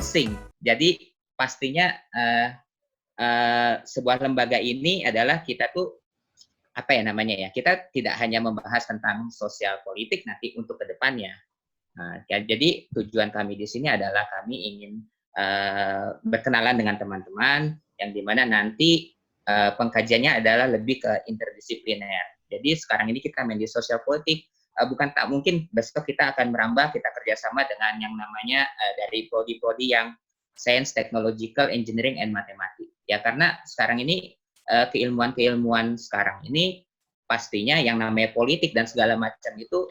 asing. Jadi pastinya sebuah lembaga ini adalah kita tuh apa ya namanya ya, kita tidak hanya membahas tentang sosial politik nanti untuk kedepannya. Nah, jadi tujuan kami di sini adalah kami ingin berkenalan dengan teman-teman yang dimana nanti pengkajiannya adalah lebih ke interdisipliner. Jadi sekarang ini kita main di sosial politik, bukan tak mungkin besok kita akan merambah, kita kerjasama dengan yang namanya dari prodi-prodi yang Science, Technological, Engineering, and Mathematics. Ya karena sekarang ini keilmuan-keilmuan sekarang ini pastinya yang namanya politik dan segala macam itu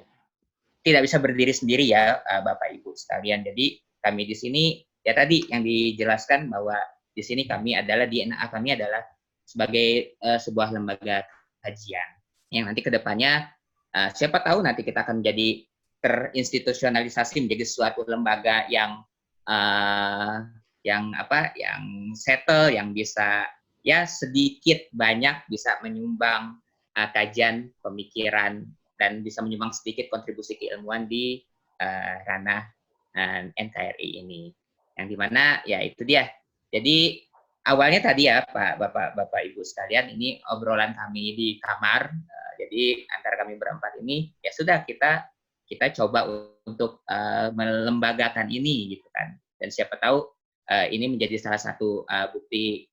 tidak bisa berdiri sendiri ya Bapak Ibu sekalian. Jadi kami di sini ya tadi yang dijelaskan bahwa di sini kami adalah DNA kami adalah sebagai sebuah lembaga kajian yang nanti kedepannya siapa tahu nanti kita akan menjadi terinstitusionalisasi menjadi suatu lembaga yang settle, yang bisa ya sedikit banyak bisa menyumbang kajian pemikiran dan bisa menyumbang sedikit kontribusi keilmuan di ranah NKRI ini. Yang dimana ya itu dia. Jadi awalnya tadi ya Bapak Ibu sekalian, ini obrolan kami di kamar. Jadi antara kami berempat ini ya sudah kita coba untuk melembagakan ini gitu kan. Dan siapa tahu ini menjadi salah satu bukti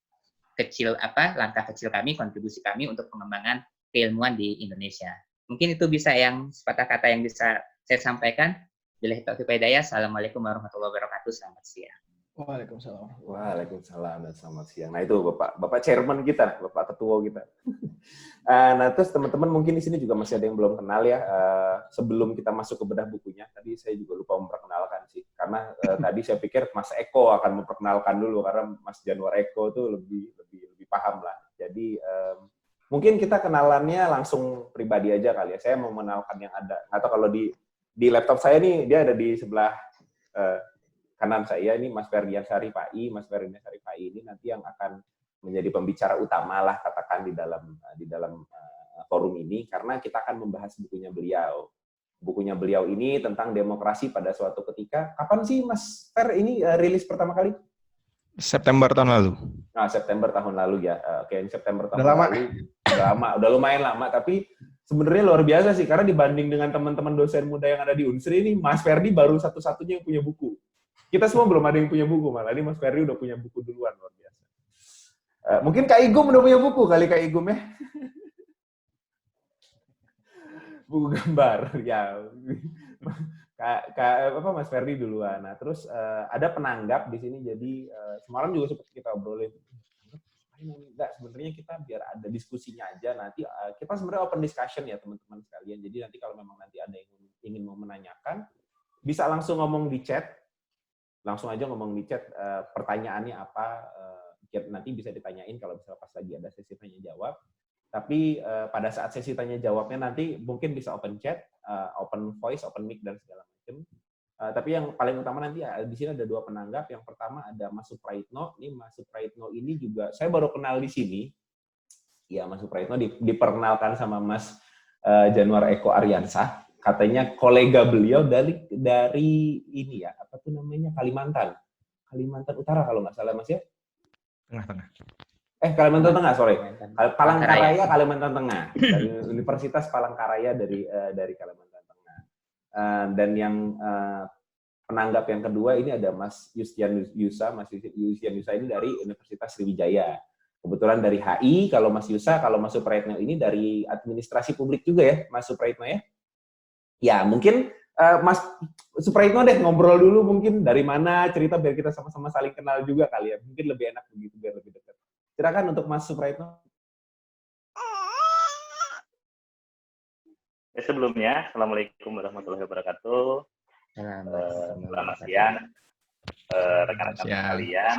kecil langkah kecil kami, kontribusi kami untuk pengembangan keilmuan di Indonesia. Mungkin itu bisa yang sepatah kata yang bisa saya sampaikan. Billahi taufiq wal hidayah. Assalamualaikum warahmatullahi wabarakatuh. Selamat siang. Waalaikumsalam. Waalaikumsalam dan selamat siang. Nah itu Bapak chairman kita, Bapak ketua kita. Nah terus teman-teman mungkin di sini juga masih ada yang belum kenal ya. Sebelum kita masuk ke bedah bukunya, tadi saya juga lupa memperkenalkan sih. Karena tadi saya pikir Mas Eko akan memperkenalkan dulu karena Mas Januar Eko tuh lebih paham lah. Jadi mungkin kita kenalannya langsung pribadi aja kali ya. Saya mau mengenalkan yang ada. Atau kalau di laptop saya nih dia ada di sebelah kanan saya ini Mas Ferdian Syarifai. Mas Ferdian Syarifai ini nanti yang akan menjadi pembicara utama lah katakan di dalam forum ini karena kita akan membahas bukunya beliau. Bukunya beliau ini tentang demokrasi pada suatu ketika. Kapan sih Mas Fer ini rilis pertama kali? September tahun lalu. Nah, September tahun lalu ya. Oke, September tahun lalu. Udah lumayan lama, tapi sebenarnya luar biasa sih karena dibanding dengan teman-teman dosen muda yang ada di Unsri ini, Mas Ferdi baru satu-satunya yang punya buku. Kita semua belum ada yang punya buku, malah ini Mas Ferdi udah punya buku duluan, luar biasa. Mungkin Kak Igum udah punya buku kali Kak Igum ya. Buku gambar, ya. Mas Ferdi duluan. Nah, terus ada penanggap di sini, jadi semalam juga sempat kita obrolin. Enggak, sebenarnya kita biar ada diskusinya aja. Nanti kita sebenarnya open discussion ya teman-teman sekalian. Jadi nanti kalau memang nanti ada yang ingin mau menanyakan, bisa langsung ngomong di chat. Langsung aja ngomong di chat pertanyaannya apa. Nanti bisa ditanyain kalau misalnya pas lagi ada sesi tanya jawab. Tapi pada saat sesi tanya jawabnya nanti mungkin bisa open chat, open voice, open mic dan segala macam. Tapi yang paling utama nanti di sini ada dua penanggap. Yang pertama ada Mas Supraitno. Ini Mas Supraitno ini juga saya baru kenal di sini. Ya Mas Supraitno diperkenalkan sama Mas Januar Eko Aryansah. Katanya kolega beliau dari ini ya apa tuh namanya Kalimantan Utara kalau nggak salah Mas ya. Tengah-tengah. Kalimantan Tengah, sorry. Palangkaraya, Kalimantan Tengah. Dari Universitas Palangkaraya dari Kalimantan Tengah. Dan yang penanggap yang kedua ini ada Mas Yustian Yusa. Mas Yustian Yusa ini dari Universitas Sriwijaya. Kebetulan dari HI, kalau Mas Yusa, kalau Mas Supraitno ini dari administrasi publik juga ya, Mas Supraitno ya. Ya, mungkin Mas Supraitno deh ngobrol dulu mungkin dari mana cerita biar kita sama-sama saling kenal juga kali ya. Mungkin lebih enak begitu biar lebih dekat. Silakan untuk Mas Supraitno. Sebelumnya, Assalamualaikum warahmatullahi wabarakatuh. Selamat siang, rekan-rekan sekalian.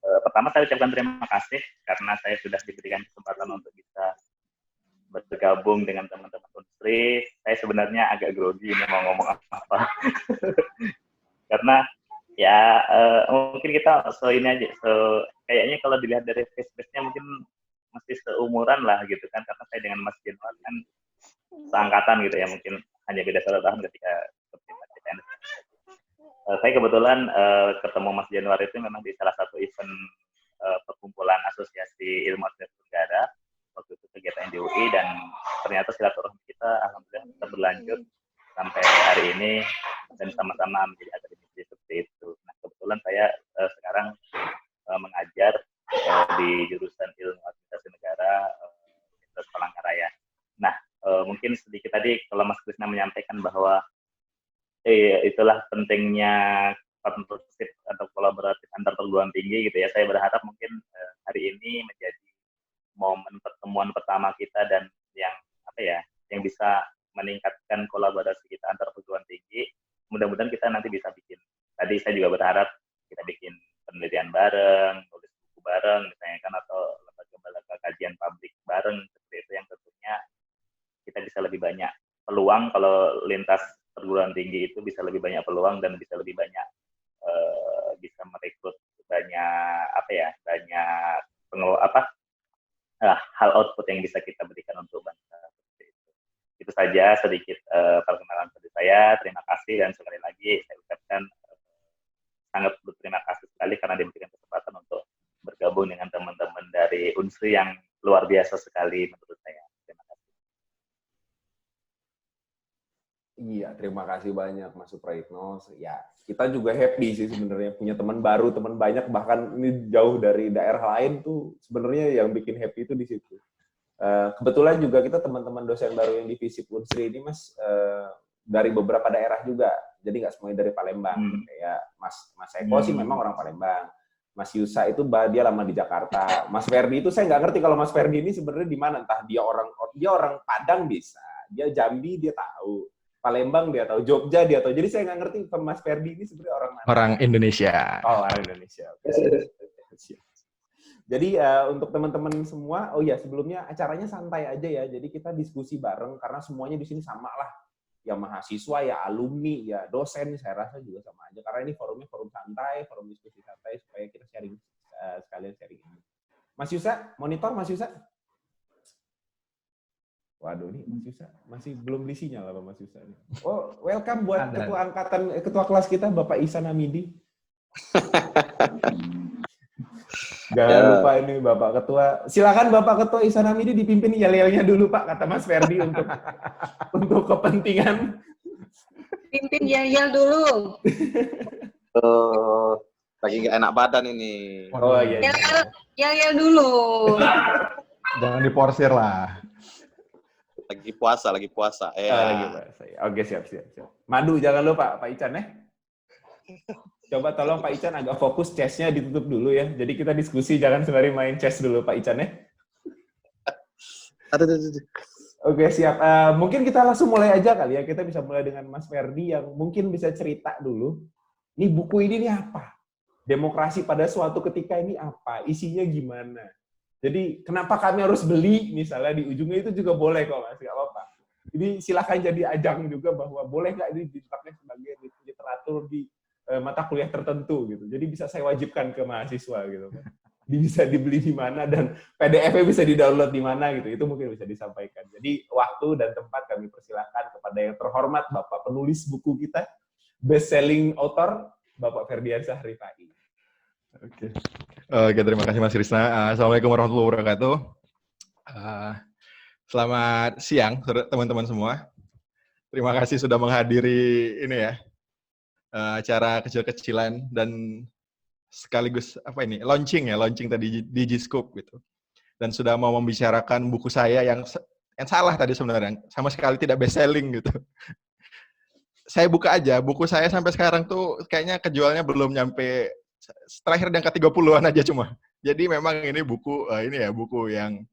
Pertama saya ucapkan terima kasih karena saya sudah diberikan kesempatan untuk bisa bergabung dengan teman-teman Unsri. Saya sebenarnya agak grogi ini mau ngomong apa. Karena ya mungkin kita ini aja, kayaknya kalau dilihat dari face-nya mungkin masih seumuran lah gitu kan, karena saya dengan Mas Januar kan seangkatan gitu ya, mungkin hanya beda 1 tahun ketika Saya kebetulan ketemu Mas Januari itu memang di salah satu event perkumpulan Asosiasi Ilmu Administrasi Negara, waktu itu kegiatan di UI, dan ternyata silaturahmi kita alhamdulillah tetap berlanjut sampai hari ini dan sama-sama menjadi akademisi seperti itu. Nah, kebetulan saya sekarang mengajar di jurusan Ilmu Administrasi Negara Universitas Palangkaraya. Nah, mungkin sedikit tadi kalau Mas Krisna menyampaikan bahwa itulah pentingnya partnership atau kolaboratif antar perguruan tinggi gitu ya. Saya berharap mungkin hari ini menjadi momen pertemuan pertama kita dan yang yang bisa meningkatkan kolaborasi kita antar perguruan tinggi. Mudah-mudahan kita nanti bisa bikin. Tadi saya juga berharap kita bikin penelitian bareng, tulis buku bareng misalnya kan, atau lembaga-lembaga kajian publik bareng seperti itu, yang tentunya kita bisa lebih banyak peluang kalau lintas perguruan tinggi itu bisa lebih banyak peluang dan bisa lebih banyak bisa merekrut banyak hal output yang bisa kita berikan untuk bangsa. Itu saja sedikit perkenalan dari saya. Terima kasih dan sekali lagi saya ucapkan sangat berterima kasih sekali karena diberikan kesempatan untuk bergabung dengan teman-teman dari Unsri yang luar biasa sekali menurut saya. Terima kasih. Iya, terima kasih banyak Mas Supraitno. Ya, kita juga happy sih sebenarnya punya teman baru, teman banyak, bahkan ini jauh dari daerah lain tuh sebenarnya yang bikin happy itu di situ. Kebetulan juga kita teman-teman dosen baru yang di FISIP Unsri ini Mas dari beberapa daerah juga, jadi nggak semuanya dari Palembang. Kayak Mas Eko sih memang orang Palembang. Mas Yusa itu dia lama di Jakarta. Mas Ferdi itu saya nggak ngerti kalau Mas Ferdi ini sebenarnya di mana. Entah dia orang Padang bisa, dia Jambi dia tahu, Palembang dia tahu, Jogja dia tahu. Jadi saya nggak ngerti Mas Ferdi ini sebenarnya orang mana. Orang Indonesia. Oh, orang Indonesia. Jadi untuk teman-teman semua, oh ya sebelumnya acaranya santai aja ya. Jadi kita diskusi bareng karena semuanya di sini sama lah. Ya mahasiswa, ya alumni, ya dosen, saya rasa juga sama aja. Karena ini forumnya forum santai, forum diskusi santai supaya kita sharing sekalian sharing ini. Mas Yusa, monitor Mas Yusa. Waduh nih Mas Yusa masih belum beli sinyal apa Mas Yusa? Oh, welcome buat ketua kelas kita Bapak Ihsan Hamidi. Jangan lupa ini Bapak Ketua. Silakan Bapak Ketua Ihsan Hamidi dipimpin yel-yelnya dulu Pak, kata Mas Ferdi untuk kepentingan. Pimpin yel-yel dulu. Lagi nggak enak badan ini. Oh iya. Yel-yel dulu. Jangan diporsir lah. Lagi puasa. Lagi puasa. Oke, siap. Madu jangan lupa Pak Ican ya. Coba tolong Pak Ican agak fokus, chess-nya ditutup dulu ya. Jadi kita diskusi, jangan sembari main chess dulu Pak Ican ya. Oke, siap. Mungkin kita langsung mulai aja kali ya. Kita bisa mulai dengan Mas Ferdi yang mungkin bisa cerita dulu. Ini buku ini apa? Demokrasi pada suatu ketika ini apa? Isinya gimana? Jadi kenapa kami harus beli? Misalnya di ujungnya itu juga boleh kok Mas, nggak apa-apa. Jadi silakan jadi ajang juga bahwa boleh nggak ini dipakai sebagai literatur di mata kuliah tertentu gitu. Jadi bisa saya wajibkan ke mahasiswa gitu. Bisa dibeli di mana dan PDF-nya bisa di-download di mana gitu. Itu mungkin bisa disampaikan. Jadi waktu dan tempat kami persilahkan kepada yang terhormat Bapak penulis buku kita, best-selling author Bapak Ferdiansyah Rifai. Oke, terima kasih Mas Krisna. Assalamualaikum warahmatullahi wabarakatuh. Selamat siang teman-teman semua. Terima kasih sudah menghadiri ini ya. Acara kecil-kecilan dan sekaligus launching tadi di G-Scoop gitu, dan sudah mau membicarakan buku saya yang salah tadi sebenarnya, sama sekali tidak best selling gitu. Saya buka aja buku saya sampai sekarang tuh kayaknya kejualnya belum nyampe, terakhir di angka 30-an aja cuma. Jadi memang ini buku buku yang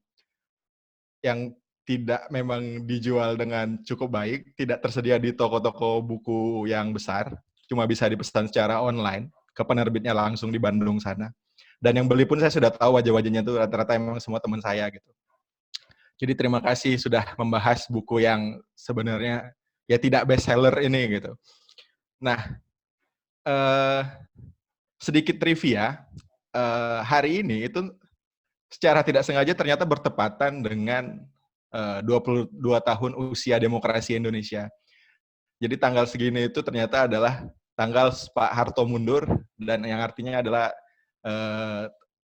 tidak memang dijual dengan cukup baik, tidak tersedia di toko-toko buku yang besar. Cuma bisa dipesan secara online ke penerbitnya langsung di Bandung sana. Dan yang beli pun saya sudah tahu wajah-wajahnya itu rata-rata memang semua teman saya gitu. Jadi terima kasih sudah membahas buku yang sebenarnya ya tidak best seller ini gitu. Nah, sedikit trivia, hari ini itu secara tidak sengaja ternyata bertepatan dengan 22 tahun usia demokrasi Indonesia. Jadi tanggal segini itu ternyata adalah tanggal Pak Harto mundur, dan yang artinya adalah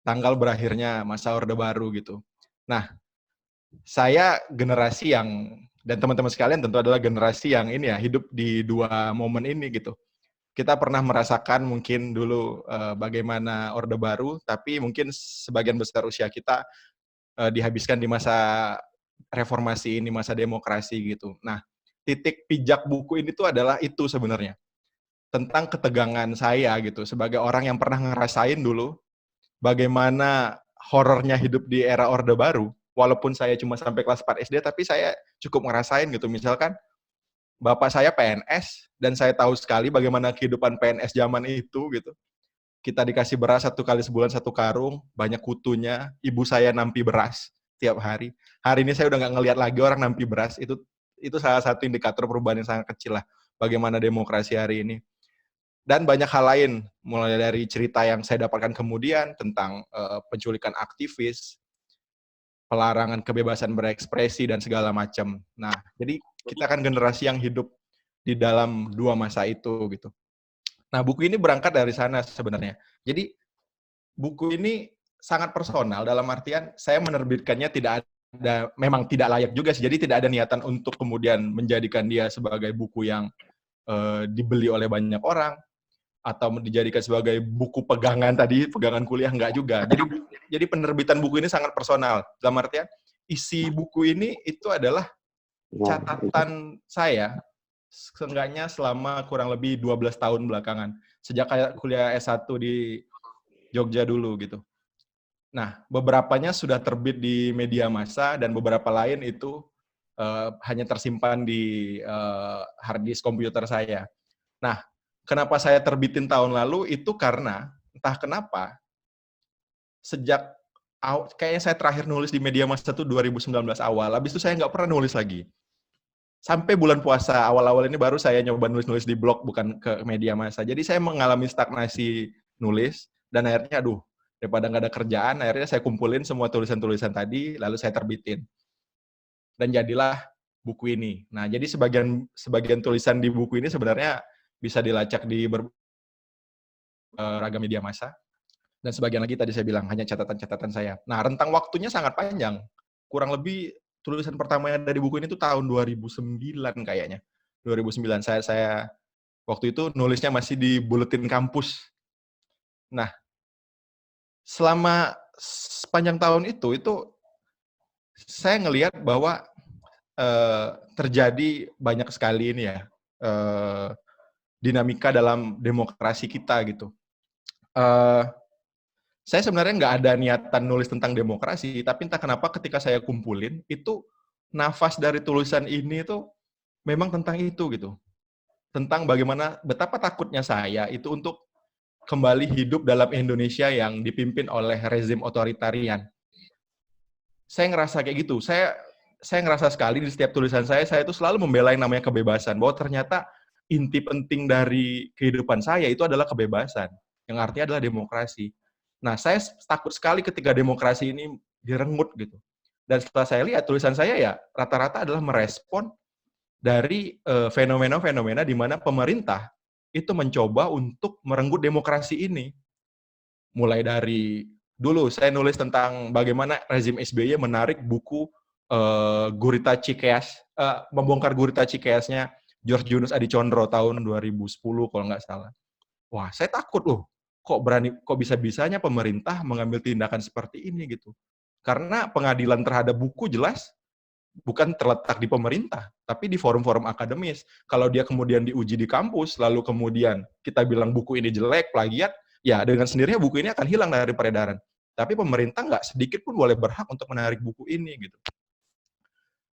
tanggal berakhirnya masa Orde Baru gitu. Nah, saya generasi yang, dan teman-teman sekalian tentu adalah generasi yang ini ya, hidup di dua momen ini gitu. Kita pernah merasakan mungkin dulu bagaimana Orde Baru, tapi mungkin sebagian besar usia kita dihabiskan di masa reformasi ini, masa demokrasi gitu. Nah, titik pijak buku ini tuh adalah itu sebenarnya. Tentang ketegangan saya gitu, sebagai orang yang pernah ngerasain dulu bagaimana horornya hidup di era Orde Baru. Walaupun saya cuma sampai kelas 4 SD, tapi saya cukup ngerasain gitu. Misalkan, bapak saya PNS, dan saya tahu sekali bagaimana kehidupan PNS zaman itu gitu. Kita dikasih beras 1 kali sebulan 1 karung, banyak kutunya, ibu saya nampi beras tiap hari. Hari ini saya udah nggak ngelihat lagi orang nampi beras, itu salah satu indikator perubahan yang sangat kecil lah, bagaimana demokrasi hari ini. Dan banyak hal lain, mulai dari cerita yang saya dapatkan kemudian tentang penculikan aktivis, pelarangan kebebasan berekspresi, dan segala macam. Nah, jadi kita kan generasi yang hidup di dalam dua masa itu gitu. Nah, buku ini berangkat dari sana sebenarnya. Jadi, buku ini sangat personal dalam artian saya menerbitkannya tidak ada, memang tidak layak juga sih. Jadi tidak ada niatan untuk kemudian menjadikan dia sebagai buku yang dibeli oleh banyak orang, atau dijadikan sebagai buku pegangan tadi, pegangan kuliah, enggak juga. Jadi penerbitan buku ini sangat personal. Dalam artian, isi buku ini itu adalah catatan saya, seenggaknya selama kurang lebih 12 tahun belakangan. Sejak kuliah S1 di Jogja dulu gitu. Nah, beberapanya sudah terbit di media massa, dan beberapa lain itu hanya tersimpan di hard disk komputer saya. Nah, kenapa saya terbitin tahun lalu itu karena entah kenapa sejak kayaknya saya terakhir nulis di media massa itu 2019 awal. Habis itu saya nggak pernah nulis lagi. Sampai bulan puasa awal-awal ini baru saya nyoba nulis-nulis di blog, bukan ke media massa. Jadi saya mengalami stagnasi nulis, dan akhirnya daripada nggak ada kerjaan, akhirnya saya kumpulin semua tulisan-tulisan tadi, lalu saya terbitin. Dan jadilah buku ini. Nah, jadi sebagian tulisan di buku ini sebenarnya bisa dilacak di beragam media massa, dan sebagian lagi tadi saya bilang hanya catatan-catatan saya. Nah, rentang waktunya sangat panjang. Kurang lebih tulisan pertamanya dari buku ini tuh tahun 2009 kayaknya. 2009 saya waktu itu nulisnya masih di buletin kampus. Nah, selama sepanjang tahun itu saya ngelihat bahwa terjadi banyak sekali ini ya, dinamika dalam demokrasi kita gitu. Saya sebenarnya nggak ada niatan nulis tentang demokrasi, tapi entah kenapa ketika saya kumpulin, itu nafas dari tulisan ini itu memang tentang itu gitu. Tentang betapa takutnya saya itu untuk kembali hidup dalam Indonesia yang dipimpin oleh rezim otoritarian. Saya ngerasa kayak gitu. Saya ngerasa sekali di setiap tulisan saya itu selalu membela yang namanya kebebasan. Bahwa ternyata inti penting dari kehidupan saya itu adalah kebebasan. Yang artinya adalah demokrasi. Nah, saya takut sekali ketika demokrasi ini direnggut gitu. Dan setelah saya lihat tulisan saya ya rata-rata adalah merespon dari fenomena-fenomena di mana pemerintah itu mencoba untuk merenggut demokrasi ini. Mulai dari dulu saya nulis tentang bagaimana rezim SBY menarik buku Gurita Cikeas, membongkar Gurita Cikeasnya George Yunus Adicondro tahun 2010 kalau nggak salah. Wah, saya takut loh. Kok bisa-bisanya pemerintah mengambil tindakan seperti ini gitu. Karena pengadilan terhadap buku jelas bukan terletak di pemerintah, tapi di forum-forum akademis. Kalau dia kemudian diuji di kampus, lalu kemudian kita bilang buku ini jelek, plagiat, ya dengan sendirinya buku ini akan hilang dari peredaran. Tapi pemerintah nggak sedikit pun boleh berhak untuk menarik buku ini gitu.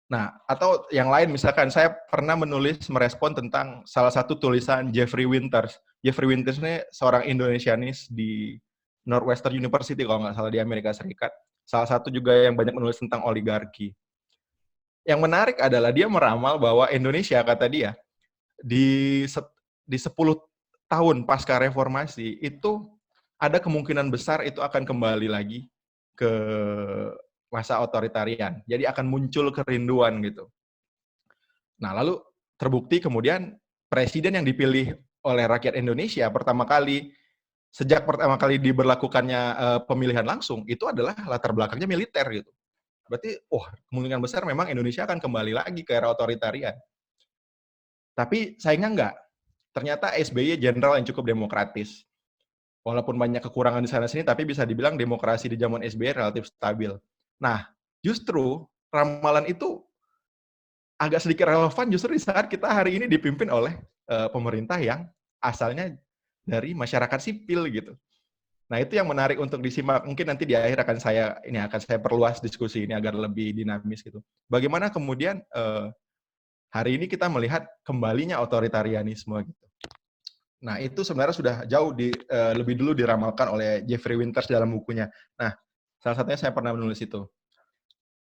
Nah, atau yang lain misalkan saya pernah merespon tentang salah satu tulisan Jeffrey Winters. Jeffrey Winters ini seorang Indonesianis di Northwestern University kalau nggak salah di Amerika Serikat. Salah satu juga yang banyak menulis tentang oligarki. Yang menarik adalah dia meramal bahwa Indonesia, kata dia, di 10 tahun pasca reformasi itu ada kemungkinan besar itu akan kembali lagi ke masa otoritarian. Jadi akan muncul kerinduan gitu. Nah, lalu terbukti kemudian presiden yang dipilih oleh rakyat Indonesia sejak pertama kali diberlakukannya pemilihan langsung, itu adalah latar belakangnya militer gitu. Berarti, kemungkinan besar memang Indonesia akan kembali lagi ke era otoritarian. Tapi sayangnya enggak. Ternyata SBY jenderal yang cukup demokratis. Walaupun banyak kekurangan di sana-sini, tapi bisa dibilang demokrasi di zaman SBY relatif stabil. Nah, justru ramalan itu agak sedikit relevan justru di saat kita hari ini dipimpin oleh pemerintah yang asalnya dari masyarakat sipil gitu. Nah, itu yang menarik untuk disimak. Mungkin nanti di akhir akan saya perluas diskusi ini agar lebih dinamis gitu. Bagaimana kemudian hari ini kita melihat kembalinya otoritarianisme gitu. Nah, itu sebenarnya sudah jauh lebih dulu diramalkan oleh Jeffrey Winters dalam bukunya. Nah, salah satunya saya pernah menulis itu.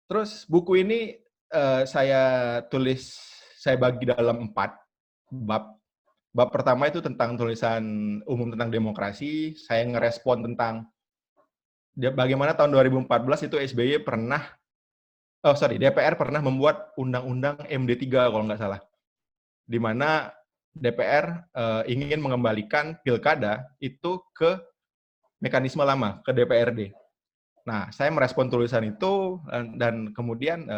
Terus buku ini saya bagi dalam 4 bab. Bab pertama itu tentang tulisan umum tentang demokrasi. Saya ngerespon tentang bagaimana tahun 2014 itu DPR pernah membuat undang-undang MD3 kalau nggak salah. Di mana DPR ingin mengembalikan pilkada itu ke mekanisme lama, ke DPRD. Nah, saya merespon tulisan itu dan kemudian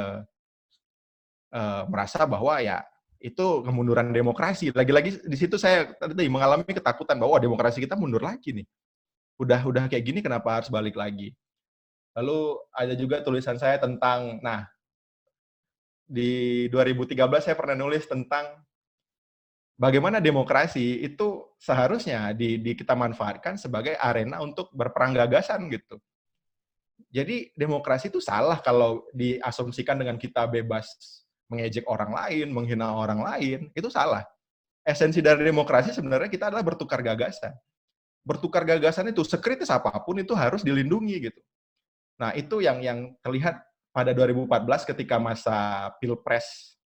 merasa bahwa ya itu kemunduran demokrasi. Lagi-lagi di situ saya tadi mengalami ketakutan bahwa demokrasi kita mundur lagi nih. Udah kayak gini kenapa harus balik lagi? Lalu ada juga tulisan saya tentang, di 2013 saya pernah nulis tentang bagaimana demokrasi itu seharusnya kita manfaatkan sebagai arena untuk berperang gagasan gitu. Jadi demokrasi itu salah kalau diasumsikan dengan kita bebas mengejek orang lain, menghina orang lain, itu salah. Esensi dari demokrasi sebenarnya kita adalah bertukar gagasan. Bertukar gagasan itu sekritis apapun itu harus dilindungi gitu. Nah, itu yang terlihat pada 2014 ketika masa Pilpres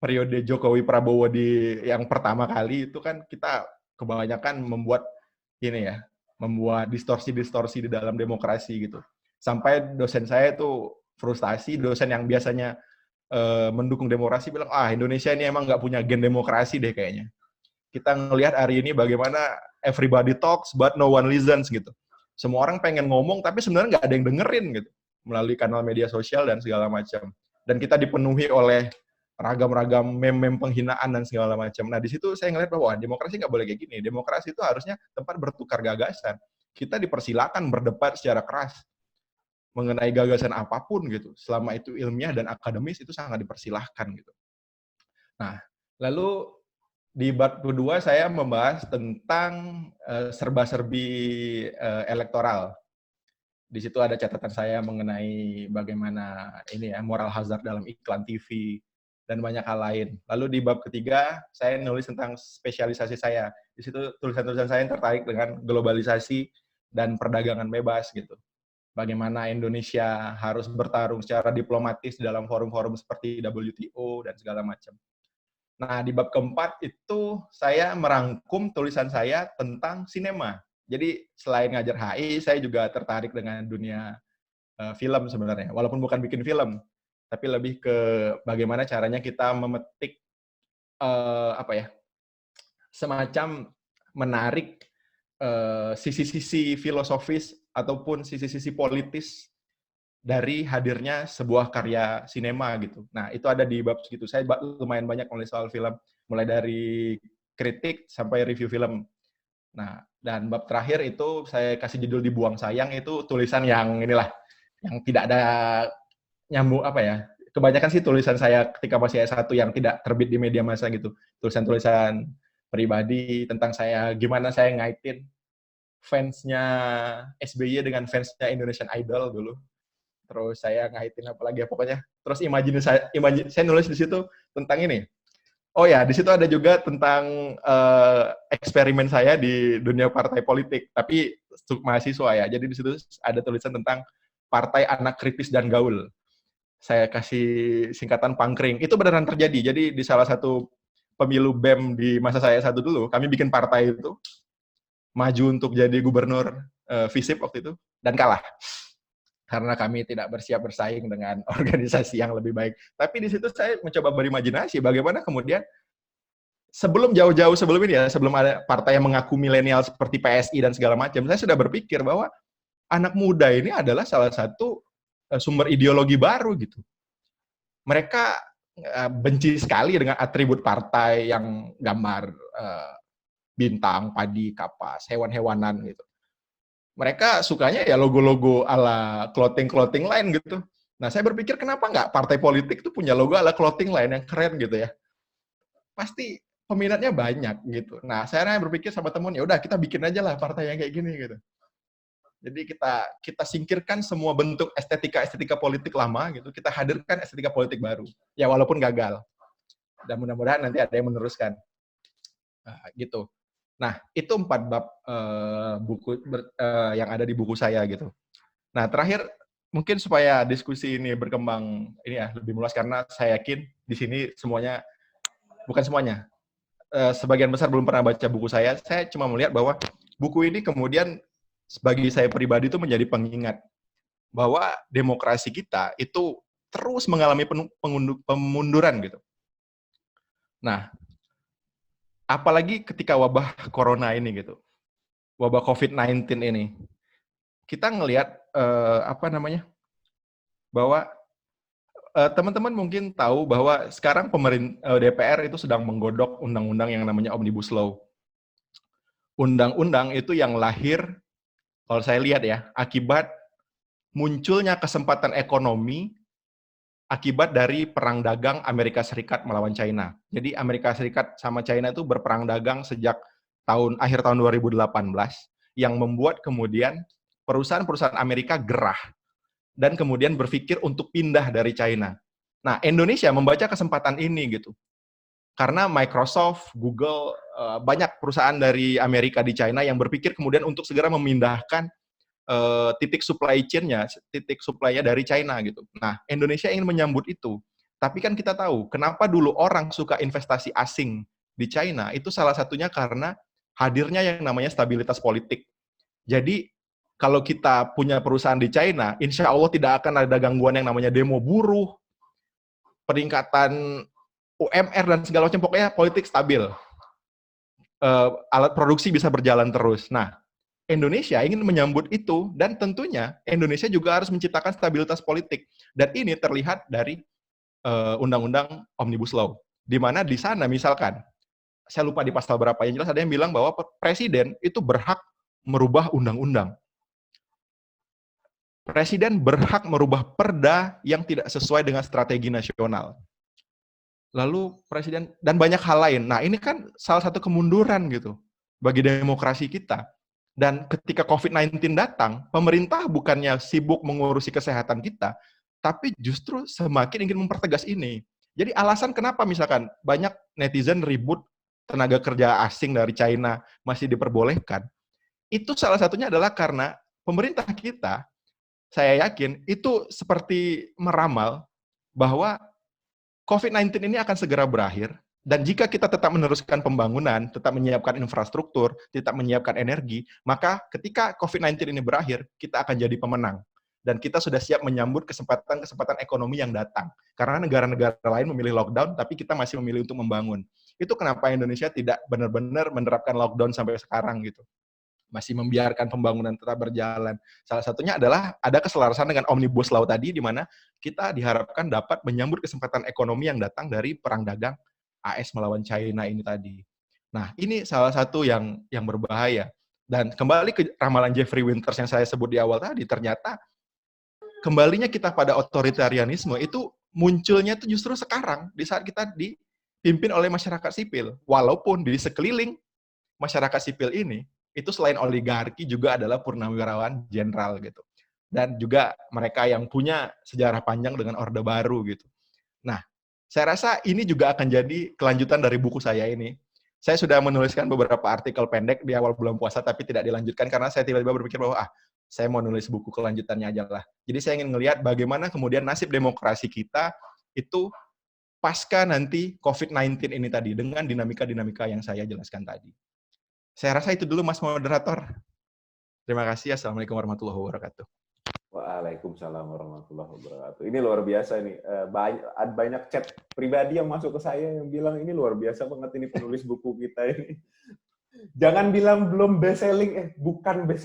periode Jokowi Prabowo yang pertama kali itu kan kita kebanyakan membuat distorsi-distorsi di dalam demokrasi gitu. Sampai dosen saya itu frustasi, dosen yang biasanya mendukung demokrasi bilang, Indonesia ini emang nggak punya gen demokrasi deh kayaknya. Kita ngelihat hari ini bagaimana everybody talks but no one listens gitu. Semua orang pengen ngomong tapi sebenarnya nggak ada yang dengerin gitu melalui kanal media sosial dan segala macam. Dan kita dipenuhi oleh ragam-ragam meme-meme penghinaan dan segala macam. Nah, di situ saya ngelihat bahwa demokrasi nggak boleh kayak gini. Demokrasi itu harusnya tempat bertukar gagasan. Kita dipersilakan berdebat secara keras mengenai gagasan apapun gitu. Selama itu ilmiah dan akademis itu sangat dipersilahkan gitu. Nah, lalu di bab kedua saya membahas tentang serba-serbi elektoral. Di situ ada catatan saya mengenai bagaimana moral hazard dalam iklan TV dan banyak hal lain. Lalu di bab ketiga saya nulis tentang spesialisasi saya. Di situ tulisan-tulisan saya yang tertarik dengan globalisasi dan perdagangan bebas gitu. Bagaimana Indonesia harus bertarung secara diplomatis dalam forum-forum seperti WTO dan segala macam. Nah, di bab keempat itu saya merangkum tulisan saya tentang sinema. Jadi selain ngajar HI, saya juga tertarik dengan dunia film sebenarnya. Walaupun bukan bikin film, tapi lebih ke bagaimana caranya kita memetik semacam menarik sisi-sisi filosofis ataupun sisi-sisi politis dari hadirnya sebuah karya sinema gitu. Nah, itu ada di bab segitu. Saya lumayan banyak nulis soal film, mulai dari kritik sampai review film. Nah, dan bab terakhir itu saya kasih judul Dibuang Sayang, itu tulisan yang yang tidak ada nyambung kebanyakan sih tulisan saya ketika masih S1 yang tidak terbit di media massa gitu. Tulisan-tulisan pribadi tentang saya, gimana saya ngaitin fansnya SBY dengan fansnya Indonesian Idol dulu. Terus saya ngaitin pokoknya. Terus saya nulis di situ tentang ini. Oh ya, di situ ada juga tentang eksperimen saya di dunia partai politik, tapi untuk mahasiswa ya. Jadi di situ ada tulisan tentang partai anak kritis dan gaul. Saya kasih singkatan Pangkring. Itu beneran terjadi. Jadi di salah satu pemilu BEM di masa saya satu dulu, kami bikin partai itu, maju untuk jadi gubernur FISIP waktu itu, dan kalah. Karena kami tidak bersiap bersaing dengan organisasi yang lebih baik. Tapi di situ saya mencoba berimajinasi bagaimana kemudian sebelum jauh-jauh sebelum ini ya, sebelum ada partai yang mengaku milenial seperti PSI dan segala macam, saya sudah berpikir bahwa anak muda ini adalah salah satu sumber ideologi baru gitu. Mereka benci sekali dengan atribut partai yang gambar bintang, padi, kapas, hewan-hewanan gitu. Mereka sukanya ya logo-logo ala clothing lain gitu. Nah, saya berpikir kenapa nggak partai politik itu punya logo ala clothing lain yang keren gitu ya. Pasti peminatnya banyak gitu. Nah, saya berpikir sama temen, ya udah kita bikin aja lah partai yang kayak gini gitu. Jadi kita singkirkan semua bentuk estetika politik lama gitu, kita hadirkan estetika politik baru. Ya walaupun gagal. Dan mudah-mudahan nanti ada yang meneruskan. Nah, gitu. Nah, itu 4 bab buku yang ada di buku saya gitu. Nah, terakhir mungkin supaya diskusi ini berkembang ini ya lebih meluas, karena saya yakin di sini semuanya, bukan semuanya, sebagian besar belum pernah baca buku saya cuma melihat bahwa buku ini kemudian bagi saya pribadi itu menjadi pengingat bahwa demokrasi kita itu terus mengalami pemunduran gitu. Nah, apalagi ketika wabah corona ini gitu, wabah COVID-19 ini, kita ngelihat bahwa teman-teman mungkin tahu bahwa sekarang DPR itu sedang menggodok undang-undang yang namanya Omnibus Law. Undang-undang itu yang lahir, kalau saya lihat ya, akibat munculnya kesempatan ekonomi akibat dari perang dagang Amerika Serikat melawan China. Jadi Amerika Serikat sama China itu berperang dagang sejak akhir tahun 2018, yang membuat kemudian perusahaan-perusahaan Amerika gerah dan kemudian berpikir untuk pindah dari China. Nah, Indonesia membaca kesempatan ini gitu. Karena Microsoft, Google, banyak perusahaan dari Amerika di China yang berpikir kemudian untuk segera memindahkan titik supply chain-nya, titik supply-nya dari China gitu. Nah, Indonesia ingin menyambut itu. Tapi kan kita tahu, kenapa dulu orang suka investasi asing di China, itu salah satunya karena hadirnya yang namanya stabilitas politik. Jadi, kalau kita punya perusahaan di China, insya Allah tidak akan ada gangguan yang namanya demo buruh, peningkatan UMR, dan segala macam, pokoknya politik stabil. Alat produksi bisa berjalan terus. Nah, Indonesia ingin menyambut itu, dan tentunya Indonesia juga harus menciptakan stabilitas politik. Dan ini terlihat dari Undang-Undang Omnibus Law. Di mana di sana misalkan, saya lupa di pasal berapa, yang jelas ada yang bilang bahwa presiden itu berhak merubah undang-undang. Presiden berhak merubah perda yang tidak sesuai dengan strategi nasional. Lalu presiden, dan banyak hal lain. Nah, ini kan salah satu kemunduran gitu bagi demokrasi kita. Dan ketika COVID-19 datang, pemerintah bukannya sibuk mengurusi kesehatan kita, tapi justru semakin ingin mempertegas ini. Jadi alasan kenapa misalkan banyak netizen ribut tenaga kerja asing dari China masih diperbolehkan, itu salah satunya adalah karena pemerintah kita, saya yakin, itu seperti meramal bahwa COVID-19 ini akan segera berakhir, dan jika kita tetap meneruskan pembangunan, tetap menyiapkan infrastruktur, tetap menyiapkan energi, maka ketika COVID-19 ini berakhir, kita akan jadi pemenang. Dan kita sudah siap menyambut kesempatan ekonomi yang datang. Karena negara-negara lain memilih lockdown, tapi kita masih memilih untuk membangun. Itu kenapa Indonesia tidak benar-benar menerapkan lockdown sampai sekarang gitu. Masih membiarkan pembangunan tetap berjalan. Salah satunya adalah ada keselarasan dengan Omnibus Law tadi, di mana kita diharapkan dapat menyambut kesempatan ekonomi yang datang dari perang dagang AS melawan China ini tadi. Nah, ini salah satu yang berbahaya. Dan kembali ke ramalan Jeffrey Winters yang saya sebut di awal tadi, ternyata kembalinya kita pada otoritarianisme itu munculnya itu justru sekarang, di saat kita dipimpin oleh masyarakat sipil. Walaupun di sekeliling masyarakat sipil ini, itu selain oligarki juga adalah purnawirawan jenderal gitu. Dan juga mereka yang punya sejarah panjang dengan Orde Baru gitu. Nah, saya rasa ini juga akan jadi kelanjutan dari buku saya ini. Saya sudah menuliskan beberapa artikel pendek di awal bulan puasa, tapi tidak dilanjutkan karena saya tiba-tiba berpikir bahwa saya mau nulis buku kelanjutannya aja lah. Jadi saya ingin melihat bagaimana kemudian nasib demokrasi kita itu pasca nanti COVID-19 ini tadi, dengan dinamika-dinamika yang saya jelaskan tadi. Saya rasa itu dulu, Mas Moderator. Terima kasih. Assalamualaikum warahmatullahi wabarakatuh. Waalaikumsalam warahmatullahi wabarakatuh. Ini luar biasa nih. Banyak chat pribadi yang masuk ke saya yang bilang ini luar biasa banget ini penulis buku kita ini. Jangan bilang belum best selling, bukan best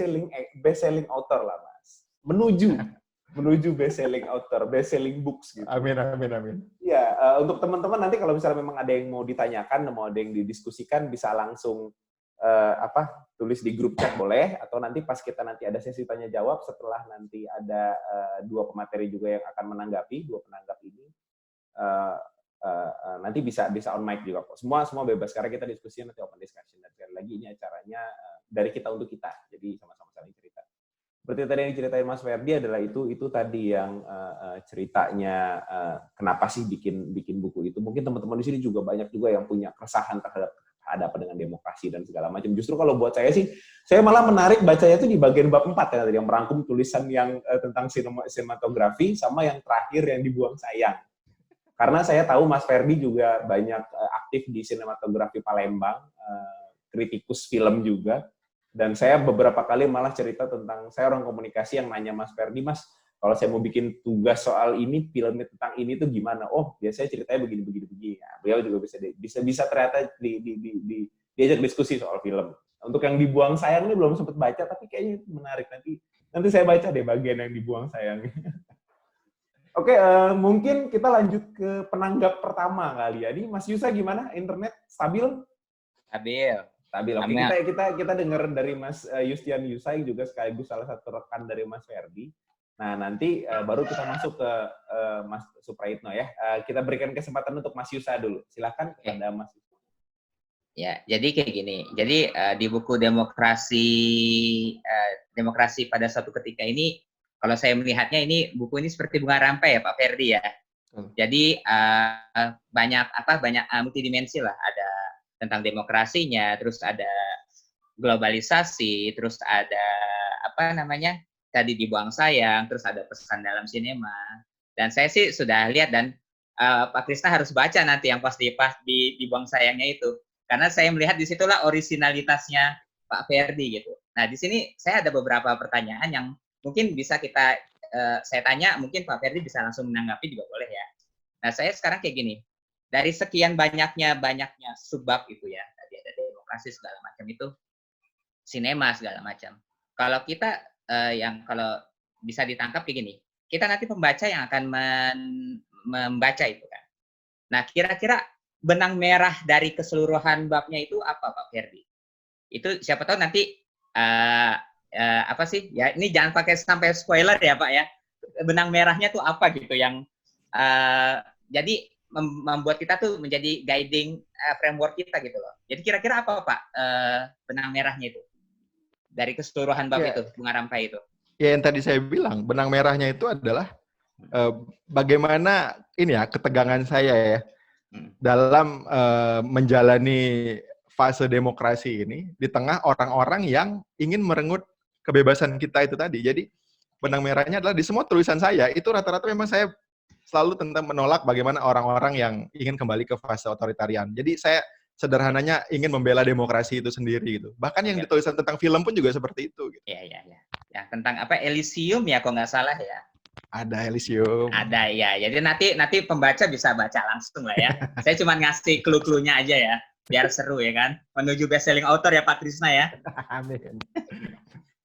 selling author lah Mas. Menuju best selling author, best selling books gitu. Amin, amin, amin. Ya, untuk teman-teman nanti kalau misalnya memang ada yang mau ditanyakan, mau ada yang didiskusikan, bisa langsung tulis di grup chat boleh, atau nanti pas kita nanti ada sesi tanya jawab setelah nanti ada dua pemateri juga yang akan menanggapi, dua penanggap ini nanti bisa on mic juga kok. Semua bebas karena kita diskusinya nanti open discussion, dan sekali lagi ini acaranya dari kita untuk kita, jadi sama-sama saling cerita. Seperti tadi yang diceritain Mas Ferdi adalah itu tadi yang ceritanya kenapa sih bikin buku itu. Mungkin teman-teman di sini juga banyak juga yang punya keresahan terhadap ada apa dengan demokrasi dan segala macam. Justru kalau buat saya sih, saya malah menarik bacanya itu di bagian bab 4 ya, yang merangkum tulisan yang tentang sinematografi sama yang terakhir yang dibuang sayang. Karena saya tahu Mas Ferdi juga banyak aktif di sinematografi Palembang, kritikus film juga, dan saya beberapa kali malah cerita tentang, saya orang komunikasi yang nanya Mas Ferdi, Mas, kalau saya mau bikin tugas soal ini, filmnya tentang ini tuh gimana? Oh, biasanya ceritanya begini. Nah, beliau juga bisa ternyata diajak diskusi soal film. Untuk yang dibuang sayang ini belum sempat baca, tapi kayaknya menarik. Nanti saya baca deh bagian yang dibuang sayang. Oke, mungkin kita lanjut ke penanggap pertama kali ya. Ini Mas Yusa gimana? Internet stabil? Stabil. Oke, kita dengar dari Mas Yustian Yusai juga sekaligus salah satu rekan dari Mas Ferdi. Nah, nanti baru kita masuk ke Mas Suprayitno ya. Kita berikan kesempatan untuk Mas Yusa dulu. Silakan kepada Mas Yusa. Ya, jadi kayak gini. Jadi di buku Demokrasi pada Suatu Ketika ini, kalau saya melihatnya ini buku ini seperti bunga rampai ya Pak Ferdi ya. Jadi banyak multidimensi lah. Ada tentang demokrasinya, terus ada globalisasi, terus ada tadi dibuang sayang, terus ada pesan dalam sinema. Dan saya sih sudah lihat, dan Pak Krisna harus baca nanti yang pas dibuang sayangnya itu. Karena saya melihat disitulah orisinalitasnya Pak Ferdi gitu. Nah, di sini saya ada beberapa pertanyaan yang mungkin bisa saya tanya, mungkin Pak Ferdi bisa langsung menanggapi juga boleh ya. Nah, saya sekarang kayak gini, dari sekian banyaknya subbab itu ya, tadi ada demokrasi segala macam itu, sinema segala macam. Kalau kita kalau bisa ditangkap kayak gini, kita nanti pembaca yang akan membaca itu kan. Nah, kira-kira benang merah dari keseluruhan babnya itu apa Pak Ferdi? Itu siapa tahu nanti apa sih? Ya, ini jangan pakai sampai spoiler ya Pak ya. Benang merahnya tuh apa gitu yang jadi membuat kita tuh menjadi guiding framework kita gitu loh. Jadi kira-kira apa Pak benang merahnya itu? Dari keseluruhan bab itu, bunga rampai itu. Ya, yang tadi saya bilang, benang merahnya itu adalah bagaimana ketegangan saya ya dalam menjalani fase demokrasi ini di tengah orang-orang yang ingin merenggut kebebasan kita itu tadi. Jadi benang merahnya adalah di semua tulisan saya itu rata-rata memang saya selalu tentang menolak bagaimana orang-orang yang ingin kembali ke fase otoritarian. Jadi saya sederhananya ingin membela demokrasi itu sendiri gitu. Bahkan yang ditulisan tentang film pun juga seperti itu. Gitu. Iya. Ya, tentang Elysium ya, kalau nggak salah ya. Ada Elysium. Ada ya. Jadi nanti pembaca bisa baca langsung lah ya. Saya cuma ngasih clue-cluenya aja ya, biar seru ya kan. Menuju best selling author ya Pak Krisna ya. Amin.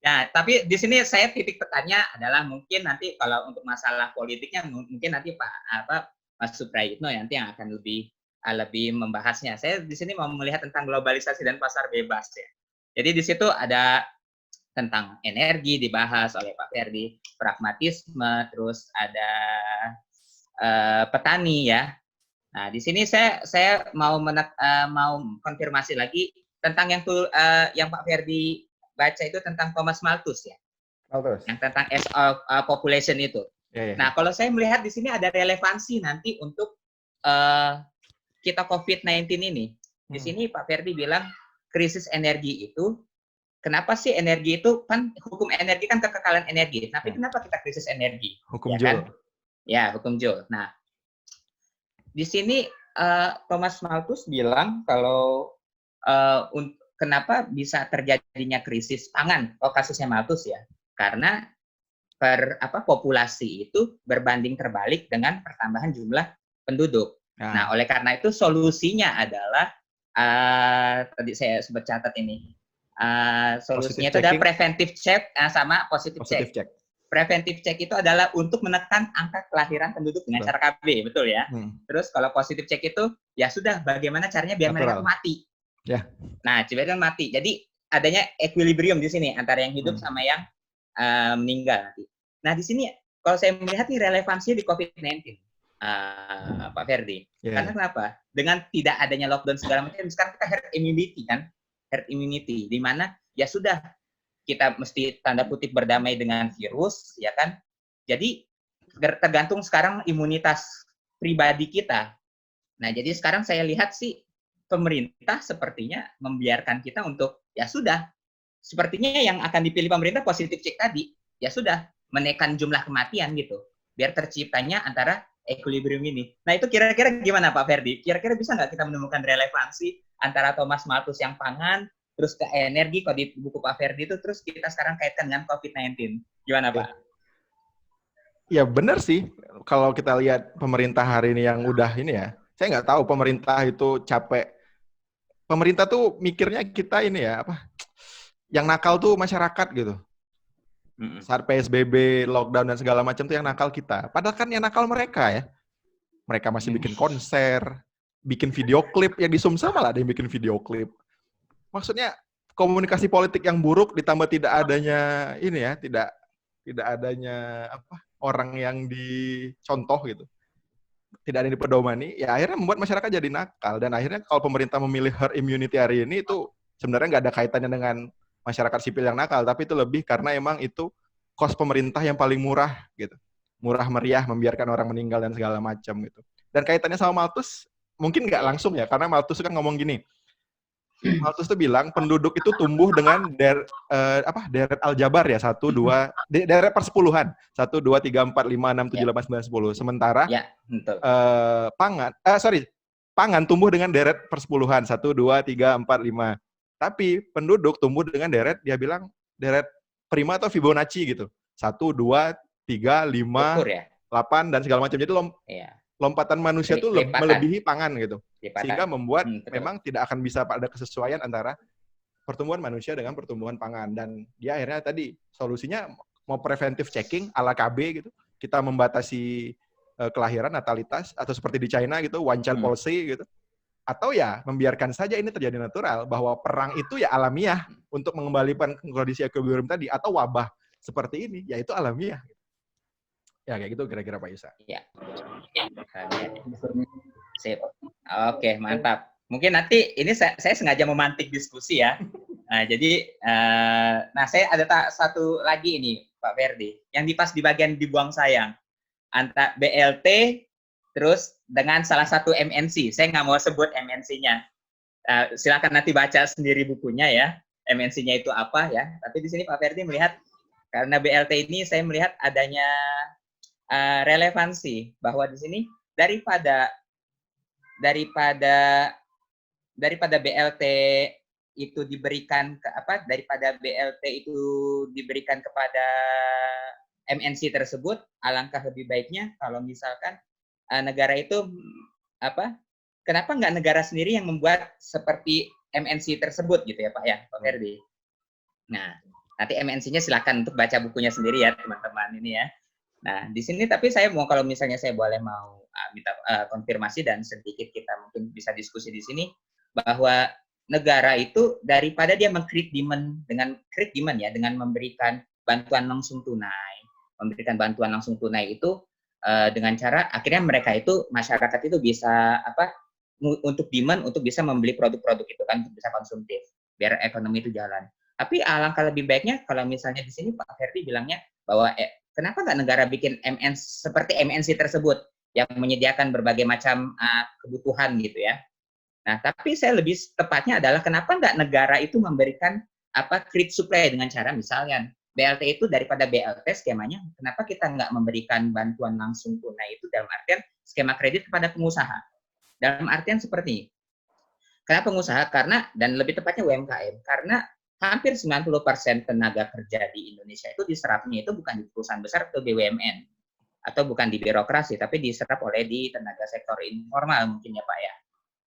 Ya, tapi di sini saya titik tekannya adalah mungkin nanti kalau untuk masalah politiknya mungkin nanti Mas Suprayitno nanti yang akan lebih membahasnya. Saya di sini mau melihat tentang globalisasi dan pasar bebas ya. Jadi di situ ada tentang energi dibahas oleh Pak Ferdi, pragmatisme, terus ada petani ya. Nah, di sini saya mau konfirmasi lagi tentang yang Pak Ferdi baca itu tentang Thomas Malthus ya. Malthus. Yang tentang age of population itu. Ya. Nah, kalau saya melihat di sini ada relevansi nanti untuk kita COVID-19 ini. Di sini Pak Ferdi bilang krisis energi itu, kenapa sih energi itu, kan hukum energi kan kekekalan energi, tapi kenapa kita krisis energi? Hukum Joule. Kan? Ya, hukum Joule. Nah, di sini Thomas Malthus bilang kalau kenapa bisa terjadinya krisis pangan, kasusnya Malthus ya, karena populasi itu berbanding terbalik dengan pertambahan jumlah penduduk. Nah, oleh karena itu solusinya adalah tadi saya sempat catat ini. Solusinya itu adalah preventive check sama positive check. Preventive check itu adalah untuk menekan angka kelahiran penduduk dengan cara KB, betul ya? Terus kalau positive check itu ya sudah bagaimana caranya biar mereka mati. Ya. Nah, coba mati. Jadi adanya equilibrium di sini antara yang hidup sama yang meninggal nanti. Nah, di sini kalau saya melihat nih relevansinya di COVID-19, Pak Ferdi. Karena kenapa? Dengan tidak adanya lockdown segala macam, sekarang kita herd immunity kan? Herd immunity, di mana ya sudah kita mesti tanda kutip berdamai dengan virus, ya kan? Jadi tergantung sekarang imunitas pribadi kita. Nah, jadi sekarang saya lihat sih pemerintah sepertinya membiarkan kita untuk ya sudah, sepertinya yang akan dipilih pemerintah positif check tadi, ya sudah menekan jumlah kematian gitu, biar terciptanya antara equilibrium ini. Nah, itu kira-kira gimana Pak Ferdi? Kira-kira bisa nggak kita menemukan relevansi antara Thomas Malthus yang pangan, terus ke energi, kalau di buku Pak Ferdi itu, terus kita sekarang kaitkan dengan COVID-19. Gimana Pak? Ya benar sih, kalau kita lihat pemerintah hari ini yang udah ini ya, saya nggak tahu pemerintah itu capek. Pemerintah tuh mikirnya kita ini ya, yang nakal tuh masyarakat gitu. Saat PSBB, lockdown dan segala macam tuh yang nakal kita. Padahal kan yang nakal mereka ya. Mereka masih bikin konser, bikin video klip, yang di Sumsel malah ada yang bikin video klip. Maksudnya komunikasi politik yang buruk ditambah tidak adanya ini ya, tidak adanya orang yang dicontoh gitu. Tidak ada yang dipedomani, ya akhirnya membuat masyarakat jadi nakal. Dan akhirnya kalau pemerintah memilih herd immunity hari ini itu sebenarnya nggak ada kaitannya dengan masyarakat sipil yang nakal, tapi itu lebih karena emang itu kos pemerintah yang paling murah gitu. Murah meriah, membiarkan orang meninggal dan segala macam gitu. Dan kaitannya sama Malthus mungkin nggak langsung ya, karena Malthus kan ngomong gini. Malthus tuh bilang penduduk itu tumbuh dengan deret aljabar ya, 1, 2, deret persepuluhan. 1, 2, 3, 4, 5, 6, 7, 8, 9, 10. Sementara pangan tumbuh dengan deret persepuluhan. 1, 2, 3, 4, 5. Tapi penduduk tumbuh dengan deret, dia bilang deret prima atau Fibonacci gitu. 1, 2, 3, 5, 8, dan segala macam. Jadi lompatan manusia itu melebihi pangan gitu. Sehingga membuat memang tidak akan bisa ada kesesuaian antara pertumbuhan manusia dengan pertumbuhan pangan. Dan dia akhirnya tadi solusinya mau preventive checking ala KB gitu. Kita membatasi kelahiran, natalitas, atau seperti di China gitu, one child policy gitu. Atau ya membiarkan saja ini terjadi natural, bahwa perang itu ya alamiah untuk mengembalikan kondisi equilibrium tadi, atau wabah seperti ini, ya itu alamiah. Ya kayak gitu kira-kira Pak Yusa. Ya. Sip. Oke, mantap. Mungkin nanti ini saya sengaja memantik diskusi ya. Nah, jadi saya ada satu lagi ini Pak Ferdi, yang pas di bagian dibuang sayang antara BLT terus dengan salah satu MNC. Saya nggak mau sebut MNC-nya. Silakan nanti baca sendiri bukunya ya. MNC-nya itu apa ya. Tapi di sini Pak Ferdi melihat, karena BLT ini saya melihat adanya relevansi bahwa di sini daripada BLT itu diberikan daripada BLT itu diberikan kepada MNC tersebut, alangkah lebih baiknya kalau misalkan negara itu kenapa nggak negara sendiri yang membuat seperti MNC tersebut gitu ya Pak ya, Pak Ferdi. Nah, nanti MNC-nya silakan untuk baca bukunya sendiri ya teman-teman ini ya. Nah, di sini tapi saya mau, kalau misalnya saya boleh mau minta konfirmasi dan sedikit kita mungkin bisa diskusi di sini, bahwa negara itu daripada dia meng-create demand dengan memberikan bantuan langsung tunai, itu dengan cara akhirnya mereka itu, masyarakat itu bisa untuk demand untuk bisa membeli produk-produk itu kan, untuk bisa konsumtif biar ekonomi itu jalan. Tapi alangkah lebih baiknya kalau misalnya di sini Pak Ferdi bilangnya bahwa kenapa nggak negara bikin seperti MNC tersebut yang menyediakan berbagai macam kebutuhan gitu ya. Nah, tapi saya lebih tepatnya adalah kenapa nggak negara itu memberikan create supply dengan cara misalnya BLT itu, daripada BLT skemanya, kenapa kita nggak memberikan bantuan langsung tunai itu dalam artian skema kredit kepada pengusaha. Dalam artian seperti ini. Kenapa pengusaha? Karena, dan lebih tepatnya UMKM, karena hampir 90% tenaga kerja di Indonesia itu diserapnya itu bukan di perusahaan besar atau BUMN, atau bukan di birokrasi, tapi diserap oleh di tenaga sektor informal mungkin ya Pak ya.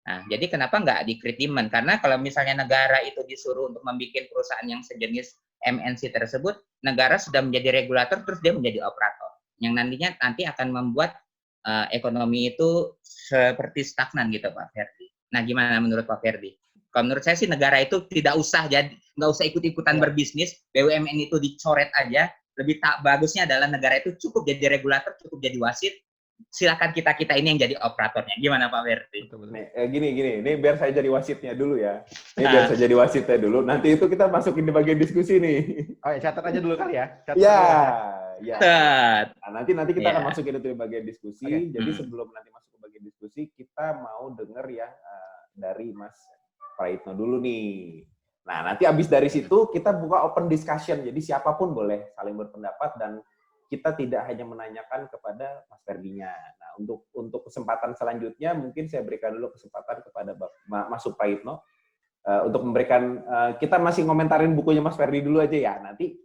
Nah, jadi kenapa nggak di kritimen? Karena kalau misalnya negara itu disuruh untuk membuat perusahaan yang sejenis MNC tersebut, negara sudah menjadi regulator, terus dia menjadi operator, yang nanti akan membuat ekonomi itu seperti stagnan gitu Pak Ferdi. Nah, gimana menurut Pak Ferdi? Kalau menurut saya sih negara itu tidak usah nggak usah ikut-ikutan berbisnis, BUMN itu dicoret aja. Lebih bagusnya adalah negara itu cukup jadi regulator, cukup jadi wasit. Silakan kita ini yang jadi operatornya. Gimana Pak Ferdi? Nih, gini, ini biar saya jadi wasitnya dulu ya. Ini biar saya jadi wasitnya dulu. Nanti itu kita masukin di bagian diskusi nih. Oh ya, catat aja dulu kali ya. Ya. Nah, nanti kita akan masukin itu di bagian diskusi. Okay. Jadi sebelum nanti masuk ke bagian diskusi, kita mau denger yang dari Mas Praitno dulu nih. Nah, nanti abis dari situ kita buka open discussion. Jadi siapapun boleh saling berpendapat dan kita tidak hanya menanyakan kepada Mas Ferdinya. Nah, untuk kesempatan selanjutnya mungkin saya berikan dulu kesempatan kepada Mas Supraitno untuk memberikan, kita masih ngomentarin bukunya Mas Ferdi dulu aja ya. Nanti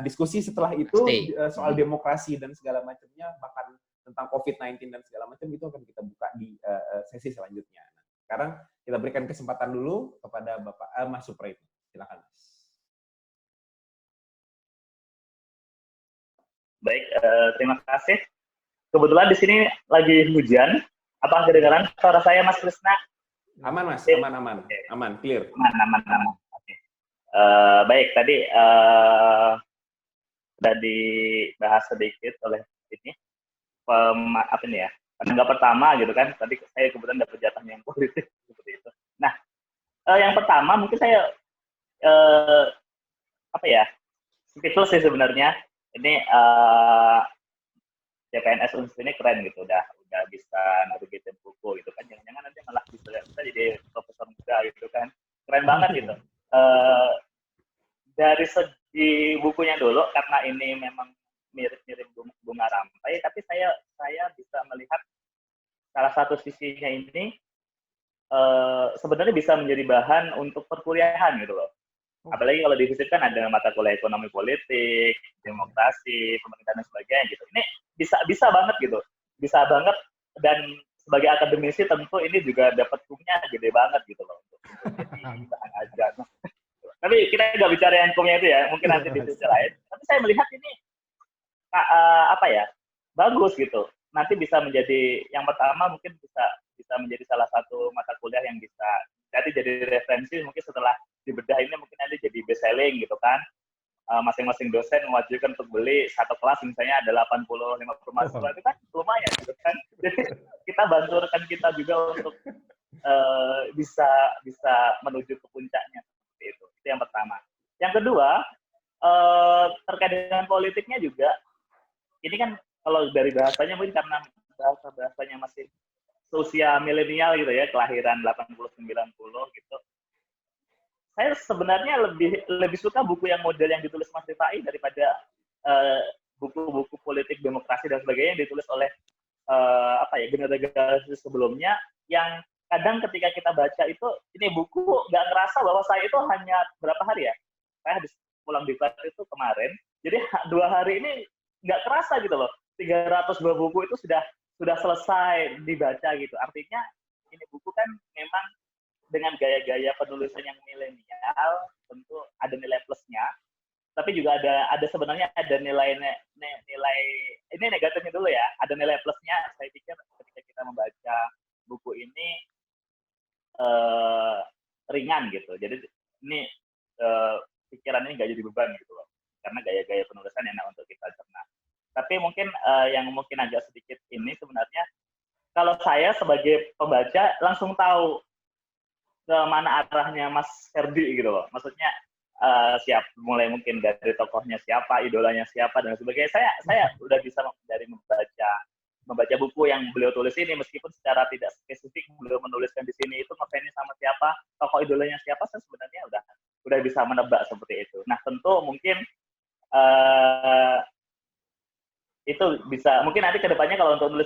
diskusi setelah itu soal demokrasi dan segala macamnya, bahkan tentang COVID-19 dan segala macam itu akan kita buka di sesi selanjutnya. Nah, sekarang kita berikan kesempatan dulu kepada Bapak Mas Supraitno. Silakan Mas. Baik, terima kasih. Kebetulan di sini lagi hujan. Apa kedengaran suara saya, Mas Krisna? Aman, Mas. Aman. Aman, clear. Aman. Oke. Baik, tadi sudah dibahas sedikit oleh ini. Apa ini ya? Penanggap pertama gitu kan. Tadi saya kebetulan dapat jatahnya yang politik seperti itu. Nah, yang pertama mungkin saya speechless sih sebenarnya. Ini CPNS Unsur ini keren gitu, udah bisa nerbitin buku gitu kan, jangan-jangan nanti malah bisa jadi profesor muda gitu kan, keren banget gitu. Dari segi bukunya dulu, karena ini memang mirip-mirip bunga rampai, tapi saya bisa melihat salah satu sisinya ini sebenarnya bisa menjadi bahan untuk perkuliahan gitu loh. Apalagi kalau di FISIP kan ada mata kuliah ekonomi politik, demokrasi, pemerintahan dan sebagainya gitu. Ini bisa banget gitu. Bisa banget, dan sebagai akademisi tentu ini juga dapat hukumnya gede banget gitu loh untuk jadi bahan ajar. Tapi kita nggak bicara yang hukumnya itu ya, mungkin nanti di sisi lain. Tapi saya melihat ini bagus gitu. Nanti bisa menjadi yang pertama, mungkin bisa menjadi salah satu mata kuliah yang bisa jadi referensi mungkin setelah dibedah ini, mungkin nanti jadi best selling gitu kan. Masing-masing dosen mewajibkan untuk beli satu kelas misalnya ada 85 mahasiswa, itu kan lumayan gitu kan. Jadi kita bantu rekan kita juga untuk bisa menuju ke puncaknya seperti itu. Itu yang pertama. Yang kedua, terkait dengan politiknya juga, ini kan kalau dari bahasanya mungkin karena bahasanya masih usia milenial gitu ya, kelahiran 80-90 gitu. Saya sebenarnya lebih suka buku yang model yang ditulis Mas Rifai daripada buku-buku politik, demokrasi dan sebagainya yang ditulis oleh generasi sebelumnya, yang kadang ketika kita baca itu, ini buku nggak ngerasa bahwa saya itu hanya berapa hari ya, saya habis pulang di kelas itu kemarin, jadi 2 hari ini nggak kerasa gitu loh, 302 buku itu sudah selesai dibaca gitu. Artinya ini buku kan memang dengan gaya-gaya penulisan yang milenial, tentu ada nilai plusnya, tapi juga ada sebenarnya ada nilai ini negatifnya dulu ya, ada nilai plusnya. Saya pikir ketika kita membaca buku ini ringan gitu, jadi ini pikiran ini nggak jadi beban gitu loh, karena gaya-gaya penulisan enak untuk kita cerna. Tapi mungkin yang mungkin agak sedikit ini sebenarnya, kalau saya sebagai pembaca langsung tahu ke mana arahnya Mas Ferdi gitu loh. Maksudnya mulai mungkin dari tokohnya siapa, idolanya siapa dan sebagainya. Saya udah bisa dari membaca buku yang beliau tulis ini, meskipun secara tidak spesifik beliau menuliskan di sini itu ngefans sama siapa, tokoh idolanya siapa, saya sebenarnya udah bisa menebak seperti itu. Nah, tentu mungkin itu bisa, mungkin nanti kedepannya kalau untuk nulis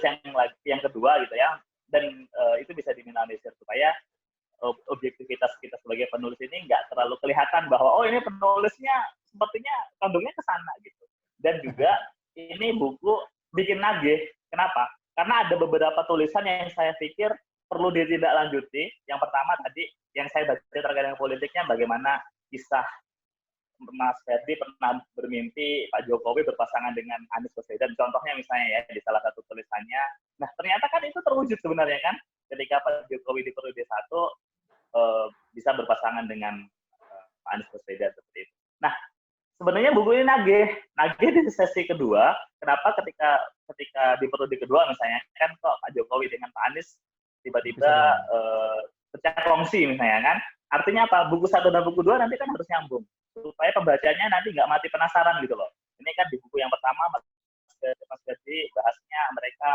yang kedua gitu ya, dan itu bisa diminimalisir supaya objektivitas kita sebagai sebagai penulis ini nggak terlalu kelihatan bahwa oh ini penulisnya sepertinya condongnya ke sana gitu. Dan juga ini buku bikin nagih. Kenapa? Karena ada beberapa tulisan yang saya pikir perlu ditindaklanjuti. Yang pertama tadi yang saya baca terkait dengan politiknya, bagaimana kisah Mas Ferdi pernah bermimpi Pak Jokowi berpasangan dengan Anies Baswedan. Contohnya misalnya ya di salah satu tulisannya. Nah ternyata kan itu terwujud sebenarnya kan, ketika Pak Jokowi di periode 1 bisa berpasangan dengan Pak Anies Baswedan seperti itu. Nah sebenarnya buku ini nagih di sesi kedua. Kenapa ketika di periode kedua misalnya kan kok Pak Jokowi dengan Pak Anies tiba-tiba pecah kongsi misalnya kan, artinya apa? Buku 1 dan buku 2 nanti kan harus nyambung supaya pembacanya nanti nggak mati penasaran gitu loh. Ini kan di buku yang pertama Mas Ferdi bahasnya mereka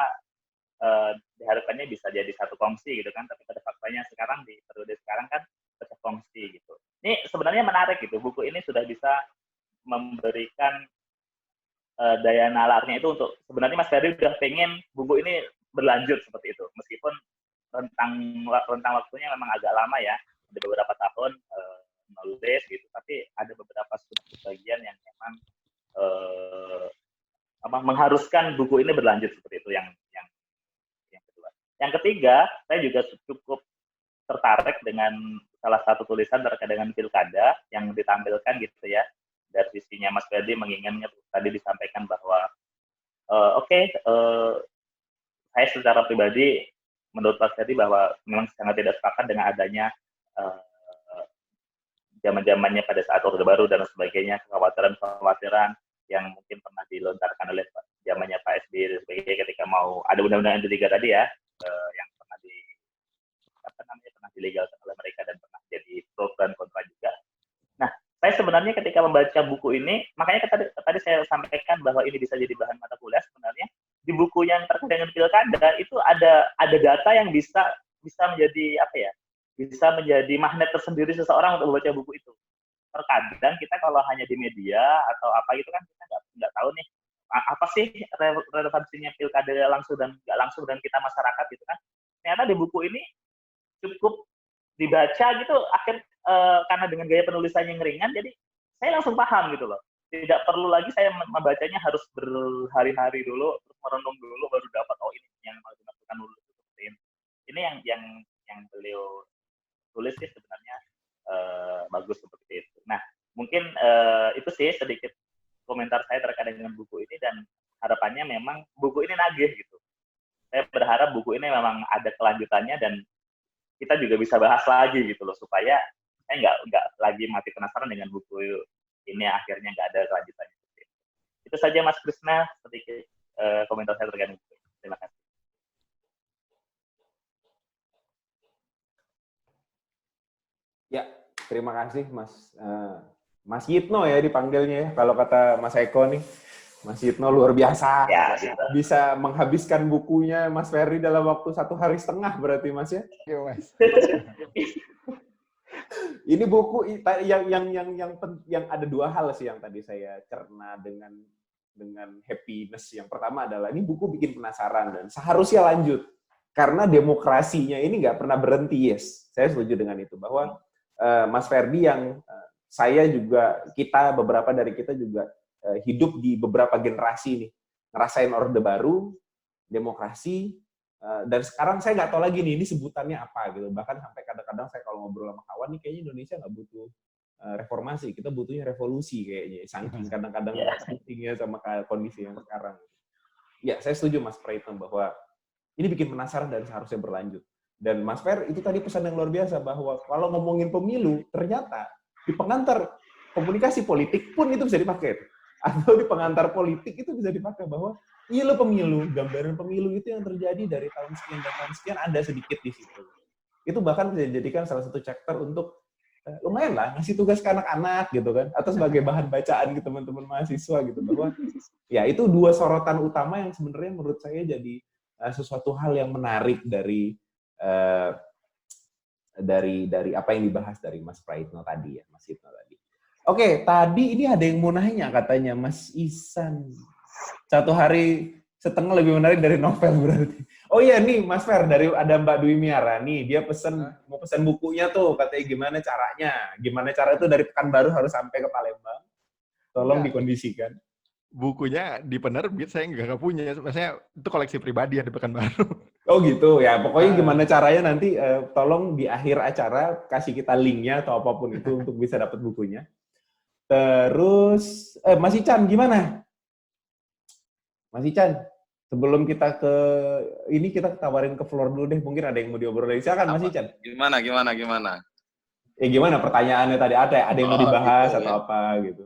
diharapkannya bisa jadi satu kongsi gitu kan, tapi pada faktanya sekarang di periode sekarang kan pecah kongsi gitu. Ini sebenarnya menarik gitu, buku ini sudah bisa memberikan daya nalarnya itu untuk sebenarnya Mas Ferdi udah pengen buku ini berlanjut seperti itu, meskipun rentang waktunya memang agak lama ya, ada beberapa tahun nulis gitu, tapi ada beberapa bagian yang memang mengharuskan buku ini berlanjut seperti itu yang kedua. Yang ketiga, saya juga cukup tertarik dengan salah satu tulisan terkait dengan pilkada yang ditampilkan gitu ya. Dari sisinya Mas Ferdi menginginkan tadi disampaikan bahwa saya secara pribadi menurut Mas Ferdi bahwa memang sangat tidak sepakat dengan adanya zaman-zamannya pada saat Orde Baru dan sebagainya, kekhawatiran yang mungkin pernah dilontarkan oleh zamannya Pak SBY dan sebagainya ketika mau ada undang-undang MP3 tadi ya, yang pernah dilegalkan oleh mereka dan pernah jadi pro dan kontra juga. Nah, saya sebenarnya ketika membaca buku ini, makanya tadi saya sampaikan bahwa ini bisa jadi bahan mata kuliah sebenarnya. Di buku yang terkait dengan pilkada itu ada data yang bisa menjadi apa ya? Bisa menjadi magnet tersendiri seseorang untuk membaca buku itu. Terkadang kita kalau hanya di media atau apa itu kan kita nggak tahu nih apa sih relevansinya pilkada langsung dan nggak langsung dan kita masyarakat gitu kan. Ternyata di buku ini cukup dibaca gitu karena dengan gaya penulisannya yang ringan, jadi saya langsung paham gitu loh. Tidak perlu lagi saya membacanya harus berhari-hari dulu, terus merenung dulu baru dapat ini yang mau dimaksudkan dulu seperti ini. Ini yang beliau tulis sih sebenarnya bagus seperti itu. Nah mungkin itu sih sedikit komentar saya terkait dengan buku ini dan harapannya memang buku ini nagih gitu. Saya berharap buku ini memang ada kelanjutannya dan kita juga bisa bahas lagi gitu loh supaya saya nggak lagi mati penasaran dengan buku ini akhirnya nggak ada kelanjutannya. Itu saja Mas Krisna sedikit komentar saya terkait buku. Terima kasih. Ya, terima kasih Mas Yitno ya dipanggilnya ya. Kalau kata Mas Eko nih, Mas Yitno luar biasa. Ya, bisa menghabiskan bukunya Mas Ferdi dalam waktu 1,5 hari berarti Mas ya? Iya Mas. Ini buku yang ada 2 hal sih yang tadi saya cerna dengan happiness. Yang pertama adalah ini buku bikin penasaran dan seharusnya lanjut karena demokrasinya ini nggak pernah berhenti. Yes, saya setuju dengan itu bahwa Mas Ferdi yang beberapa dari kita juga hidup di beberapa generasi nih, ngerasain Orde Baru, demokrasi. Dan sekarang saya nggak tahu lagi nih, ini sebutannya apa gitu. Bahkan sampai kadang-kadang saya kalau ngobrol sama kawan nih, kayaknya Indonesia nggak butuh reformasi, kita butuhnya revolusi kayaknya. Saking kadang-kadang pentingnya sama kondisi yang sekarang. Ya, saya setuju Mas Praitno bahwa ini bikin penasaran dan seharusnya berlanjut. Dan Mas Fer, itu tadi pesan yang luar biasa bahwa kalau ngomongin pemilu, ternyata di pengantar komunikasi politik pun itu bisa dipakai. Atau di pengantar politik itu bisa dipakai bahwa iya lo pemilu, gambaran pemilu itu yang terjadi dari tahun sekian dan tahun sekian ada sedikit di situ. Itu bahkan bisa dijadikan salah satu chapter untuk lumayan lah ngasih tugas ke anak-anak gitu kan, atau sebagai bahan bacaan ke teman-teman mahasiswa gitu, bahwa ya itu 2 sorotan utama yang sebenarnya menurut saya jadi sesuatu hal yang menarik dari apa yang dibahas dari Mas Praitno tadi ya, Mas Yitno tadi. Oke, tadi ini ada yang mau nanya katanya Mas Isan. 1,5 hari lebih menarik dari novel berarti. Oh iya nih, Mas Fer, ada Mbak Dwi Miara nih, dia mau pesen bukunya tuh, katanya gimana caranya. Gimana cara itu dari Pekanbaru harus sampai ke Palembang. Tolong dikondisikan. Bukunya di penerbit saya nggak punya. Maksudnya itu koleksi pribadi yang di Pekanbaru. Oh gitu, ya pokoknya gimana caranya nanti tolong di akhir acara kasih kita linknya atau apapun itu untuk bisa dapat bukunya. Terus, Mas Ican gimana? Mas Ican, sebelum kita kita tawarin ke floor dulu deh, mungkin ada yang mau diobrolin. Silakan Mas Ican. Gimana? Gimana pertanyaannya tadi? Ada yang mau dibahas gitu, atau ya. apa gitu?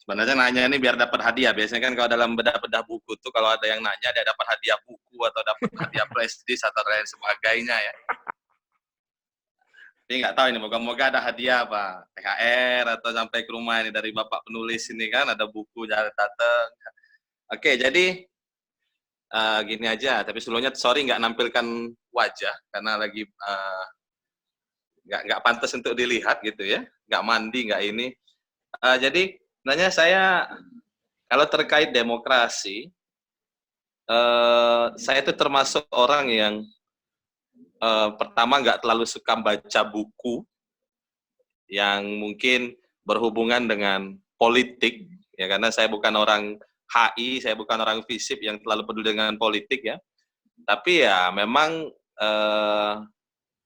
Sebenarnya nanya ini biar dapat hadiah. Biasanya kan kalau dalam bedah-bedah buku tuh kalau ada yang nanya dia dapat hadiah buku atau dapat hadiah flash disk atau lain sebagainya ya. Tapi nggak tahu ini, moga-moga ada hadiah apa, THR atau sampai ke rumah ini dari Bapak penulis ini kan ada buku datang. Oke, jadi gini aja. Tapi sebelumnya sorry nggak nampilkan wajah karena lagi nggak pantas untuk dilihat gitu ya, nggak mandi nggak ini. Jadi sebenarnya saya kalau terkait demokrasi, saya itu termasuk orang yang pertama nggak terlalu suka baca buku yang mungkin berhubungan dengan politik, ya karena saya bukan orang HI, saya bukan orang FISIP yang terlalu peduli dengan politik ya. Tapi ya memang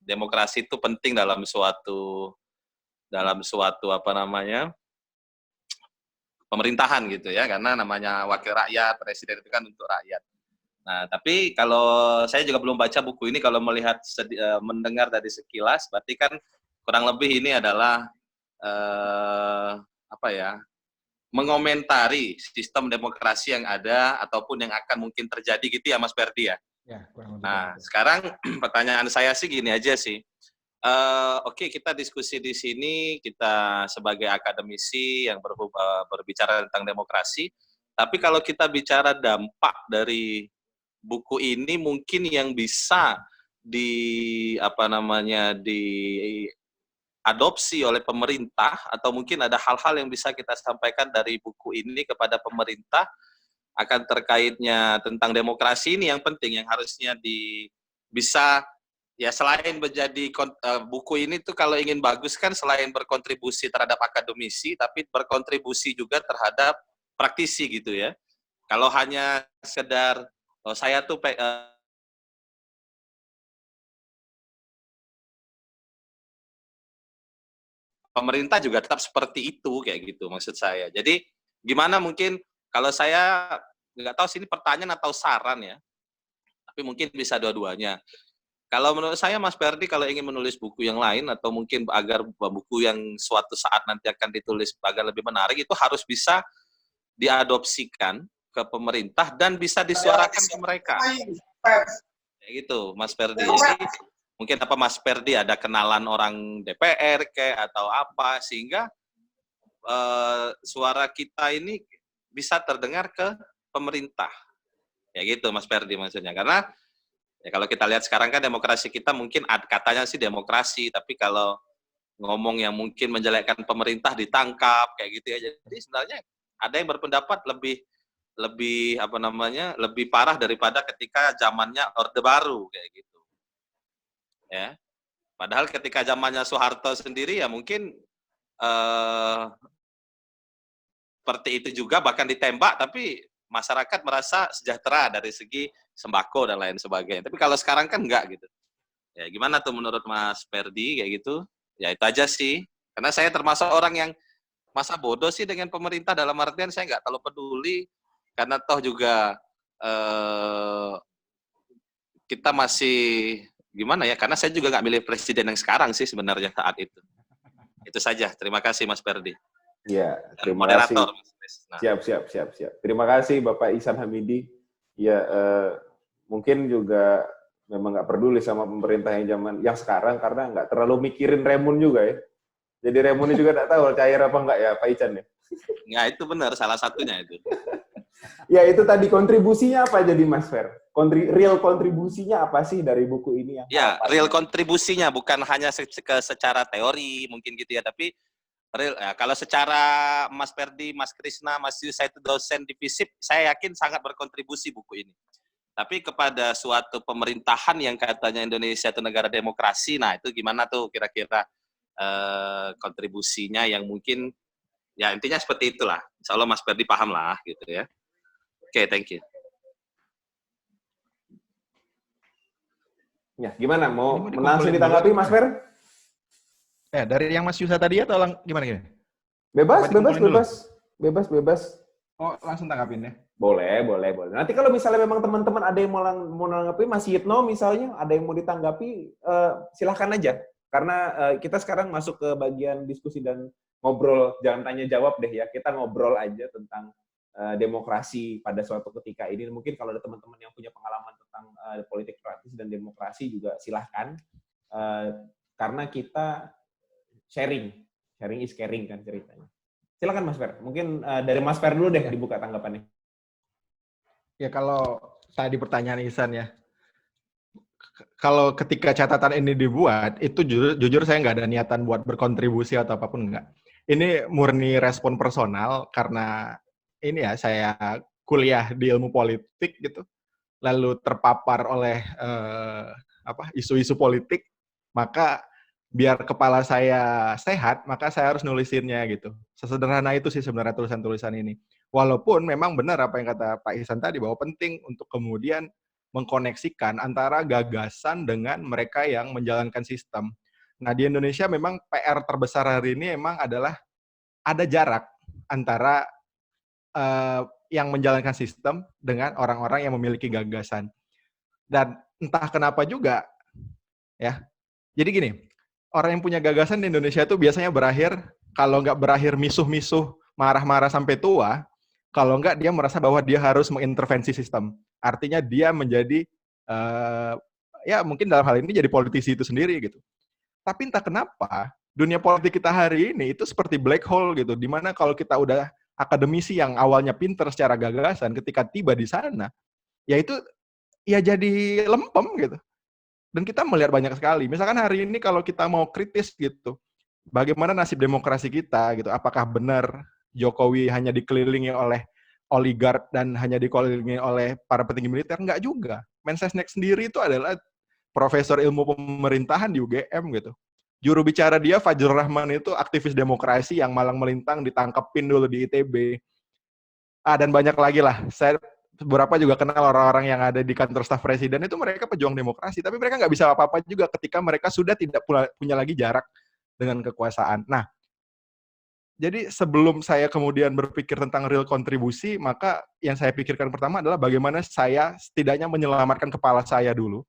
demokrasi itu penting dalam suatu apa namanya pemerintahan gitu ya, karena namanya wakil rakyat, presiden itu kan untuk rakyat. Nah, tapi kalau saya juga belum baca buku ini, kalau melihat mendengar dari sekilas, berarti kan kurang lebih ini adalah mengomentari sistem demokrasi yang ada ataupun yang akan mungkin terjadi gitu ya Mas Ferdi ya. Ya, kurang lebih. Nah, sekarang pertanyaan saya sih gini aja sih. Oke, kita diskusi di sini, kita sebagai akademisi yang berbicara tentang demokrasi, tapi kalau kita bicara dampak dari buku ini mungkin yang bisa diadopsi oleh pemerintah atau mungkin ada hal-hal yang bisa kita sampaikan dari buku ini kepada pemerintah akan terkaitnya tentang demokrasi ini yang penting, yang harusnya bisa ya selain menjadi buku ini tuh kalau ingin bagus kan selain berkontribusi terhadap akademisi, tapi berkontribusi juga terhadap praktisi gitu ya. Kalau hanya sekedar saya tuh pemerintah juga tetap seperti itu kayak gitu maksud saya. Jadi gimana mungkin kalau saya nggak tahu sini pertanyaan atau saran ya, tapi mungkin bisa dua-duanya. Kalau menurut saya Mas Ferdi kalau ingin menulis buku yang lain atau mungkin agar buku yang suatu saat nanti akan ditulis agar lebih menarik itu harus bisa diadopsikan ke pemerintah dan bisa disuarakan ke mereka. Kayak gitu Mas Ferdi. Jadi mungkin apa Mas Ferdi ada kenalan orang DPR kayak atau apa sehingga suara kita ini bisa terdengar ke pemerintah. Kayak gitu Mas Ferdi maksudnya. Karena ya kalau kita lihat sekarang kan demokrasi kita mungkin katanya sih demokrasi, tapi kalau ngomong yang mungkin menjelekkan pemerintah ditangkap kayak gitu ya. Jadi sebenarnya ada yang berpendapat lebih parah daripada ketika zamannya Orde Baru kayak gitu. Ya. Padahal ketika zamannya Soeharto sendiri ya mungkin seperti itu juga bahkan ditembak tapi masyarakat merasa sejahtera dari segi sembako dan lain sebagainya. Tapi kalau sekarang kan enggak gitu. Ya gimana tuh menurut Mas Ferdi kayak gitu? Ya itu aja sih. Karena saya termasuk orang yang masa bodoh sih dengan pemerintah dalam artian saya nggak terlalu peduli karena toh juga kita masih gimana ya? Karena saya juga nggak milih presiden yang sekarang sih sebenarnya saat itu. Itu saja. Terima kasih Mas Ferdi. Ya, terima moderator. Kasih. Siap. Terima kasih Bapak Ihsan Hamidi. Ya, mungkin juga memang nggak peduli sama pemerintah yang sekarang karena nggak terlalu mikirin Remun juga ya. Jadi Remunnya juga nggak tahu cair apa nggak ya Pak Ican ya. Nggak, itu benar salah satunya itu. Ya itu tadi kontribusinya apa jadi Mas Fer? Real kontribusinya apa sih dari buku ini? Ya, real kontribusinya bukan hanya secara teori mungkin gitu ya, tapi Real, ya, kalau secara Mas Ferdi, Mas Krisna, Mas Yusa itu dosen di FISIP, saya yakin sangat berkontribusi buku ini. Tapi kepada suatu pemerintahan yang katanya Indonesia itu negara demokrasi, nah itu gimana tuh kira-kira kontribusinya yang mungkin, ya intinya seperti itulah. Insya Allah Mas Ferdi paham lah gitu ya. Oke, thank you. Ya, gimana? Mau Ini langsung dikumpulin ditanggapi, dulu. Mas Fer? Ya, dari yang Mas Yusa tadi atau gimana? Bebas, Apa bebas, dikumpulin dulu? bebas. Oh, langsung tanggapin ya. Boleh. Nanti kalau misalnya memang teman-teman ada yang mau menanggapi, Mas Yitno misalnya, ada yang mau ditanggapi, silahkan aja. Karena kita sekarang masuk ke bagian diskusi dan ngobrol, jangan tanya jawab deh ya. Kita ngobrol aja tentang demokrasi pada suatu ketika ini. Mungkin kalau ada teman-teman yang punya pengalaman tentang politik praktis dan demokrasi juga silahkan. Karena kita sharing is caring kan ceritanya. Silakan Mas Fer. Mungkin dari Mas Fer dulu deh dibuka tanggapannya. Ya kalau tadi pertanyaan Ihsan ya. Kalau ketika catatan ini dibuat, itu jujur saya nggak ada niatan buat berkontribusi atau apapun nggak. Ini murni respon personal karena ini ya saya kuliah di ilmu politik gitu, lalu terpapar oleh isu-isu politik, maka biar kepala saya sehat, maka saya harus nulisinnya gitu. Sesederhana itu sih sebenarnya tulisan-tulisan ini. Walaupun memang benar apa yang kata Pak Ihsan tadi, bahwa penting untuk kemudian mengkoneksikan antara gagasan dengan mereka yang menjalankan sistem. Nah, di Indonesia memang PR terbesar hari ini memang adalah ada jarak antara yang menjalankan sistem dengan orang-orang yang memiliki gagasan. Dan entah kenapa juga, ya. Jadi gini, orang yang punya gagasan di Indonesia itu biasanya berakhir, kalau nggak berakhir misuh-misuh, marah-marah sampai tua, kalau nggak dia merasa bahwa dia harus mengintervensi sistem. Artinya dia menjadi, ya mungkin dalam hal ini jadi politisi itu sendiri gitu. Tapi entah kenapa, dunia politik kita hari ini itu seperti black hole gitu, dimana kalau kita udah akademisi yang awalnya pinter secara gagasan, ketika tiba di sana, ya itu ya jadi lempem gitu. Dan kita melihat banyak sekali. Misalkan hari ini kalau kita mau kritis gitu, bagaimana nasib demokrasi kita gitu? Apakah benar Jokowi hanya dikelilingi oleh oligark dan hanya dikelilingi oleh para petinggi militer? Enggak juga. Mensesnek sendiri itu adalah profesor ilmu pemerintahan di UGM gitu. Juru bicara dia Fajrul Rahman itu aktivis demokrasi yang malang melintang, ditangkepin dulu di ITB. Dan banyak lagi lah. Saya beberapa juga kenal orang-orang yang ada di kantor staf presiden itu mereka pejuang demokrasi, tapi mereka nggak bisa apa-apa juga ketika mereka sudah tidak punya lagi jarak dengan kekuasaan. Nah, jadi sebelum saya kemudian berpikir tentang real kontribusi, maka yang saya pikirkan pertama adalah bagaimana saya setidaknya menyelamatkan kepala saya dulu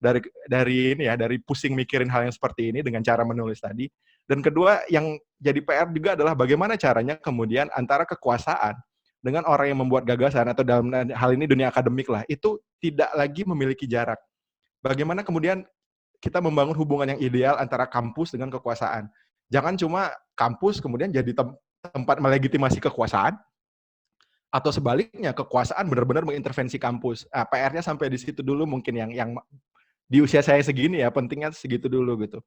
dari pusing mikirin hal yang seperti ini dengan cara menulis tadi. Dan kedua, yang jadi PR juga adalah bagaimana caranya kemudian antara kekuasaan dengan orang yang membuat gagasan atau dalam hal ini dunia akademik lah, itu tidak lagi memiliki jarak. Bagaimana kemudian kita membangun hubungan yang ideal antara kampus dengan kekuasaan. Jangan cuma kampus kemudian jadi tempat melegitimasi kekuasaan, atau sebaliknya kekuasaan benar-benar mengintervensi kampus. PR-nya sampai di situ dulu mungkin yang di usia saya segini ya, pentingnya segitu dulu gitu.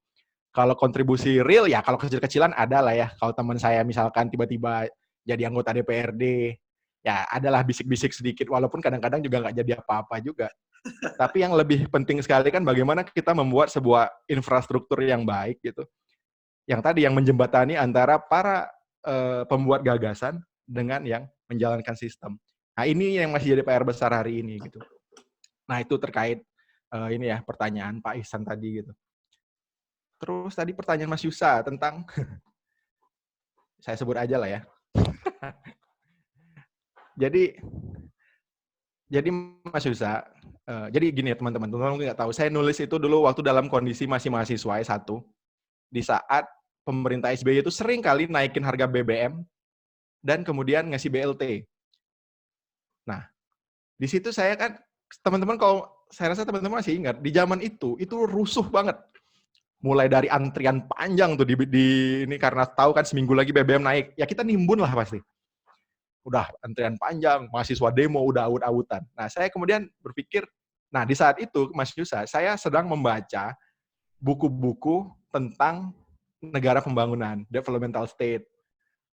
Kalau kontribusi real ya kalau kecil-kecilan ada lah ya. Kalau teman saya misalkan tiba-tiba jadi anggota DPRD, ya adalah bisik-bisik sedikit, walaupun kadang-kadang juga nggak jadi apa-apa juga. Tapi yang lebih penting sekali kan bagaimana kita membuat sebuah infrastruktur yang baik gitu. Yang tadi yang menjembatani antara para pembuat gagasan dengan yang menjalankan sistem. Nah ini yang masih jadi PR besar hari ini gitu. Nah itu terkait ini ya pertanyaan Pak Ihsan tadi gitu. Terus tadi pertanyaan Mas Yusa tentang saya sebut aja lah ya. Jadi Mas Yusa, jadi gini ya teman-teman mungkin nggak tahu, saya nulis itu dulu waktu dalam kondisi masih mahasiswa S1, di saat pemerintah SBY itu sering kali naikin harga BBM dan kemudian ngasih BLT. Nah, di situ saya kan, teman-teman kalau saya rasa teman-teman masih ingat, di zaman itu rusuh banget. Mulai dari antrian panjang tuh di ini karena tahu kan seminggu lagi BBM naik, ya kita nimbun lah pasti. Udah antrian panjang, mahasiswa demo, udah aut-autan. Nah, saya kemudian berpikir, nah di saat itu, Mas Yusa, saya sedang membaca buku-buku tentang negara pembangunan, developmental state,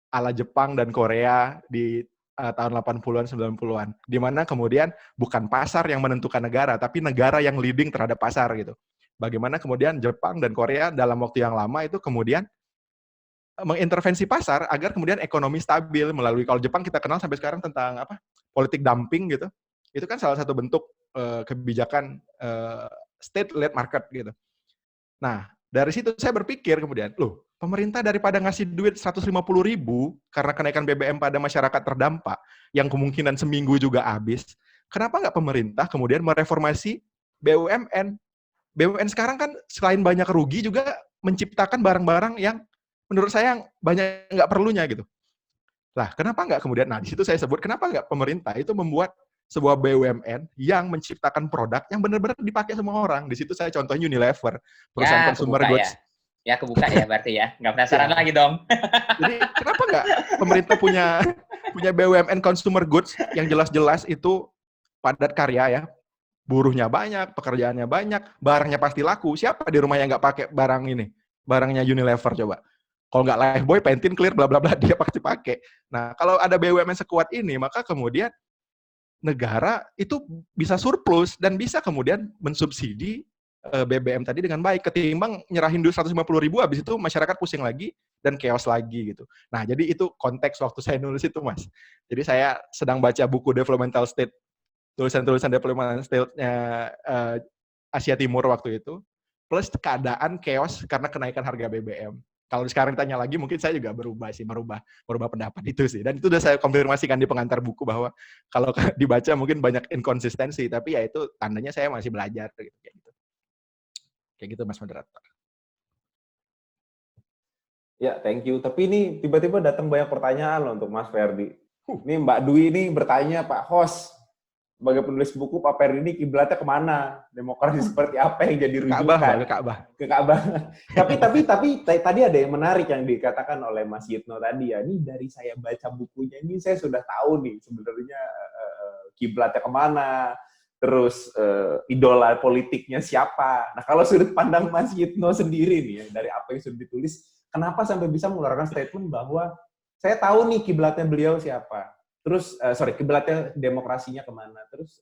ala Jepang dan Korea di tahun 80-an, 90-an. Di mana kemudian bukan pasar yang menentukan negara, tapi negara yang leading terhadap pasar gitu. Bagaimana kemudian Jepang dan Korea dalam waktu yang lama itu kemudian mengintervensi pasar agar kemudian ekonomi stabil melalui, kalau Jepang kita kenal sampai sekarang tentang apa? Politik dumping gitu. Itu kan salah satu bentuk kebijakan state-led market gitu. Nah, dari situ saya berpikir kemudian, loh, pemerintah daripada ngasih duit 150.000 karena kenaikan BBM pada masyarakat terdampak, yang kemungkinan seminggu juga habis, kenapa nggak pemerintah kemudian mereformasi BUMN? BUMN sekarang kan selain banyak rugi juga menciptakan barang-barang yang menurut saya banyak nggak perlunya gitu. Lah, kenapa nggak kemudian, nah di situ saya sebut, kenapa nggak pemerintah itu membuat sebuah BUMN yang menciptakan produk yang benar-benar dipakai semua orang. Di situ saya contohnya Unilever, perusahaan consumer goods. Ya, kebuka ya berarti ya. Nggak penasaran lagi dong. Jadi kenapa nggak pemerintah punya BUMN consumer goods yang jelas-jelas itu padat karya ya, buruhnya banyak, pekerjaannya banyak, barangnya pasti laku. Siapa di rumah yang nggak pakai barang ini? Barangnya Unilever coba. Kalau nggak Lifebuoy, Pantene, Clear, bla bla bla, dia pasti pakai. Nah, kalau ada BUMN sekuat ini, maka kemudian negara itu bisa surplus dan bisa kemudian mensubsidi BBM tadi dengan baik, ketimbang nyerahin duit 150.000, habis itu masyarakat pusing lagi dan chaos lagi gitu. Nah, jadi itu konteks waktu saya nulis itu, Mas. Jadi saya sedang baca buku Developmental State, tulisan-tulisan Developmental State-nya Asia Timur waktu itu, plus keadaan chaos karena kenaikan harga BBM. Kalau sekarang ditanya lagi, mungkin saya juga berubah pendapat itu sih. Dan itu udah saya konfirmasikan di pengantar buku bahwa kalau dibaca mungkin banyak inkonsistensi, tapi ya itu tandanya saya masih belajar gitu. Kayak gitu Mas Moderator. Ya, thank you. Tapi ini tiba-tiba datang banyak pertanyaan loh untuk Mas Ferdi. Ini Mbak Dwi ini bertanya, Pak Host, sebagai penulis buku, Pak Ferdi ini kiblatnya kemana? Demokrasi seperti apa yang jadi rujukan? Ke Ka'bah. Tapi tadi ada yang menarik yang dikatakan oleh Mas Yitno tadi ya. Ini dari saya baca bukunya ini saya sudah tahu nih sebenarnya kiblatnya kemana, terus idola politiknya siapa. Nah, kalau sudut pandang Mas Yitno sendiri nih ya, dari apa yang sudah ditulis, kenapa sampai bisa mengeluarkan statement bahwa saya tahu nih kiblatnya beliau siapa. Terus, kiblatnya demokrasinya kemana? Terus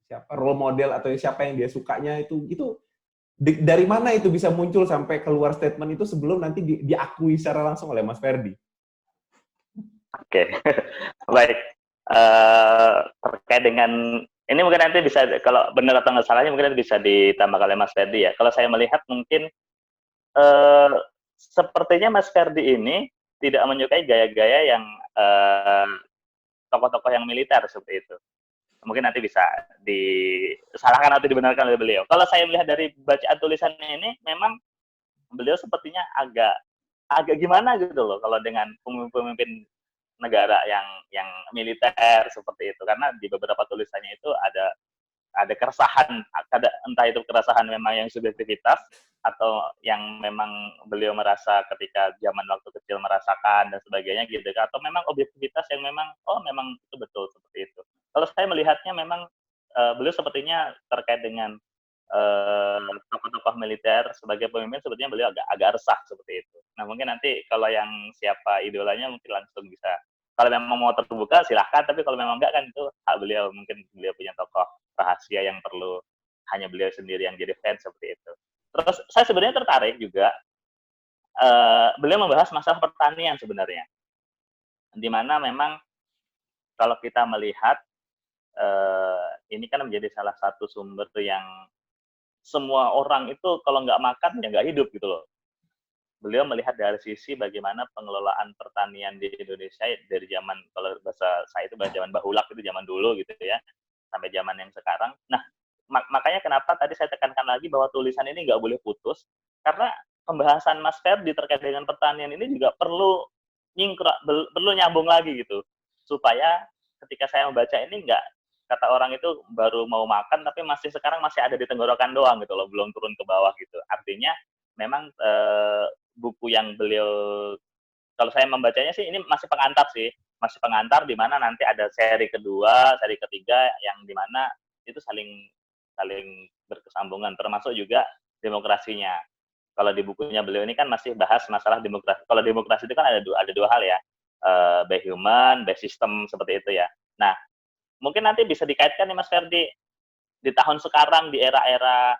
siapa role model atau siapa yang dia sukanya itu dari mana itu bisa muncul sampai keluar statement itu sebelum nanti diakui secara langsung oleh Mas Ferdi? Oke, baik. Terkait dengan ini mungkin nanti bisa, kalau benar atau nggak salahnya mungkin nanti bisa ditambah oleh Mas Ferdi ya. Kalau saya melihat mungkin sepertinya Mas Ferdi ini tidak menyukai gaya-gaya yang tokoh-tokoh yang militer seperti itu. Mungkin nanti bisa disalahkan atau dibenarkan oleh beliau. Kalau saya melihat dari bacaan tulisannya ini, memang beliau sepertinya agak gimana gitu loh kalau dengan pemimpin negara yang militer seperti itu. Karena di beberapa tulisannya itu ada keresahan, entah itu keresahan memang yang subjektivitas atau yang memang beliau merasa ketika zaman waktu kecil merasakan dan sebagainya gitu, atau memang objektivitas yang memang memang itu betul seperti itu. Kalau saya melihatnya memang beliau sepertinya terkait dengan tokoh-tokoh militer sebagai pemimpin, sepertinya beliau agak resah seperti itu. Nah, mungkin nanti kalau yang siapa idolanya mungkin langsung bisa, kalau memang mau terbuka silahkan, tapi kalau memang enggak kan itu hak beliau, mungkin beliau punya tokoh rahasia yang perlu hanya beliau sendiri yang jadi fans seperti itu. Terus saya sebenarnya tertarik juga beliau membahas masalah pertanian sebenarnya, di mana memang kalau kita melihat ini kan menjadi salah satu sumber yang semua orang itu kalau nggak makan ya nggak hidup gitu loh. Beliau melihat dari sisi bagaimana pengelolaan pertanian di Indonesia dari zaman, kalau bahasa saya itu zaman bahulak, itu zaman dulu gitu ya, sampai zaman yang sekarang. Nah, makanya kenapa tadi saya tekankan lagi bahwa tulisan ini nggak boleh putus, karena pembahasan Mas Ferdi terkait dengan pertanian ini juga perlu nyambung lagi gitu, supaya ketika saya membaca ini nggak, kata orang itu baru mau makan tapi sekarang masih ada di tenggorokan doang gitu loh, belum turun ke bawah gitu. Artinya memang buku yang beliau, kalau saya membacanya sih ini masih pengantar di mana nanti ada seri kedua, seri ketiga yang di mana itu saling berkesambungan, termasuk juga demokrasinya. kalau di bukunya beliau ini kan masih bahas masalah demokrasi. Kalau demokrasi itu kan ada dua hal ya, by human, by system, seperti itu ya. Nah, mungkin nanti bisa dikaitkan nih Mas Ferdi, di tahun sekarang, di era-era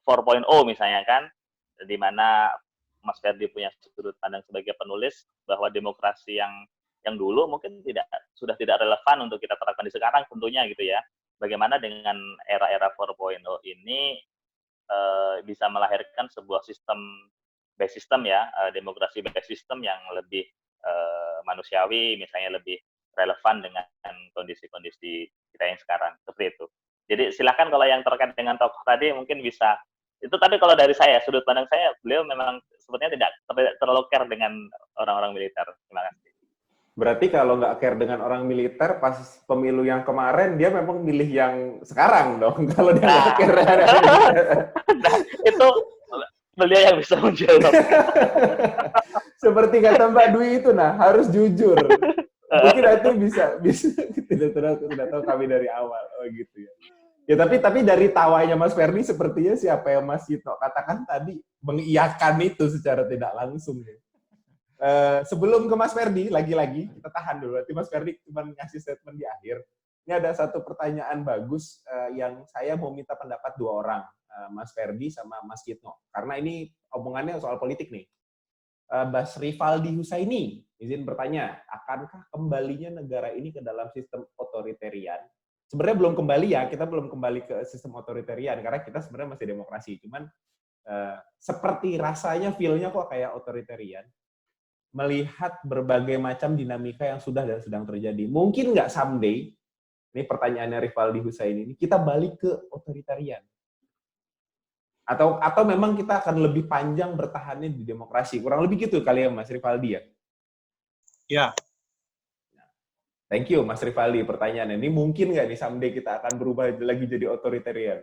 4.0 misalnya kan, di mana Mas Ferdi punya sudut pandang sebagai penulis bahwa demokrasi yang dulu mungkin sudah tidak relevan untuk kita terapkan di sekarang tentunya gitu ya. Bagaimana dengan era-era 4.0 ini bisa melahirkan sebuah sistem based system ya, demokrasi based system yang lebih manusiawi, misalnya lebih relevan dengan kondisi-kondisi kita yang sekarang, seperti itu. Jadi silakan kalau yang terkait dengan tokoh tadi mungkin bisa itu, tapi kalau dari saya, sudut pandang saya, beliau memang sepertinya tidak terlalu care dengan orang-orang militer. Terima kasih. Berarti kalau nggak care dengan orang militer, pas pemilu yang kemarin, dia memang milih yang sekarang dong, kalau dia nggak care. Nah, itu beliau yang bisa menjawab. Seperti kata Mbak Dwi itu, nah, harus jujur. Mungkin nanti bisa tidak tahu kami dari awal. Oh gitu ya. Ya tapi dari tawanya Mas Ferdi sepertinya siapa yang Mas Yitno katakan tadi mengiyakan itu secara tidak langsung. Sebelum ke Mas Ferdi, lagi-lagi kita tahan dulu. Nanti Mas Ferdi cuma ngasih statement di akhir. Ini ada satu pertanyaan bagus yang saya mau minta pendapat dua orang, Mas Ferdi sama Mas Yitno. Karena ini omongannya soal politik nih. Mas Rivaldi Husaini izin bertanya, akankah kembalinya negara ini ke dalam sistem otoritarian? Sebenarnya belum kembali ya, kita belum kembali ke sistem otoritarian, karena kita sebenarnya masih demokrasi. Cuman seperti rasanya, feel-nya kok kayak otoritarian. Melihat berbagai macam dinamika yang sudah dan sedang terjadi. Mungkin nggak someday, ini pertanyaannya Rivaldi Husaini ini, kita balik ke otoritarian. Atau memang kita akan lebih panjang bertahannya di demokrasi. Kurang lebih gitu kali ya Mas Rivaldi ya? Ya. Thank you, Mas Rivaldi. Pertanyaannya, ini mungkin nggak nih someday kita akan berubah lagi jadi otoritarian?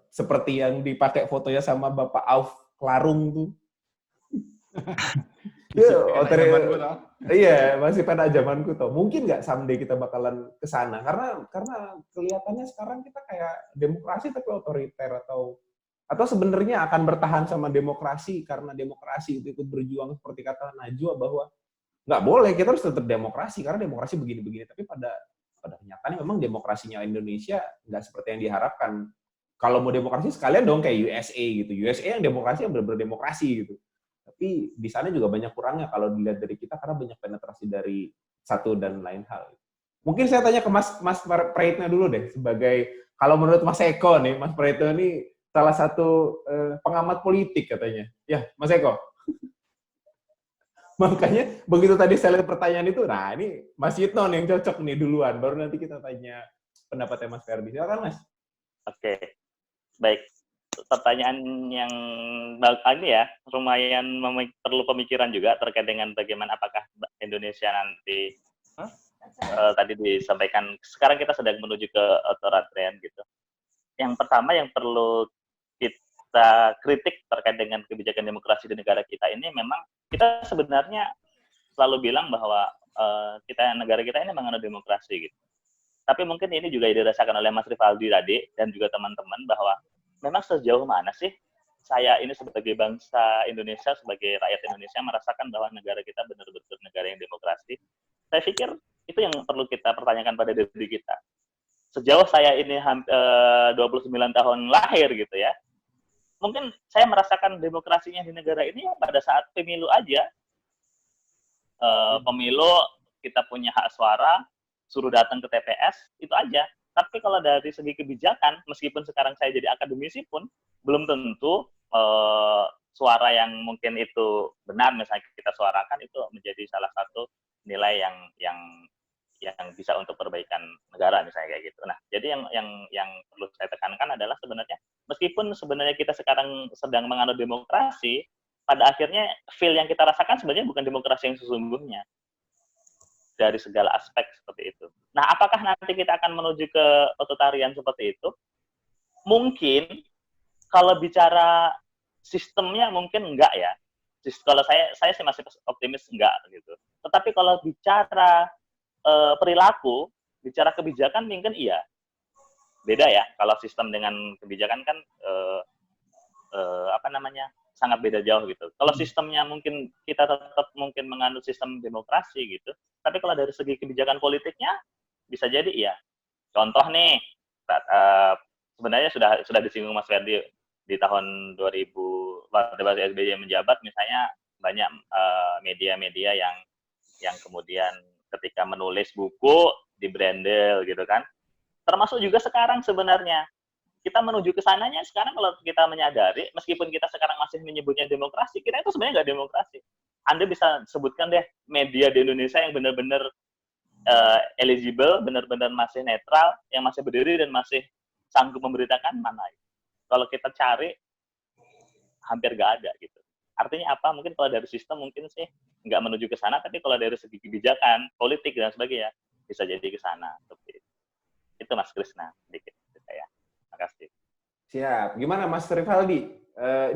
Seperti yang dipakai fotonya sama Bapak Auf Klarung tuh. Iya, masih pada zamanku tuh. Mungkin nggak someday kita bakalan ke sana? Karena kelihatannya sekarang kita kayak demokrasi tapi otoriter, atau sebenarnya akan bertahan sama demokrasi karena demokrasi itu ikut berjuang seperti kata Najwa bahwa nggak boleh, kita harus tetap demokrasi, karena demokrasi begini-begini. Tapi pada kenyataannya memang demokrasinya Indonesia nggak seperti yang diharapkan. Kalau mau demokrasi sekalian dong kayak USA gitu. USA yang demokrasi yang benar-benar demokrasi gitu. Tapi di sana juga banyak kurangnya kalau dilihat dari kita, karena banyak penetrasi dari satu dan lain hal. Mungkin saya tanya ke Mas Praitno dulu deh, sebagai, kalau menurut Mas Eko nih, Mas Praitno ini salah satu pengamat politik katanya. Ya, Mas Eko. Makanya begitu tadi saya lihat pertanyaan itu, nah ini Mas Yitno nih yang cocok nih duluan, baru nanti kita tanya pendapatnya Mas Ferdi. Silakan Mas. Oke, baik. Pertanyaan yang ini ya, lumayan perlu pemikiran juga terkait dengan bagaimana apakah Indonesia nanti tadi disampaikan, sekarang kita sedang menuju ke otoritarian gitu. Yang pertama yang perlu kita kritik terkait dengan kebijakan demokrasi di negara kita ini, memang kita sebenarnya selalu bilang bahwa negara kita ini menganut demokrasi gitu. Tapi mungkin ini juga dirasakan oleh Mas Rivaldi tadi dan juga teman-teman, bahwa memang sejauh mana sih saya ini sebagai bangsa Indonesia, sebagai rakyat Indonesia merasakan bahwa negara kita benar-benar negara yang demokrasi. Saya pikir itu yang perlu kita pertanyakan pada diri kita. Sejauh saya ini 29 tahun lahir gitu ya, mungkin saya merasakan demokrasinya di negara ini pada saat pemilu aja. Pemilu, kita punya hak suara, suruh datang ke TPS, itu aja. Tapi kalau dari segi kebijakan, meskipun sekarang saya jadi akademisi pun, belum tentu suara yang mungkin itu benar, misalnya kita suarakan, itu menjadi salah satu nilai yang bisa untuk perbaikan negara, misalnya kayak gitu. Nah, jadi yang perlu saya tekankan adalah sebenarnya, meskipun sebenarnya kita sekarang sedang menganut demokrasi, pada akhirnya feel yang kita rasakan sebenarnya bukan demokrasi yang sesungguhnya. Dari segala aspek seperti itu. Nah, apakah nanti kita akan menuju ke otoritarian seperti itu? Mungkin, kalau bicara sistemnya mungkin enggak ya. Kalau saya sih masih optimis enggak gitu. Tetapi kalau bicara perilaku, bicara kebijakan mungkin iya. Beda ya, kalau sistem dengan kebijakan kan sangat beda jauh gitu. Kalau sistemnya mungkin kita tetap mungkin menganut sistem demokrasi gitu, tapi kalau dari segi kebijakan politiknya bisa jadi iya. Contoh nih, sebenarnya sudah disinggung Mas Ferdi di tahun 2000 pada SBY menjabat, misalnya banyak media-media yang kemudian ketika menulis buku di brandel gitu kan. Termasuk juga sekarang sebenarnya kita menuju ke sananya. Sekarang kalau kita menyadari, meskipun kita sekarang masih menyebutnya demokrasi, kita itu sebenarnya nggak demokrasi. Anda bisa sebutkan deh media di Indonesia yang benar-benar eligible, benar-benar masih netral, yang masih berdiri dan masih sanggup memberitakan mana. Kalau kita cari, hampir nggak ada gitu. Artinya apa? Mungkin kalau dari sistem mungkin sih nggak menuju ke sana, tapi kalau dari segi kebijakan, politik dan sebagainya, bisa jadi ke sana. Itu Mas Krisna, sedikit saya. Terima kasih. Siap. Gimana Mas Rivaldi?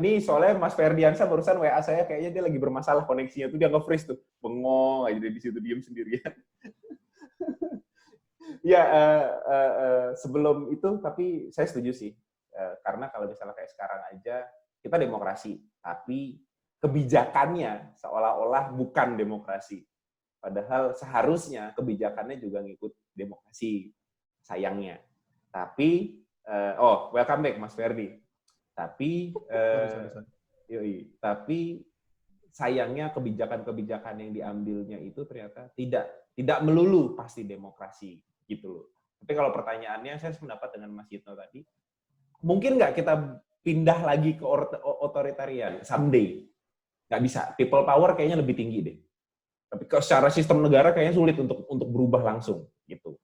Ini soalnya Mas Ferdiansyah barusan WA saya, kayaknya dia lagi bermasalah koneksinya tuh, dia nge-freeze tuh. Bengong aja di situ, diem sendirian. Ya, sebelum itu, tapi saya setuju sih. Karena kalau misalnya kayak sekarang aja, kita demokrasi, tapi kebijakannya seolah-olah bukan demokrasi. Padahal seharusnya kebijakannya juga ngikut demokrasi, sayangnya. Tapi, welcome back Mas Ferdi. Tapi, tapi sayangnya kebijakan-kebijakan yang diambilnya itu ternyata tidak melulu pasti demokrasi gitu loh. Tapi kalau pertanyaannya, saya sependapat dengan Mas Yitno tadi, mungkin nggak kita pindah lagi ke otoritarian someday? Nggak bisa. People power kayaknya lebih tinggi deh. Tapi secara sistem negara kayaknya sulit untuk berubah langsung gitu.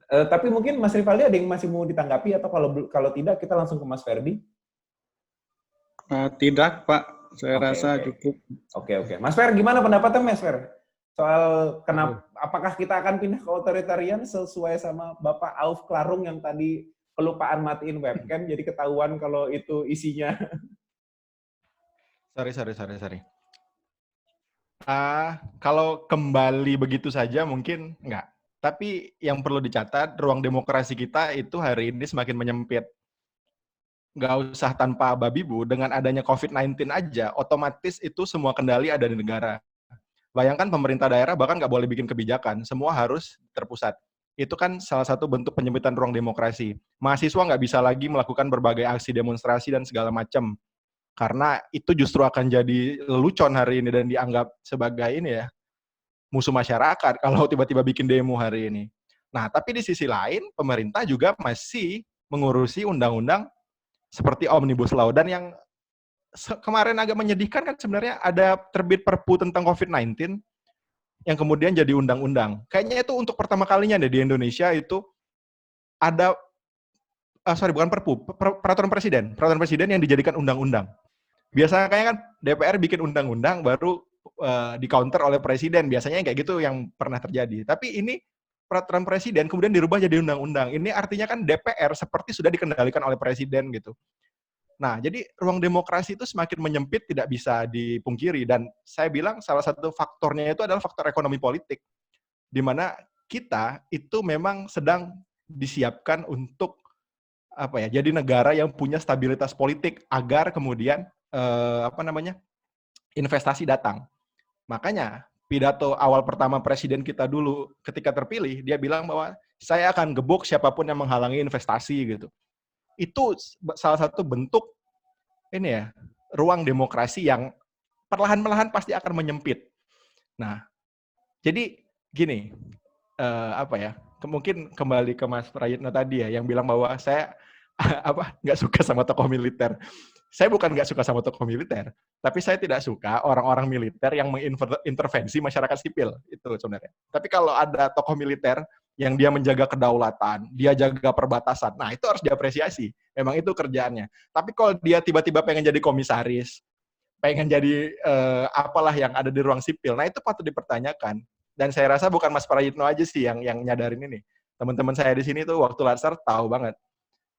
Tapi mungkin Mas Rivaldi ada yang masih mau ditanggapi, atau kalau tidak kita langsung ke Mas Ferdi? Tidak, Pak. Saya rasa cukup. Oke. Mas Fer, gimana pendapatnya Mas Fer? Soal kenapa, apakah kita akan pindah ke otoritarian sesuai sama Bapak Auf Klarung yang tadi kelupaan matiin webcam, jadi ketahuan kalau itu isinya. Sorry. Kalau kembali begitu saja mungkin enggak. Tapi yang perlu dicatat, ruang demokrasi kita itu hari ini semakin menyempit. Nggak usah tanpa babi bu, dengan adanya COVID-19 aja, otomatis itu semua kendali ada di negara. Bayangkan pemerintah daerah bahkan nggak boleh bikin kebijakan, semua harus terpusat. Itu kan salah satu bentuk penyempitan ruang demokrasi. Mahasiswa nggak bisa lagi melakukan berbagai aksi demonstrasi dan segala macam. Karena itu justru akan jadi lelucon hari ini dan dianggap sebagai ini ya, musuh masyarakat kalau tiba-tiba bikin demo hari ini. Nah, tapi di sisi lain, pemerintah juga masih mengurusi undang-undang seperti Omnibus Law. Dan yang kemarin agak menyedihkan kan sebenarnya ada terbit Perpu tentang COVID-19 yang kemudian jadi undang-undang. Kayaknya itu untuk pertama kalinya deh di Indonesia itu ada, bukan Perpu, peraturan presiden yang dijadikan undang-undang. Biasanya kayaknya kan DPR bikin undang-undang baru di-counter oleh presiden. Biasanya kayak gitu yang pernah terjadi. Tapi ini peraturan presiden kemudian dirubah jadi undang-undang. Ini artinya kan DPR seperti sudah dikendalikan oleh presiden gitu. Nah, jadi ruang demokrasi itu semakin menyempit, tidak bisa dipungkiri. Dan saya bilang salah satu faktornya itu adalah faktor ekonomi politik. Di mana kita itu memang sedang disiapkan untuk jadi negara yang punya stabilitas politik agar kemudian investasi datang. Makanya pidato awal pertama presiden kita dulu ketika terpilih, dia bilang bahwa saya akan gebuk siapapun yang menghalangi investasi gitu. Itu salah satu bentuk ini ya, ruang demokrasi yang perlahan-lahan pasti akan menyempit. Nah, jadi gini, mungkin kembali ke Mas Prayitno tadi ya, yang bilang bahwa saya nggak suka sama tokoh militer. Saya bukan nggak suka sama tokoh militer, tapi saya tidak suka orang-orang militer yang mengintervensi masyarakat sipil, itu sebenarnya. Tapi kalau ada tokoh militer yang dia menjaga kedaulatan, dia jaga perbatasan, nah itu harus diapresiasi. Memang itu kerjaannya. Tapi kalau dia tiba-tiba pengen jadi komisaris, pengen jadi apalah yang ada di ruang sipil, nah itu patut dipertanyakan. Dan saya rasa bukan Mas Prayitno aja sih yang nyadarin ini. Teman-teman saya di sini tuh waktu Latsar tahu banget.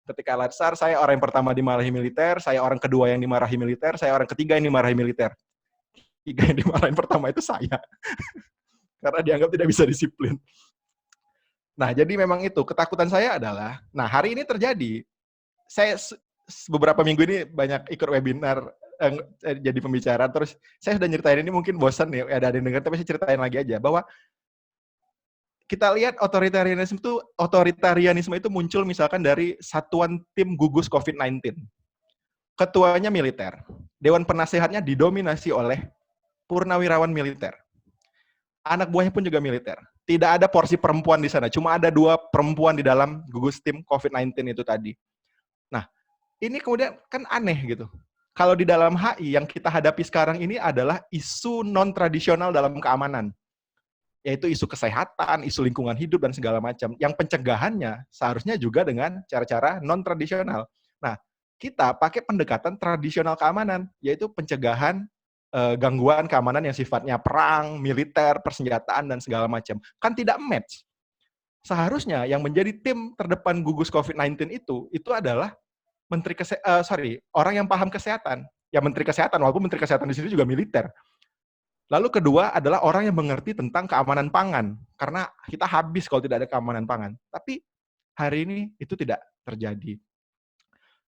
Ketika Latsar, saya orang yang pertama dimarahi militer, saya orang kedua yang dimarahi militer, saya orang ketiga yang dimarahi militer. Tiga yang dimarahin pertama itu saya. Karena dianggap tidak bisa disiplin. Nah, jadi memang itu. Ketakutan saya adalah, nah hari ini terjadi. beberapa minggu ini banyak ikut webinar, jadi pembicara, terus saya sudah nyeritain ini mungkin bosan nih, ada yang dengar, tapi saya ceritain lagi aja, bahwa kita lihat otoritarianisme itu muncul misalkan dari Satuan Tim Gugus COVID-19. Ketuanya militer. Dewan penasehatnya didominasi oleh purnawirawan militer. Anak buahnya pun juga militer. Tidak ada porsi perempuan di sana. Cuma ada 2 perempuan di dalam gugus tim COVID-19 itu tadi. Nah, ini kemudian kan aneh gitu. Kalau di dalam HI yang kita hadapi sekarang ini adalah isu non-tradisional dalam keamanan. Yaitu isu kesehatan, isu lingkungan hidup, dan segala macam. Yang pencegahannya seharusnya juga dengan cara-cara non-tradisional. Nah, kita pakai pendekatan tradisional keamanan, yaitu pencegahan gangguan keamanan yang sifatnya perang, militer, persenjataan, dan segala macam. Kan tidak match. Seharusnya yang menjadi tim terdepan gugus COVID-19 itu adalah orang yang paham kesehatan. Ya Menteri Kesehatan, walaupun Menteri Kesehatan di sini juga militer. Lalu kedua adalah orang yang mengerti tentang keamanan pangan. Karena kita habis kalau tidak ada keamanan pangan. Tapi hari ini itu tidak terjadi.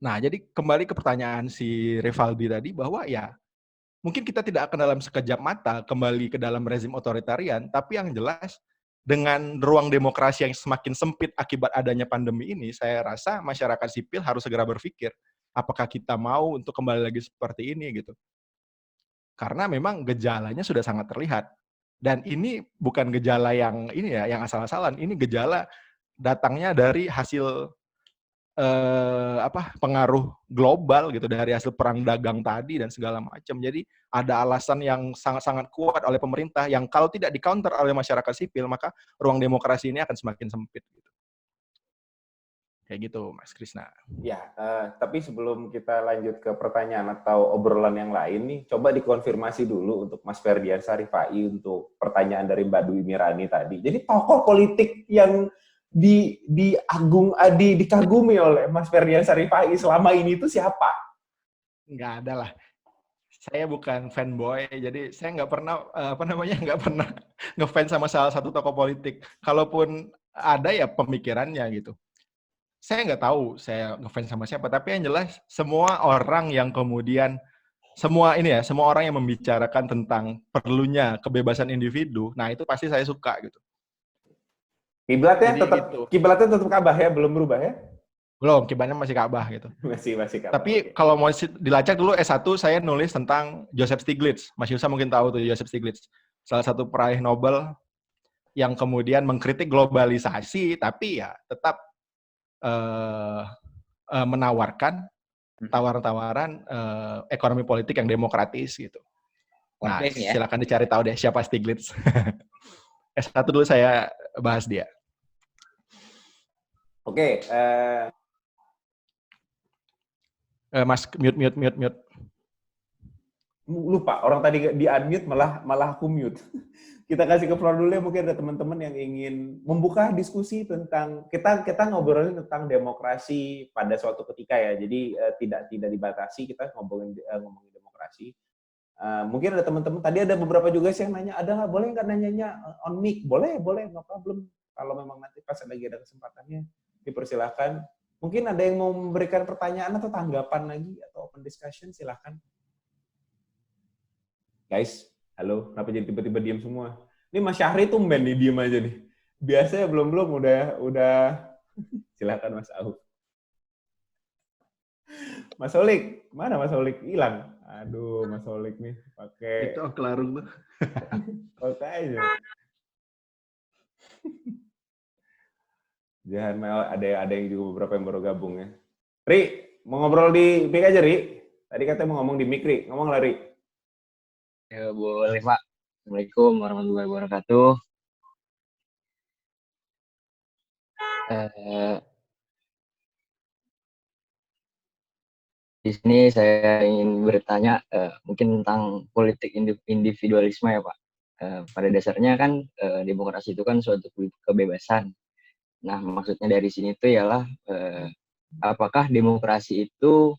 Nah, jadi kembali ke pertanyaan si Rivaldi tadi, bahwa ya mungkin kita tidak akan dalam sekejap mata kembali ke dalam rezim otoritarian, tapi yang jelas dengan ruang demokrasi yang semakin sempit akibat adanya pandemi ini, saya rasa masyarakat sipil harus segera berpikir, apakah kita mau untuk kembali lagi seperti ini gitu. Karena memang gejalanya sudah sangat terlihat. Dan ini bukan gejala yang ini ya, yang asal-asalan. Ini gejala datangnya dari hasil pengaruh global gitu, dari hasil perang dagang tadi dan segala macam. Jadi ada alasan yang sangat-sangat kuat oleh pemerintah yang kalau tidak di-counter oleh masyarakat sipil, maka ruang demokrasi ini akan semakin sempit gitu. Kayak gitu, Mas Krisna. Ya, tapi sebelum kita lanjut ke pertanyaan atau obrolan yang lain nih, coba dikonfirmasi dulu untuk Mas Ferdian Sarifai untuk pertanyaan dari Mbak Dwi Mirani tadi. Jadi tokoh politik yang dikagumi oleh Mas Ferdian Sarifai selama ini itu siapa? Nggak ada lah. Saya bukan fanboy, jadi saya nggak pernah nggak pernah ngefans sama salah satu tokoh politik. Kalaupun ada ya pemikirannya gitu. Saya nggak tahu saya ngefans sama siapa, tapi yang jelas semua orang yang kemudian semua orang yang membicarakan tentang perlunya kebebasan individu, nah itu pasti saya suka gitu. Kiblatnya tetap Ka'bah ya, belum berubah ya? Belum, kiblatnya masih Ka'bah gitu. Masih Ka'bah. Tapi kalau mau dilacak dulu S1 saya nulis tentang Joseph Stiglitz. Mas Yusa mungkin tahu tuh Joseph Stiglitz. Salah satu peraih Nobel yang kemudian mengkritik globalisasi tapi ya tetap menawarkan tawaran-tawaran ekonomi politik yang demokratis gitu. Nah, silakan dicari tahu deh siapa Stiglitz. S1 dulu saya bahas dia. Oke, Mas mute. Lupa, orang tadi di-unmute malah aku mute. Kita kasih ke floor dulu ya, mungkin ada teman-teman yang ingin membuka diskusi tentang kita ngobrolin tentang demokrasi pada suatu ketika ya. Jadi tidak dibatasi, kita ngomongin demokrasi. Mungkin ada teman-teman tadi ada beberapa juga sih yang nanya, boleh nggak nanyanya on mic? Boleh, no problem. Kalau memang nanti pas lagi ada kesempatannya dipersilakan. Mungkin ada yang mau memberikan pertanyaan atau tanggapan lagi atau open discussion, silakan. Guys, halo, kenapa jadi tiba-tiba diam semua? Ini Mas Syahri tumben nih diam aja nih. Biasanya belum udah silakan Mas Auf. Mas Olik, mana Mas Olik? Hilang. Aduh, Mas Olik nih pakai itu kelarung tuh. Pakai aja. Jangan ada yang juga beberapa yang baru gabung ya. Ri, mau ngobrol di mic aja, Ri. Tadi katanya mau ngomong di mic, Ri. Ngomong lah, Ri. Ya, boleh, Pak. Assalamualaikum warahmatullahi wabarakatuh. Di sini saya ingin bertanya mungkin tentang politik individualisme ya, Pak. Pada dasarnya kan demokrasi itu kan suatu kebebasan. Nah, maksudnya dari sini itu ialah apakah demokrasi itu,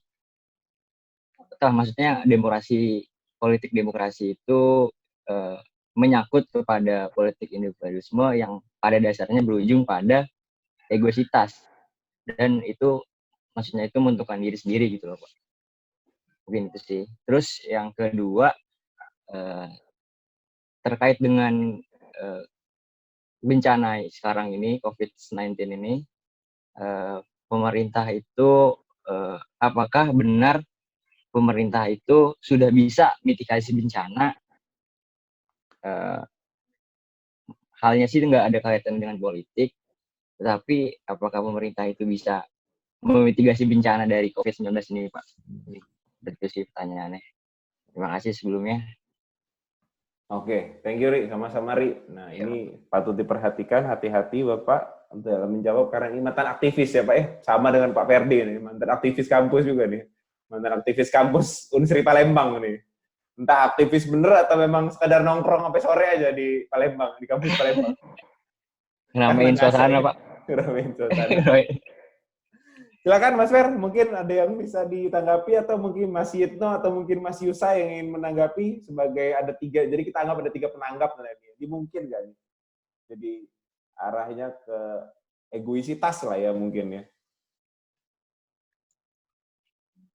maksudnya politik demokrasi itu menyangkut kepada politik individualisme yang pada dasarnya berujung pada egoisitas, dan itu maksudnya itu menentukan diri sendiri gitu loh Pak. Mungkin itu sih. Terus yang kedua terkait dengan bencana sekarang ini COVID-19 ini, pemerintah itu apakah benar pemerintah itu sudah bisa mitigasi bencana? Halnya sih nggak ada kaitan dengan politik, tetapi apakah pemerintah itu bisa memitigasi bencana dari COVID-19 ini, Pak? Itu sih pertanyaannya. Terima kasih sebelumnya. Oke, thank you Ri, sama-sama Ri. Nah ini patut diperhatikan, hati-hati Bapak dalam menjawab, karena ini mantan aktivis ya Pak ya, sama dengan Pak Ferdi nih, mantan aktivis kampus juga nih, mantan aktivis kampus Unsri Palembang nih. Entah aktivis bener atau memang sekadar nongkrong sampai sore aja di Palembang, di kampus Palembang. Ngeramein suasana Pak. Ngeramein suasana. Silakan Mas Fer, mungkin ada yang bisa ditanggapi, atau mungkin Mas Yitno atau mungkin Mas Yusa yang ingin menanggapi sebagai ada 3, jadi kita anggap ada 3 penanggap nanti. Dimungkin nggak nih? Jadi arahnya ke egoisitas lah ya mungkin ya.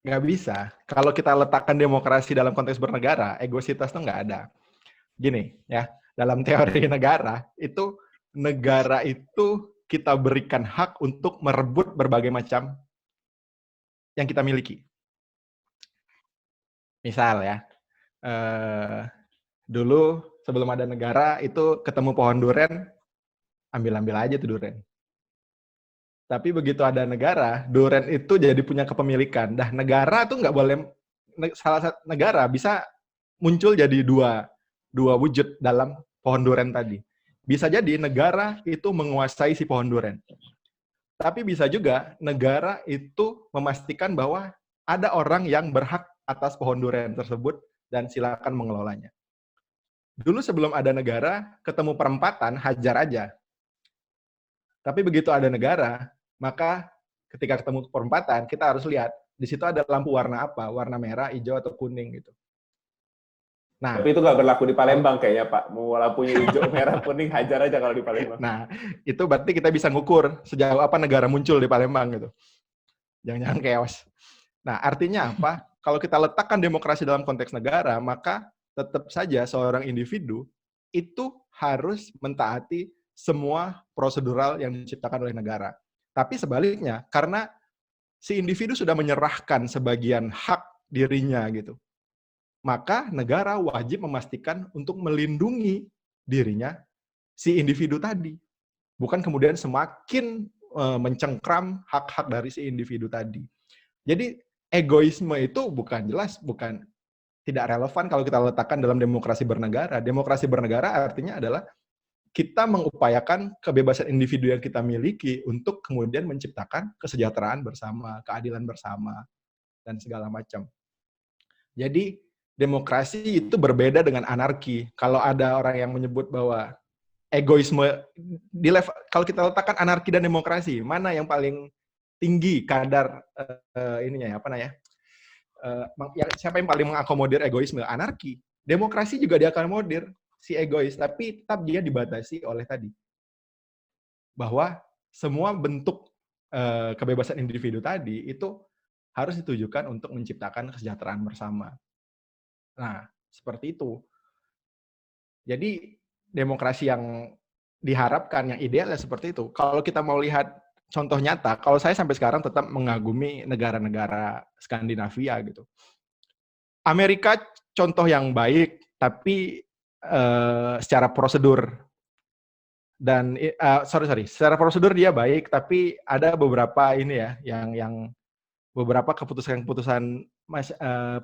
Nggak bisa. Kalau kita letakkan demokrasi dalam konteks bernegara, egoisitas itu nggak ada. Gini ya, dalam teori negara itu kita berikan hak untuk merebut berbagai macam yang kita miliki. Misal ya, dulu sebelum ada negara itu ketemu pohon duren, ambil-ambil aja tuh duren. Tapi begitu ada negara, duren itu jadi punya kepemilikan. Dah negara tuh nggak boleh, salah satu negara bisa muncul jadi dua wujud dalam pohon duren tadi. Bisa jadi negara itu menguasai si pohon duren. Tapi bisa juga negara itu memastikan bahwa ada orang yang berhak atas pohon duren tersebut dan silakan mengelolanya. Dulu sebelum ada negara, ketemu perempatan, hajar aja. Tapi begitu ada negara, maka ketika ketemu perempatan, kita harus lihat, di situ ada lampu warna apa, warna merah, hijau, atau kuning gitu. Nah, tapi itu nggak berlaku di Palembang kayaknya Pak. Mau lampunya hijau, merah, kuning, hajar aja kalau di Palembang. Nah, itu berarti kita bisa ngukur sejauh apa negara muncul di Palembang gitu. Jangan-jangan chaos. Nah, artinya apa? Kalau kita letakkan demokrasi dalam konteks negara, maka tetap saja seorang individu itu harus mentaati semua prosedural yang diciptakan oleh negara. Tapi sebaliknya, karena si individu sudah menyerahkan sebagian hak dirinya gitu, maka negara wajib memastikan untuk melindungi dirinya si individu tadi. Bukan kemudian semakin mencengkram hak-hak dari si individu tadi. Jadi egoisme itu bukan tidak relevan kalau kita letakkan dalam demokrasi bernegara. Demokrasi bernegara artinya adalah kita mengupayakan kebebasan individu yang kita miliki untuk kemudian menciptakan kesejahteraan bersama, keadilan bersama, dan segala macam. Jadi demokrasi itu berbeda dengan anarki. Kalau ada orang yang menyebut bahwa egoisme di level, kalau kita letakkan anarki dan demokrasi, mana yang paling tinggi kadar siapa yang paling mengakomodir egoisme? Anarki. Demokrasi juga diakomodir si egois, tapi tetap dia dibatasi oleh tadi bahwa semua bentuk kebebasan individu tadi itu harus ditujukan untuk menciptakan kesejahteraan bersama. Nah, seperti itu. Jadi demokrasi yang diharapkan, yang idealnya seperti itu. Kalau kita mau lihat contoh nyata, kalau saya sampai sekarang tetap mengagumi negara-negara Skandinavia gitu. Amerika contoh yang baik, tapi secara prosedur dan secara prosedur dia baik, tapi ada beberapa ini ya, yang beberapa keputusan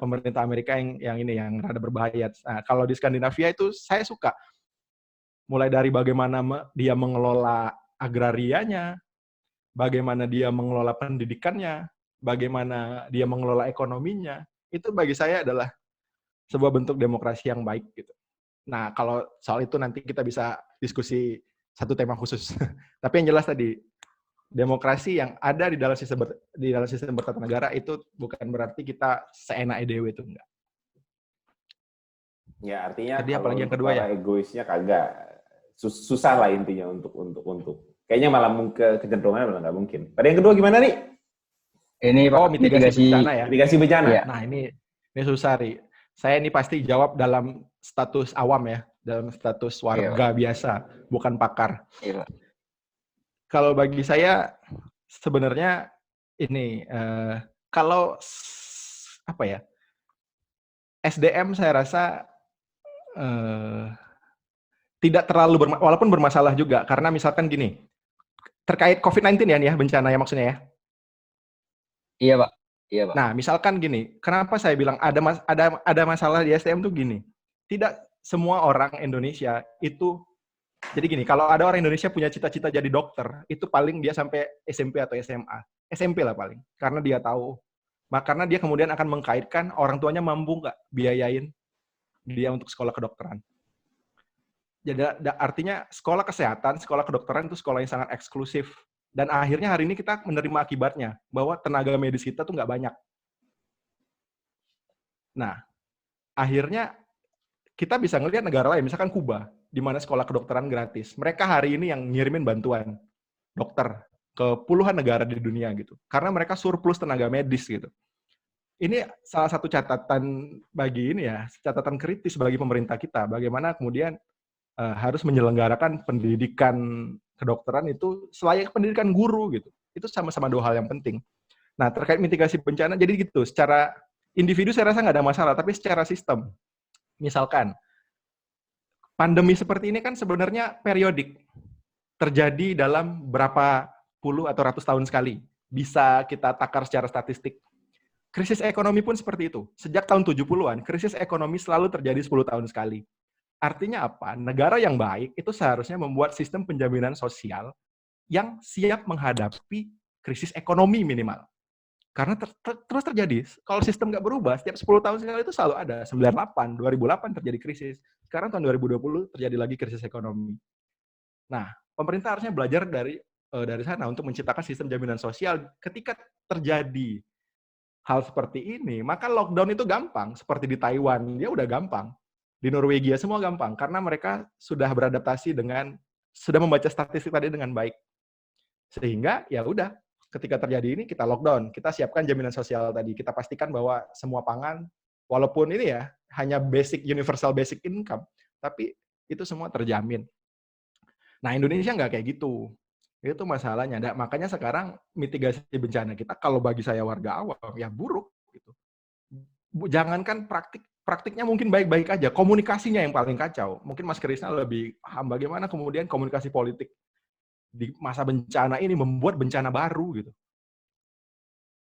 pemerintah Amerika yang rada berbahaya. Nah, kalau di Skandinavia itu saya suka. Mulai dari bagaimana dia mengelola agrarianya, bagaimana dia mengelola pendidikannya, bagaimana dia mengelola ekonominya, itu bagi saya adalah sebuah bentuk demokrasi yang baik gitu. Nah, kalau soal itu nanti kita bisa diskusi satu tema khusus. Tapi yang jelas tadi, demokrasi yang ada di dalam sistem bertata itu bukan berarti kita seenak EDW itu enggak. Ya, artinya jadi apalagi yang kedua ya, egoisnya kagak susah lah intinya untuk kayaknya malah kecenderungannya malah nggak mungkin. Pada yang kedua gimana nih? Ini Pak, Oh, mitigasi bencana ya. Mitigasi bencana. Iya. Nah, ini susah, Ri. Saya ini pasti jawab dalam status awam ya, dalam status warga biasa, bukan pakar. Iya, Pak. Kalau bagi saya sebenarnya ini kalau apa ya, SDM saya rasa tidak terlalu walaupun bermasalah juga, karena misalkan gini, terkait COVID-19 ya bencana ya maksudnya ya. Iya Pak. Iya Pak. Nah, misalkan gini, kenapa saya bilang ada masalah di SDM tuh gini, tidak semua orang Indonesia itu, jadi gini, kalau ada orang Indonesia punya cita-cita jadi dokter, itu paling dia sampai SMP atau SMA, SMP lah paling, karena dia tahu, karena dia kemudian akan mengkaitkan orang tuanya mampu nggak biayain dia untuk sekolah kedokteran. Jadi artinya sekolah kesehatan, sekolah kedokteran itu sekolah yang sangat eksklusif. Dan akhirnya hari ini kita menerima akibatnya, bahwa tenaga medis kita tuh nggak banyak. Nah, akhirnya kita bisa ngelihat negara lain, misalkan Kuba, di mana sekolah kedokteran gratis. Mereka hari ini yang ngirimin bantuan dokter ke puluhan negara di dunia gitu. Karena mereka surplus tenaga medis gitu. Ini salah satu catatan bagi ini ya, catatan kritis bagi pemerintah kita. Bagaimana kemudian harus menyelenggarakan pendidikan kedokteran itu selayak pendidikan guru gitu. Itu sama-sama dua hal yang penting. Nah, terkait mitigasi bencana, jadi gitu, secara individu saya rasa nggak ada masalah, tapi secara sistem. Misalkan, pandemi seperti ini kan sebenarnya periodik. Terjadi dalam berapa puluh atau ratus tahun sekali. Bisa kita takar secara statistik. Krisis ekonomi pun seperti itu. Sejak tahun 70-an, krisis ekonomi selalu terjadi 10 tahun sekali. Artinya apa? Negara yang baik itu seharusnya membuat sistem penjaminan sosial yang siap menghadapi krisis ekonomi minimal. Karena terus terjadi. Kalau sistem nggak berubah, setiap 10 tahun sekali itu selalu ada. 98, 2008 terjadi krisis. Sekarang tahun 2020 terjadi lagi krisis ekonomi. Nah, pemerintah harusnya belajar dari sana untuk menciptakan sistem jaminan sosial. Ketika terjadi hal seperti ini, maka lockdown itu gampang. Seperti di Taiwan, dia udah gampang. Di Norwegia semua gampang, karena mereka sudah beradaptasi sudah membaca statistik tadi dengan baik. Sehingga, ya udah, ketika terjadi ini, kita lockdown. Kita siapkan jaminan sosial tadi. Kita pastikan bahwa semua pangan, walaupun ini ya, hanya universal basic income, tapi itu semua terjamin. Nah, Indonesia nggak kayak gitu. Itu masalahnya. Nah, makanya sekarang mitigasi bencana kita, kalau bagi saya warga awam, ya buruk. Gitu. Jangankan praktiknya mungkin baik-baik aja, komunikasinya yang paling kacau. Mungkin Mas Krisna lebih paham bagaimana kemudian komunikasi politik di masa bencana ini membuat bencana baru gitu.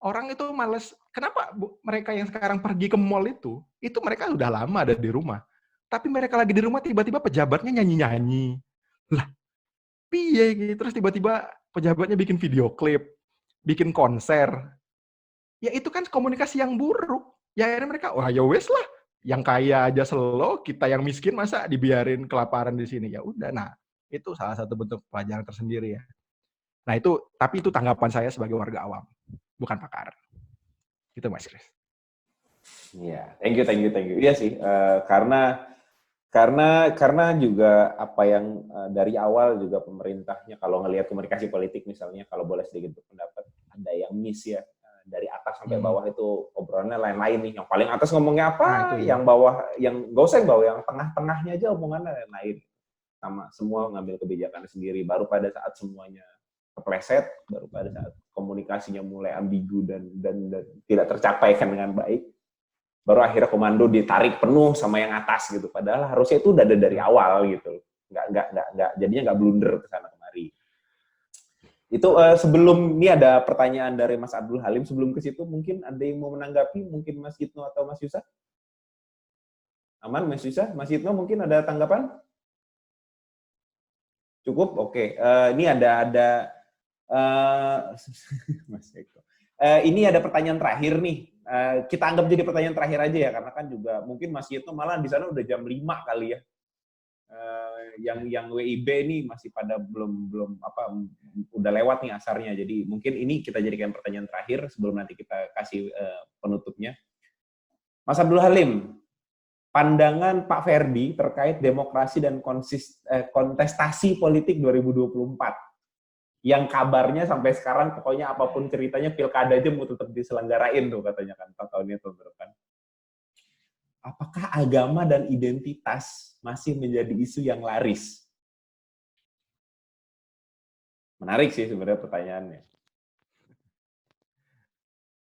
Orang itu males. Kenapa mereka yang sekarang pergi ke mall itu mereka udah lama ada di rumah. Tapi mereka lagi di rumah tiba-tiba pejabatnya nyanyi-nyanyi. Lah, piye gitu. Terus tiba-tiba pejabatnya bikin video klip, bikin konser. Ya itu kan komunikasi yang buruk. Ya akhirnya mereka, wah ya wes lah. Yang kaya aja slow, kita yang miskin masa dibiarin kelaparan di sini. Ya udah, nah itu salah satu bentuk pelajaran tersendiri ya. Nah itu, tapi itu tanggapan saya sebagai warga awam, bukan pakar. Gitu Mas Chris. Iya, thank you. Iya sih, karena juga apa yang dari awal juga pemerintahnya kalau ngelihat komunikasi politik misalnya, kalau boleh sedikit berpendapat, ada yang miss ya. Dari atas sampai bawah itu obrolannya lain-lain nih. Yang paling atas ngomongnya apa, yang bawah, yang gak usah yang bawah, yang tengah-tengahnya aja omongannya lain-lain. Sama semua ngambil kebijakan sendiri. Baru pada saat semuanya kepleset, baru pada saat komunikasinya mulai ambigu dan tidak tercapaikan dengan baik, baru akhirnya komando ditarik penuh sama yang atas gitu. Padahal harusnya itu udah ada dari awal gitu. Jadinya nggak blunder ke sana kemari. Itu sebelum ini ada pertanyaan dari Mas Abdul Halim, sebelum ke situ mungkin ada yang mau menanggapi, mungkin Mas Yitno atau Mas Yusa? Aman Mas Yusa? Mas Yitno mungkin ada tanggapan? Cukup? Oke. Ini ada Mas Eko. Ini ada pertanyaan terakhir nih. Kita anggap jadi pertanyaan terakhir aja ya, karena kan juga mungkin Mas Yitno malah di sana udah jam 5 kali ya. Yang WIB ini masih pada belum udah lewat nih asarnya. Jadi mungkin ini kita jadikan pertanyaan terakhir sebelum nanti kita kasih penutupnya. Mas Abdul Halim, pandangan Pak Ferdi terkait demokrasi dan kontestasi politik 2024. yang kabarnya sampai sekarang pokoknya apapun ceritanya pilkada aja mau tetap diselenggarain tuh katanya kan tahun itu kan. Apakah agama dan identitas masih menjadi isu yang laris? Menarik sih sebenarnya pertanyaannya.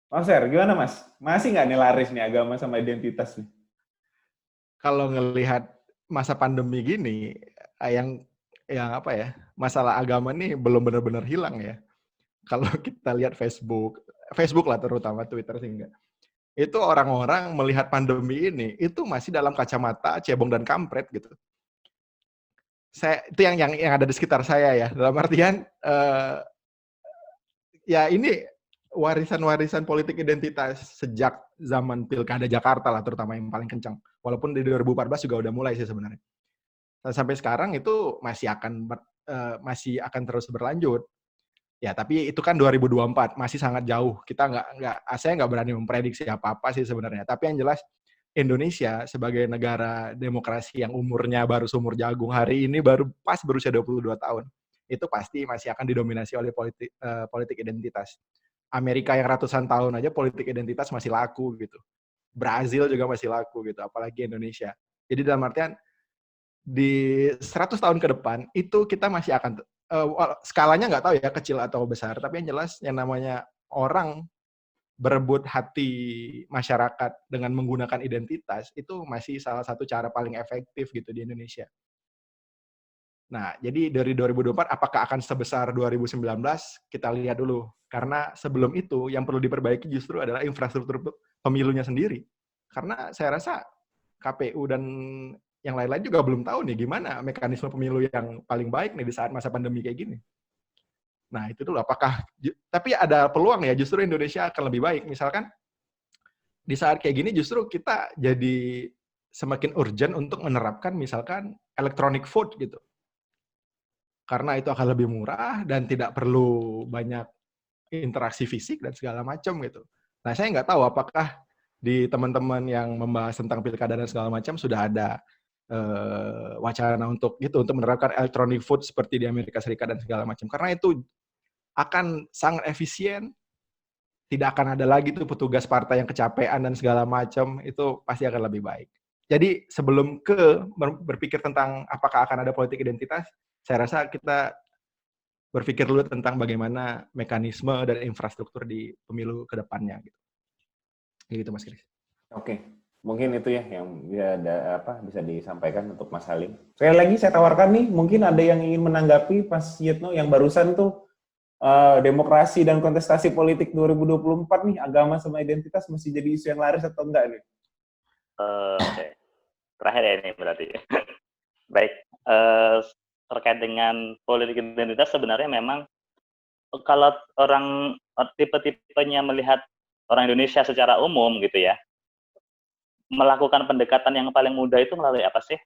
Mas Fer, gimana Mas? Masih nggak nih laris nih agama sama identitas nih? Kalau ngelihat masa pandemi gini, yang apa ya, masalah agama nih belum benar-benar hilang ya. Kalau kita lihat Facebook lah terutama, Twitter sih enggak. Itu orang-orang melihat pandemi ini, itu masih dalam kacamata cebong dan kampret gitu. Itu yang ada di sekitar saya ya. Dalam artian, ya ini warisan-warisan politik identitas sejak zaman Pilkada Jakarta lah terutama yang paling kencang. Walaupun di 2014 juga udah mulai sih sebenarnya. Dan sampai sekarang itu masih akan terus berlanjut. Ya, tapi itu kan 2024, masih sangat jauh. Saya nggak berani memprediksi apa-apa sih sebenarnya. Tapi yang jelas, Indonesia sebagai negara demokrasi yang umurnya baru seumur jagung, hari ini baru berusia 22 tahun. Itu pasti masih akan didominasi oleh politik identitas. Amerika yang ratusan tahun aja politik identitas masih laku gitu. Brazil juga masih laku gitu, apalagi Indonesia. Jadi dalam artian, di 100 tahun ke depan, itu kita masih akan skalanya nggak tahu ya kecil atau besar, tapi yang jelas yang namanya orang berebut hati masyarakat dengan menggunakan identitas itu masih salah satu cara paling efektif gitu di Indonesia. Nah, jadi dari 2024 apakah akan sebesar 2019? Kita lihat dulu. Karena sebelum itu yang perlu diperbaiki justru adalah infrastruktur pemilunya sendiri. Karena saya rasa KPU dan yang lain-lain juga belum tahu nih gimana mekanisme pemilu yang paling baik nih di saat masa pandemi kayak gini. Nah, itu dulu. Tapi ada peluang ya justru Indonesia akan lebih baik. Misalkan di saat kayak gini justru kita jadi semakin urgent untuk menerapkan misalkan electronic vote gitu. Karena itu akan lebih murah dan tidak perlu banyak interaksi fisik dan segala macam gitu. Nah, saya nggak tahu apakah di teman-teman yang membahas tentang pilkada dan segala macam sudah ada wacana untuk menerapkan electronic vote seperti di Amerika Serikat dan segala macam. Karena itu akan sangat efisien, tidak akan ada lagi tuh petugas partai yang kecapean dan segala macam, itu pasti akan lebih baik. Jadi sebelum berpikir tentang apakah akan ada politik identitas, saya rasa kita berpikir dulu tentang bagaimana mekanisme dan infrastruktur di pemilu ke depannya gitu. Gitu Mas Kris. Oke. Mungkin itu ya yang bisa disampaikan untuk Mas Halim. Sekali lagi saya tawarkan nih, mungkin ada yang ingin menanggapi Mas Yitno yang barusan tuh demokrasi dan kontestasi politik 2024 nih, agama sama identitas masih jadi isu yang laris atau enggak nih? Oke. Terakhir ya ini berarti. Baik, terkait dengan politik identitas sebenarnya memang kalau orang tipe-tipenya melihat orang Indonesia secara umum gitu ya, melakukan pendekatan yang paling mudah itu melalui apa sih?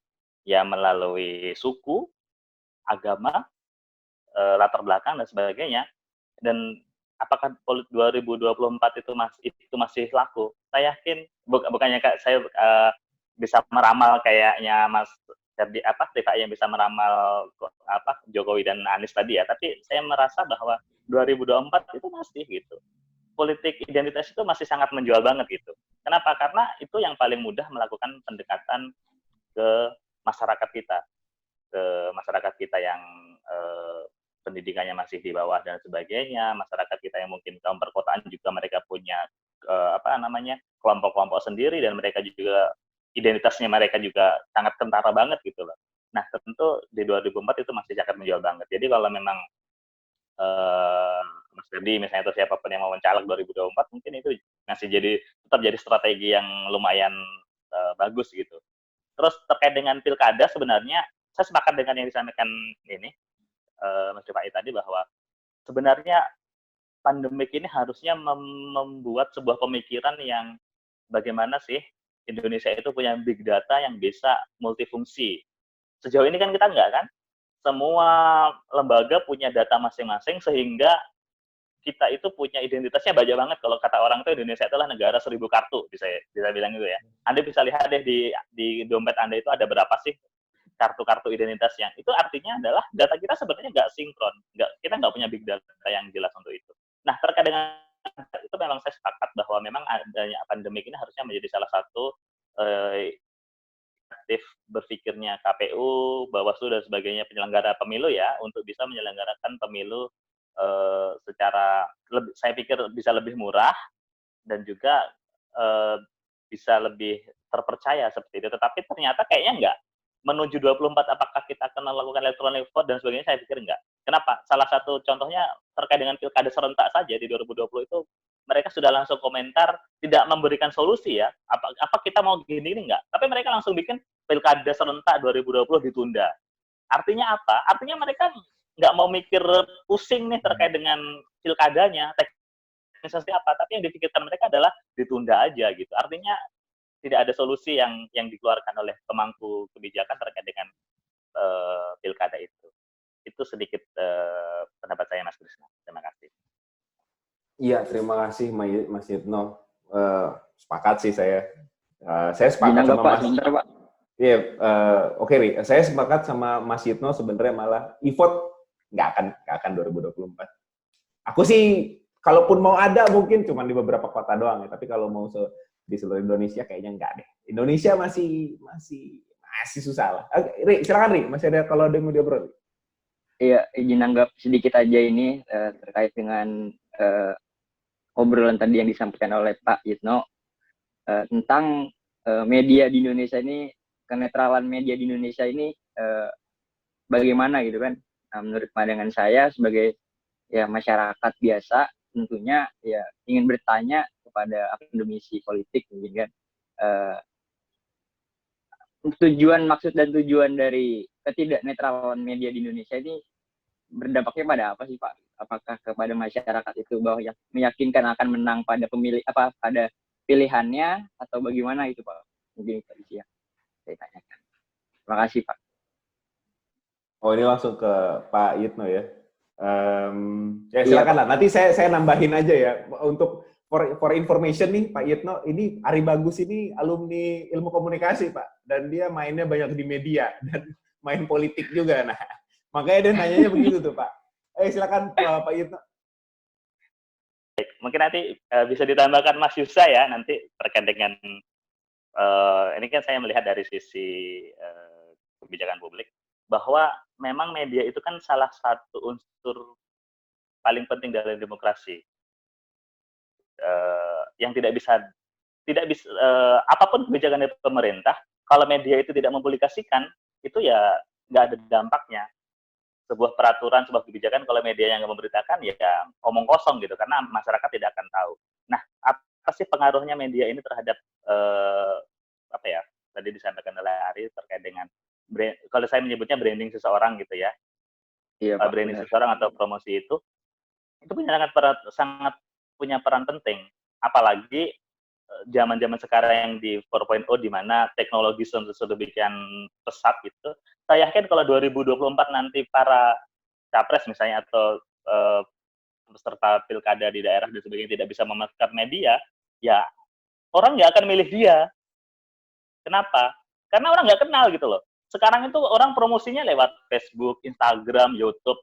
Ya melalui suku, agama, latar belakang dan sebagainya. Dan apakah 2024 itu masih laku? Saya yakin bukannya saya bisa meramal kayaknya Mas Rifai yang bisa meramal Jokowi dan Anies tadi ya, tapi saya merasa bahwa 2024 itu masih gitu. Politik identitas itu masih sangat menjual banget gitu. Kenapa? Karena itu yang paling mudah melakukan pendekatan ke masyarakat kita yang pendidikannya masih di bawah dan sebagainya, masyarakat kita yang mungkin kaum perkotaan juga mereka punya kelompok-kelompok sendiri dan mereka juga identitasnya mereka juga sangat kentara banget gitu loh. Nah, tentu di 2024 itu masih sangat menjual banget. Jadi kalau memang Mas Ferdi misalnya atau siapapun yang mau mencalek 2024 mungkin itu masih tetap jadi strategi yang lumayan bagus gitu. Terus terkait dengan pilkada sebenarnya saya sepakat dengan yang disampaikan ini Mas Rifai tadi bahwa sebenarnya pandemik ini harusnya membuat sebuah pemikiran yang bagaimana sih Indonesia itu punya big data yang bisa multifungsi. Sejauh ini kan kita enggak kan? Semua lembaga punya data masing-masing sehingga kita itu punya identitasnya banyak banget. Kalau kata orang itu Indonesia itulah negara 1000 kartu, bisa bilang gitu ya. Anda bisa lihat deh di dompet Anda itu ada berapa sih kartu-kartu identitas yang itu artinya adalah data kita sebenarnya nggak sinkron, kita nggak punya big data yang jelas untuk itu. Nah, terkait dengan itu memang saya sepakat bahwa memang adanya pandemik ini harusnya menjadi salah satu aktif berpikirnya KPU, Bawaslu dan sebagainya penyelenggara pemilu ya untuk bisa menyelenggarakan pemilu secara saya pikir bisa lebih murah dan juga bisa lebih terpercaya seperti itu. Tetapi ternyata kayaknya enggak. Menuju 24 apakah kita akan melakukan electronic vote dan sebagainya, saya pikir enggak. Kenapa? Salah satu contohnya terkait dengan pilkada serentak saja di 2020 itu mereka sudah langsung komentar tidak memberikan solusi ya. Apa kita mau gini enggak? Tapi mereka langsung bikin pilkada serentak 2020 ditunda. Artinya apa? Artinya mereka nggak mau mikir pusing nih terkait dengan pilkadanya, teknisnya apa, tapi yang dipikirkan mereka adalah ditunda aja gitu. Artinya tidak ada solusi yang dikeluarkan oleh pemangku kebijakan terkait dengan pilkada itu. Itu sedikit pendapat saya, Mas Krisna. Terima kasih. Iya, terima kasih Mas Yitno. Sepakat sih saya. Saya sepakat sama Mas. Iya, oke Ri. Saya sepakat sama Mas Yitno sebenarnya malah e-vote nggak akan 2024. Aku sih kalaupun mau ada mungkin cuma di beberapa kota doang ya. Tapi kalau mau di seluruh Indonesia kayaknya nggak deh. Indonesia masih susah lah. Ri, silakan Ri. Masih ada kalau ada yang mau diobrol. Iya, izin nanggap sedikit aja ini terkait dengan obrolan tadi yang disampaikan oleh Pak Yitno tentang media di Indonesia ini, kenetralan media di Indonesia ini bagaimana gitu kan. Nah, menurut pandangan saya sebagai ya masyarakat biasa tentunya ya ingin bertanya kepada akademisi politik mungkin kan maksud dan tujuan dari ketidaknetralan media di Indonesia ini berdampaknya pada apa sih Pak? Apakah kepada masyarakat itu bahwa meyakinkan akan menang pada pada pilihannya atau bagaimana itu Pak? Mungkin itu ya saya tanyakan. Terima kasih Pak. Oh, ini langsung ke Pak Yitno ya. Ya silakan lah. Nanti saya nambahin aja ya untuk for information nih Pak Yitno, ini Ari Bagus ini alumni ilmu komunikasi Pak, dan dia mainnya banyak di media dan main politik juga. Nah, makanya dia nanyanya begitu tuh Pak. Silakan Pak Yitno. Baik, mungkin nanti bisa ditambahkan Mas Yusa ya nanti terkait dengan ini kan saya melihat dari sisi kebijakan publik bahwa memang media itu kan salah satu unsur paling penting dalam demokrasi. Yang tidak bisa apapun kebijakan dari pemerintah, kalau media itu tidak mempublikasikan, itu ya nggak ada dampaknya. Sebuah peraturan, sebuah kebijakan, kalau media yang nggak memberitakan, ya omong kosong gitu, karena masyarakat tidak akan tahu. Nah, apa sih pengaruhnya media ini terhadap apa ya? Tadi disampaikan oleh Ari terkait dengan kalau saya menyebutnya branding seseorang gitu ya. Iya, Pak, branding seseorang atau promosi itu sangat punya peran penting. Apalagi zaman-zaman sekarang yang di 4.0 di mana teknologi sedemikian pesat gitu. Saya yakin kalau 2024 nanti para capres misalnya atau peserta pilkada di daerah dan sebagainya tidak bisa memanfaatkan media, ya orang nggak akan milih dia. Kenapa? Karena orang nggak kenal gitu loh. Sekarang itu orang promosinya lewat Facebook, Instagram, YouTube.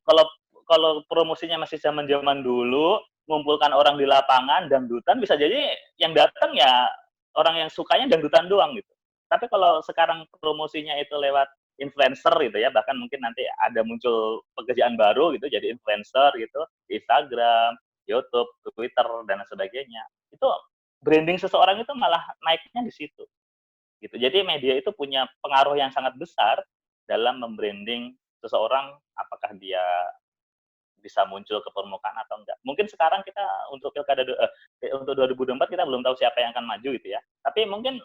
Kalau promosinya masih zaman-zaman dulu, mengumpulkan orang di lapangan, dangdutan, bisa jadi yang datang ya orang yang sukanya dangdutan doang gitu. Tapi kalau sekarang promosinya itu lewat influencer gitu ya, bahkan mungkin nanti ada muncul pekerjaan baru gitu, jadi influencer gitu, di Instagram, YouTube, Twitter, dan sebagainya. Itu branding seseorang itu malah naiknya di situ. Gitu. Jadi media itu punya pengaruh yang sangat besar dalam membranding seseorang, apakah dia bisa muncul ke permukaan atau enggak. Mungkin sekarang kita untuk pilkada untuk 2024 kita belum tahu siapa yang akan maju gitu ya. Tapi mungkin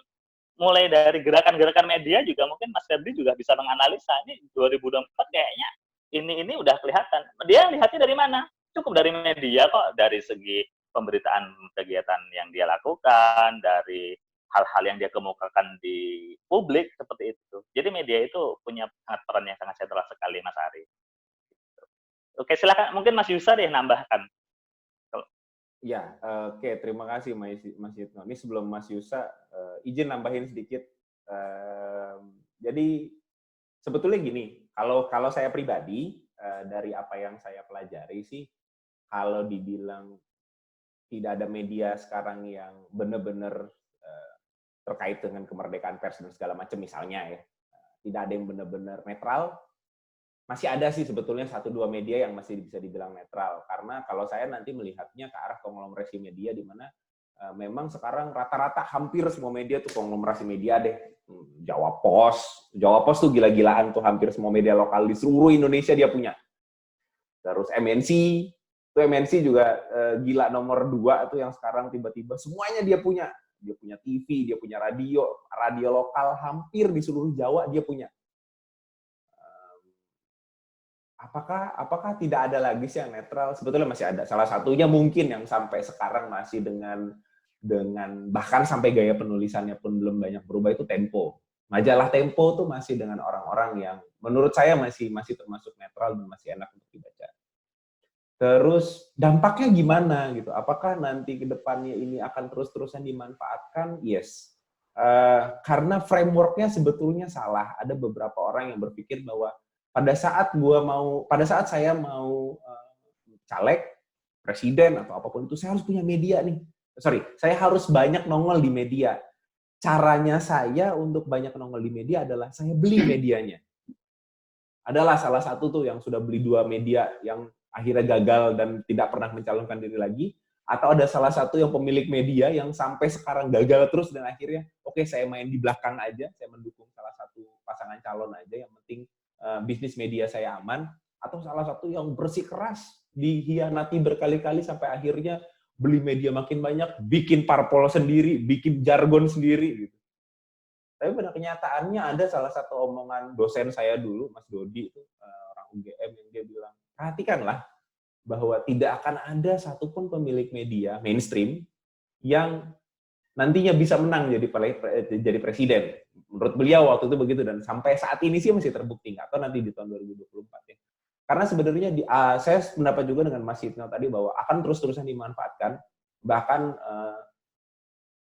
mulai dari gerakan-gerakan media juga mungkin Mas Febri juga bisa menganalisa ini 2024 kayaknya ini udah kelihatan. Dia lihatnya dari mana? Cukup dari media kok, dari segi pemberitaan kegiatan yang dia lakukan, dari hal-hal yang dia kemukakan di publik seperti itu. Jadi media itu punya peran yang sangat sentral sekali, Mas Ari. Oke, silakan. Mungkin Mas Yusa deh nambahkan. Ya, oke. Terima kasih Mas Yitno. Ini sebelum Mas Yusa, izin nambahin sedikit. Jadi sebetulnya gini, kalau saya pribadi dari apa yang saya pelajari sih, kalau dibilang tidak ada media sekarang yang benar-benar terkait dengan kemerdekaan pers dan segala macam misalnya ya, tidak ada yang benar-benar netral. Masih ada sih sebetulnya 1-2 media yang masih bisa dibilang netral. Karena kalau saya nanti melihatnya ke arah konglomerasi media di mana memang sekarang rata-rata hampir semua media tuh konglomerasi media deh. Jawa Pos tuh gila-gilaan tuh, hampir semua media lokal di seluruh Indonesia dia punya. Terus MNC juga gila nomor 2 tuh yang sekarang tiba-tiba semuanya dia punya. Dia punya TV, dia punya radio lokal hampir di seluruh Jawa dia punya. Apakah tidak ada lagi sih yang netral? Sebetulnya masih ada. Salah satunya mungkin yang sampai sekarang masih dengan bahkan sampai gaya penulisannya pun belum banyak berubah itu Tempo. Majalah Tempo tuh masih dengan orang-orang yang menurut saya masih termasuk netral dan masih enak untuk dibaca. Terus dampaknya gimana gitu? Apakah nanti ke depannya ini akan terus-terusan dimanfaatkan? Yes. Karena framework-nya sebetulnya salah. Ada beberapa orang yang berpikir bahwa pada saat saya mau caleg, presiden atau apapun itu, saya harus punya media nih. Saya harus banyak nongol di media. Caranya saya untuk banyak nongol di media adalah saya beli medianya. Adalah salah satu tuh yang sudah beli 2 media yang akhirnya gagal dan tidak pernah mencalonkan diri lagi. Atau ada salah satu yang pemilik media yang sampai sekarang gagal terus dan akhirnya, oke, saya main di belakang aja, saya mendukung salah satu pasangan calon aja, yang penting bisnis media saya aman. Atau salah satu yang bersikeras, dihianati berkali-kali sampai akhirnya beli media makin banyak, bikin parpol sendiri, bikin jargon sendiri gitu. Tapi pada kenyataannya ada salah satu omongan dosen saya dulu, Mas Dodi, orang UGM, yang dia bilang, perhatikanlah bahwa tidak akan ada satupun pemilik media mainstream yang nantinya bisa menang jadi presiden. Menurut beliau waktu itu begitu, dan sampai saat ini sih masih terbukti, nggak tahu nanti di tahun 2024 ya. Karena sebenarnya saya pendapat juga dengan Mas Hipno tadi bahwa akan terus-terusan dimanfaatkan. Bahkan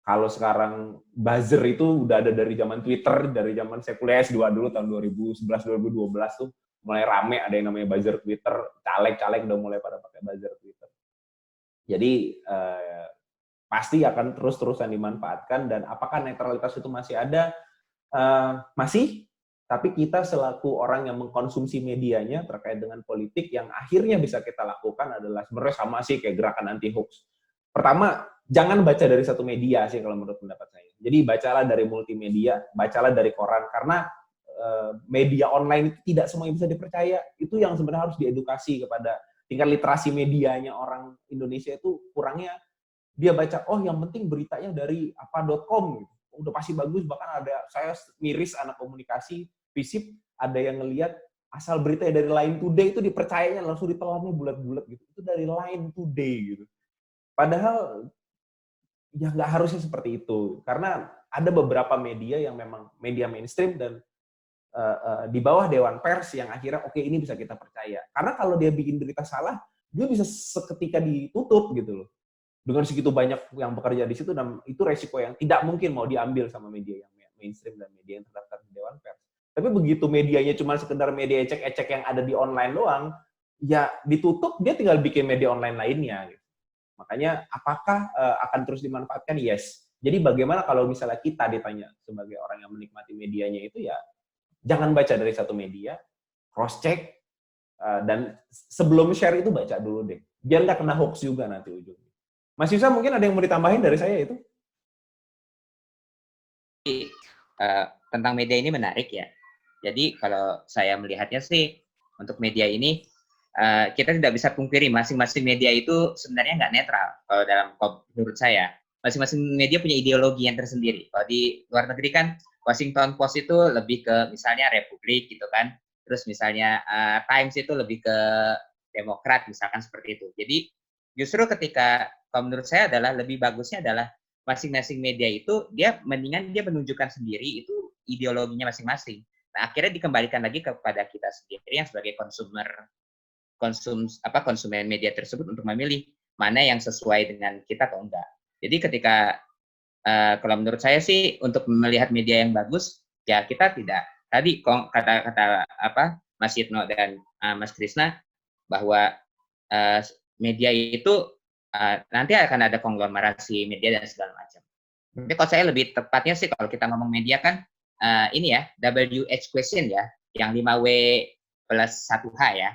kalau sekarang buzzer itu udah ada dari zaman Twitter, dari zaman saya kuliah S2 dulu tahun 2011-2012 tuh mulai rame ada yang namanya buzzer Twitter, caleg-caleg udah mulai pada pakai buzzer Twitter. Jadi pasti akan terus-terusan dimanfaatkan, dan apakah netralitas itu masih ada? Masih, tapi kita selaku orang yang mengkonsumsi medianya terkait dengan politik, yang akhirnya bisa kita lakukan adalah sebenarnya sama sih kayak gerakan anti hoax. Pertama, jangan baca dari satu media sih kalau menurut pendapat saya. Jadi bacalah dari multimedia, bacalah dari koran, karena media online itu tidak semuanya bisa dipercaya. Itu yang sebenarnya harus diedukasi kepada tingkat literasi medianya orang Indonesia itu kurangnya. Dia baca, oh yang penting beritanya dari apa.com gitu. Udah pasti bagus, bahkan ada, saya miris anak komunikasi FISIP, ada yang ngelihat asal beritanya dari Line Today itu dipercayanya langsung ditelannya bulat-bulat gitu. Itu dari Line Today gitu. Padahal ya nggak harusnya seperti itu, karena ada beberapa media yang memang media mainstream dan di bawah Dewan Pers yang akhirnya oke, ini bisa kita percaya. Karena kalau dia bikin berita salah, dia bisa seketika ditutup gitu loh. Dengan segitu banyak yang bekerja di situ, dan itu resiko yang tidak mungkin mau diambil sama media yang mainstream dan media yang terdaftar di Dewan Pers. Tapi begitu medianya cuma sekedar media ecek-ecek yang ada di online doang, ya ditutup, dia tinggal bikin media online lainnya gitu. Makanya apakah akan terus dimanfaatkan? Yes. Jadi bagaimana kalau misalnya kita ditanya sebagai orang yang menikmati medianya itu, ya jangan baca dari satu media, cross check, dan sebelum share itu baca dulu deh, biar nggak kena hoax juga nanti ujungnya. Mas Yusa, mungkin ada yang mau ditambahin dari saya itu? Tentang media ini menarik ya. Jadi kalau saya melihatnya sih, untuk media ini kita tidak bisa pungkiri masing-masing media itu sebenarnya nggak netral. Kalau menurut saya, masing-masing media punya ideologi yang tersendiri. Kalau di luar negeri kan Washington Post itu lebih ke misalnya Republik gitu kan. Terus misalnya Times itu lebih ke Demokrat misalkan seperti itu. Jadi justru ketika kalau menurut saya adalah lebih bagusnya adalah masing-masing media itu dia mendingan dia menunjukkan sendiri itu ideologinya masing-masing. Nah, akhirnya dikembalikan lagi kepada kita sendiri yang sebagai konsumen media tersebut untuk memilih mana yang sesuai dengan kita atau enggak. Jadi ketika kalau menurut saya sih untuk melihat media yang bagus, ya kita tidak tadi kata apa Mas Yitno dan Mas Krisna bahwa media itu nanti akan ada konglomerasi media dan segala macam. Tapi kalau saya lebih tepatnya sih kalau kita ngomong media kan ini ya WH question ya, yang 5W plus 1H ya.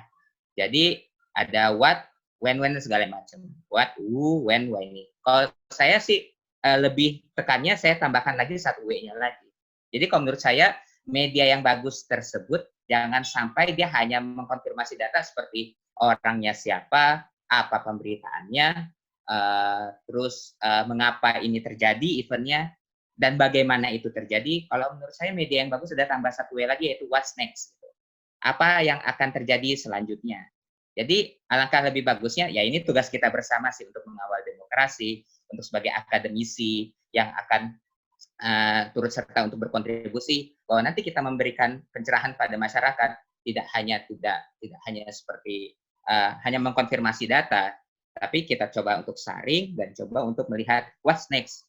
Jadi ada what, when segala macam. What, who, when, why ini. Kalau saya sih lebih tekannya saya tambahkan lagi 1W-nya lagi. Jadi kalau menurut saya media yang bagus tersebut jangan sampai dia hanya mengkonfirmasi data seperti orangnya siapa, apa pemberitaannya, terus mengapa ini terjadi eventnya, dan bagaimana itu terjadi. Kalau menurut saya media yang bagus sudah tambah 1W lagi yaitu what's next. Apa yang akan terjadi selanjutnya. Jadi alangkah lebih bagusnya, ya ini tugas kita bersama sih untuk mengawal demokrasi, untuk sebagai akademisi yang akan turut serta untuk berkontribusi, bahwa nanti kita memberikan pencerahan pada masyarakat, tidak hanya seperti hanya mengkonfirmasi data, tapi kita coba untuk saring dan coba untuk melihat what's next.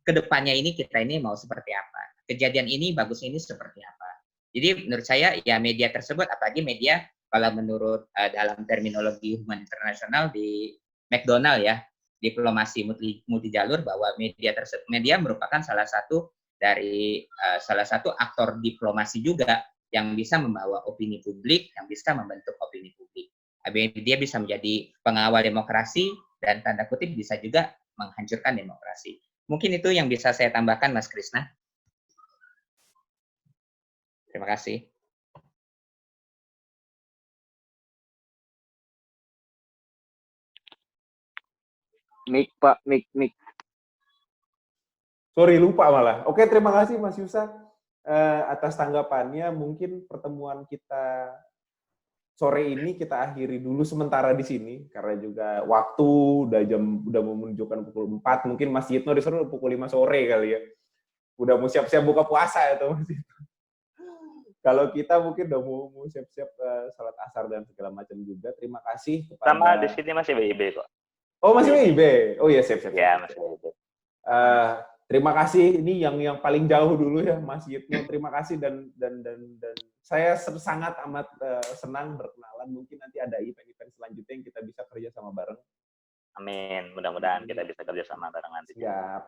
Kedepannya ini kita ini mau seperti apa. Kejadian ini bagusnya ini seperti apa. Jadi menurut saya ya media tersebut, apalagi media kalau menurut dalam terminologi hubungan internasional di McDonald ya, diplomasi multi jalur, bahwa media merupakan salah satu aktor diplomasi juga yang bisa membawa opini publik, yang bisa membentuk opini publik. Media bisa menjadi pengawal demokrasi dan tanda kutip bisa juga menghancurkan demokrasi. Mungkin itu yang bisa saya tambahkan, Mas Krisna. Terima kasih. Mik, Pak, mik. Sorry, lupa malah. Oke, terima kasih Mas Yusa atas tanggapannya. Mungkin pertemuan kita sore ini kita akhiri dulu sementara di sini karena juga waktu udah mau menunjukkan pukul 4. Mungkin Mas Yitno disuruh pukul 5 sore kali ya. Udah mau siap-siap buka puasa ya tuh Mas Yitno. Kalau kita mungkin udah mau siap-siap salat asar dan segala macam juga. Terima kasih kepada... Sama di sini masih WIB kok. Oh, masih WIB? Oh iya, siap. Ya, masih WIB. Terima kasih. Ini yang paling jauh dulu ya, Mas Yitno. Terima kasih dan saya sangat amat senang berkenalan. Mungkin nanti ada event-event selanjutnya yang kita bisa kerja sama bareng. Amin. Mudah-mudahan kita bisa kerja sama bareng nanti. Siap.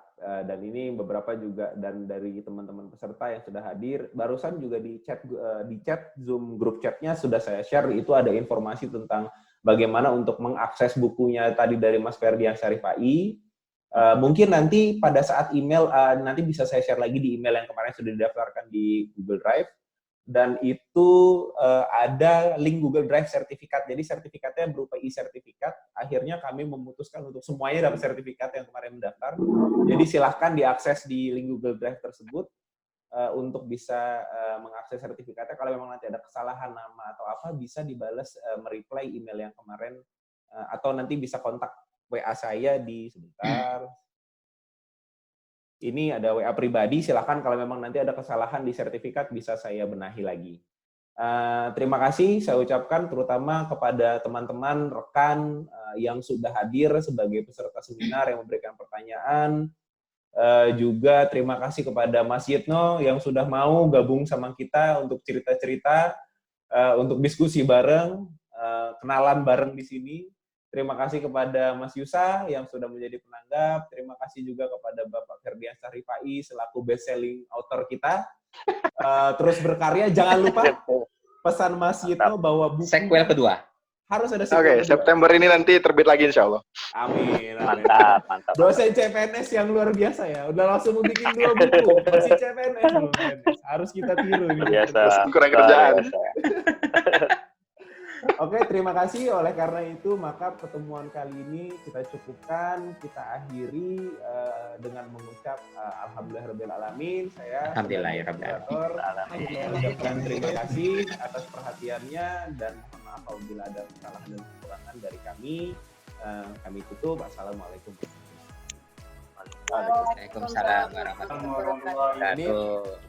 Dan ini beberapa juga dan dari teman-teman peserta yang sudah hadir. Barusan juga di chat Zoom grup chatnya sudah saya share, itu ada informasi tentang bagaimana untuk mengakses bukunya tadi dari Mas Ferdian Syarifai. Mungkin nanti pada saat email, nanti bisa saya share lagi di email yang kemarin sudah didaftarkan di Google Drive. Dan itu ada link Google Drive sertifikat. Jadi sertifikatnya berupa e-sertifikat. Akhirnya kami memutuskan untuk semuanya dapat sertifikat yang kemarin mendaftar. Jadi silahkan diakses di link Google Drive tersebut untuk bisa mengakses sertifikatnya. Kalau memang nanti ada kesalahan nama atau apa, bisa dibalas mereply email yang kemarin. Atau nanti bisa kontak WA saya di sebentar. Ini ada WA pribadi, silakan kalau memang nanti ada kesalahan di sertifikat bisa saya benahi lagi. Terima kasih saya ucapkan terutama kepada teman-teman, rekan yang sudah hadir sebagai peserta seminar yang memberikan pertanyaan. Juga terima kasih kepada Mas Yitno yang sudah mau gabung sama kita untuk cerita-cerita, untuk diskusi bareng, kenalan bareng di sini. Terima kasih kepada Mas Yusa yang sudah menjadi penanggap. Terima kasih juga kepada Bapak Ferdian Syarifai selaku best-selling author kita. Terus berkarya. Jangan lupa pesan Mas Yitno bahwa buku sequel kedua. Harus ada sequel kedua. September ini nanti terbit lagi insya Allah. Amin. Mantap. Dosen CPNS yang luar biasa ya. Udah langsung mau bikin 2 buku. Masih CPNS loh. Harus kita tiru. Biasa. Kurang kerjaan. Oke, terima kasih. Oleh karena itu, maka pertemuan kali ini kita cukupkan, kita akhiri dengan mengucap Alhamdulillahirabbil alamin. Saya Alhamdulillahirabbil alamin. Terima kasih atas perhatiannya dan mohon maaf apabila ada kesalahan dan kekurangan dari kami. Kami tutup. Assalamualaikum. Waalaikumsalam warahmatullahi wabarakatuh.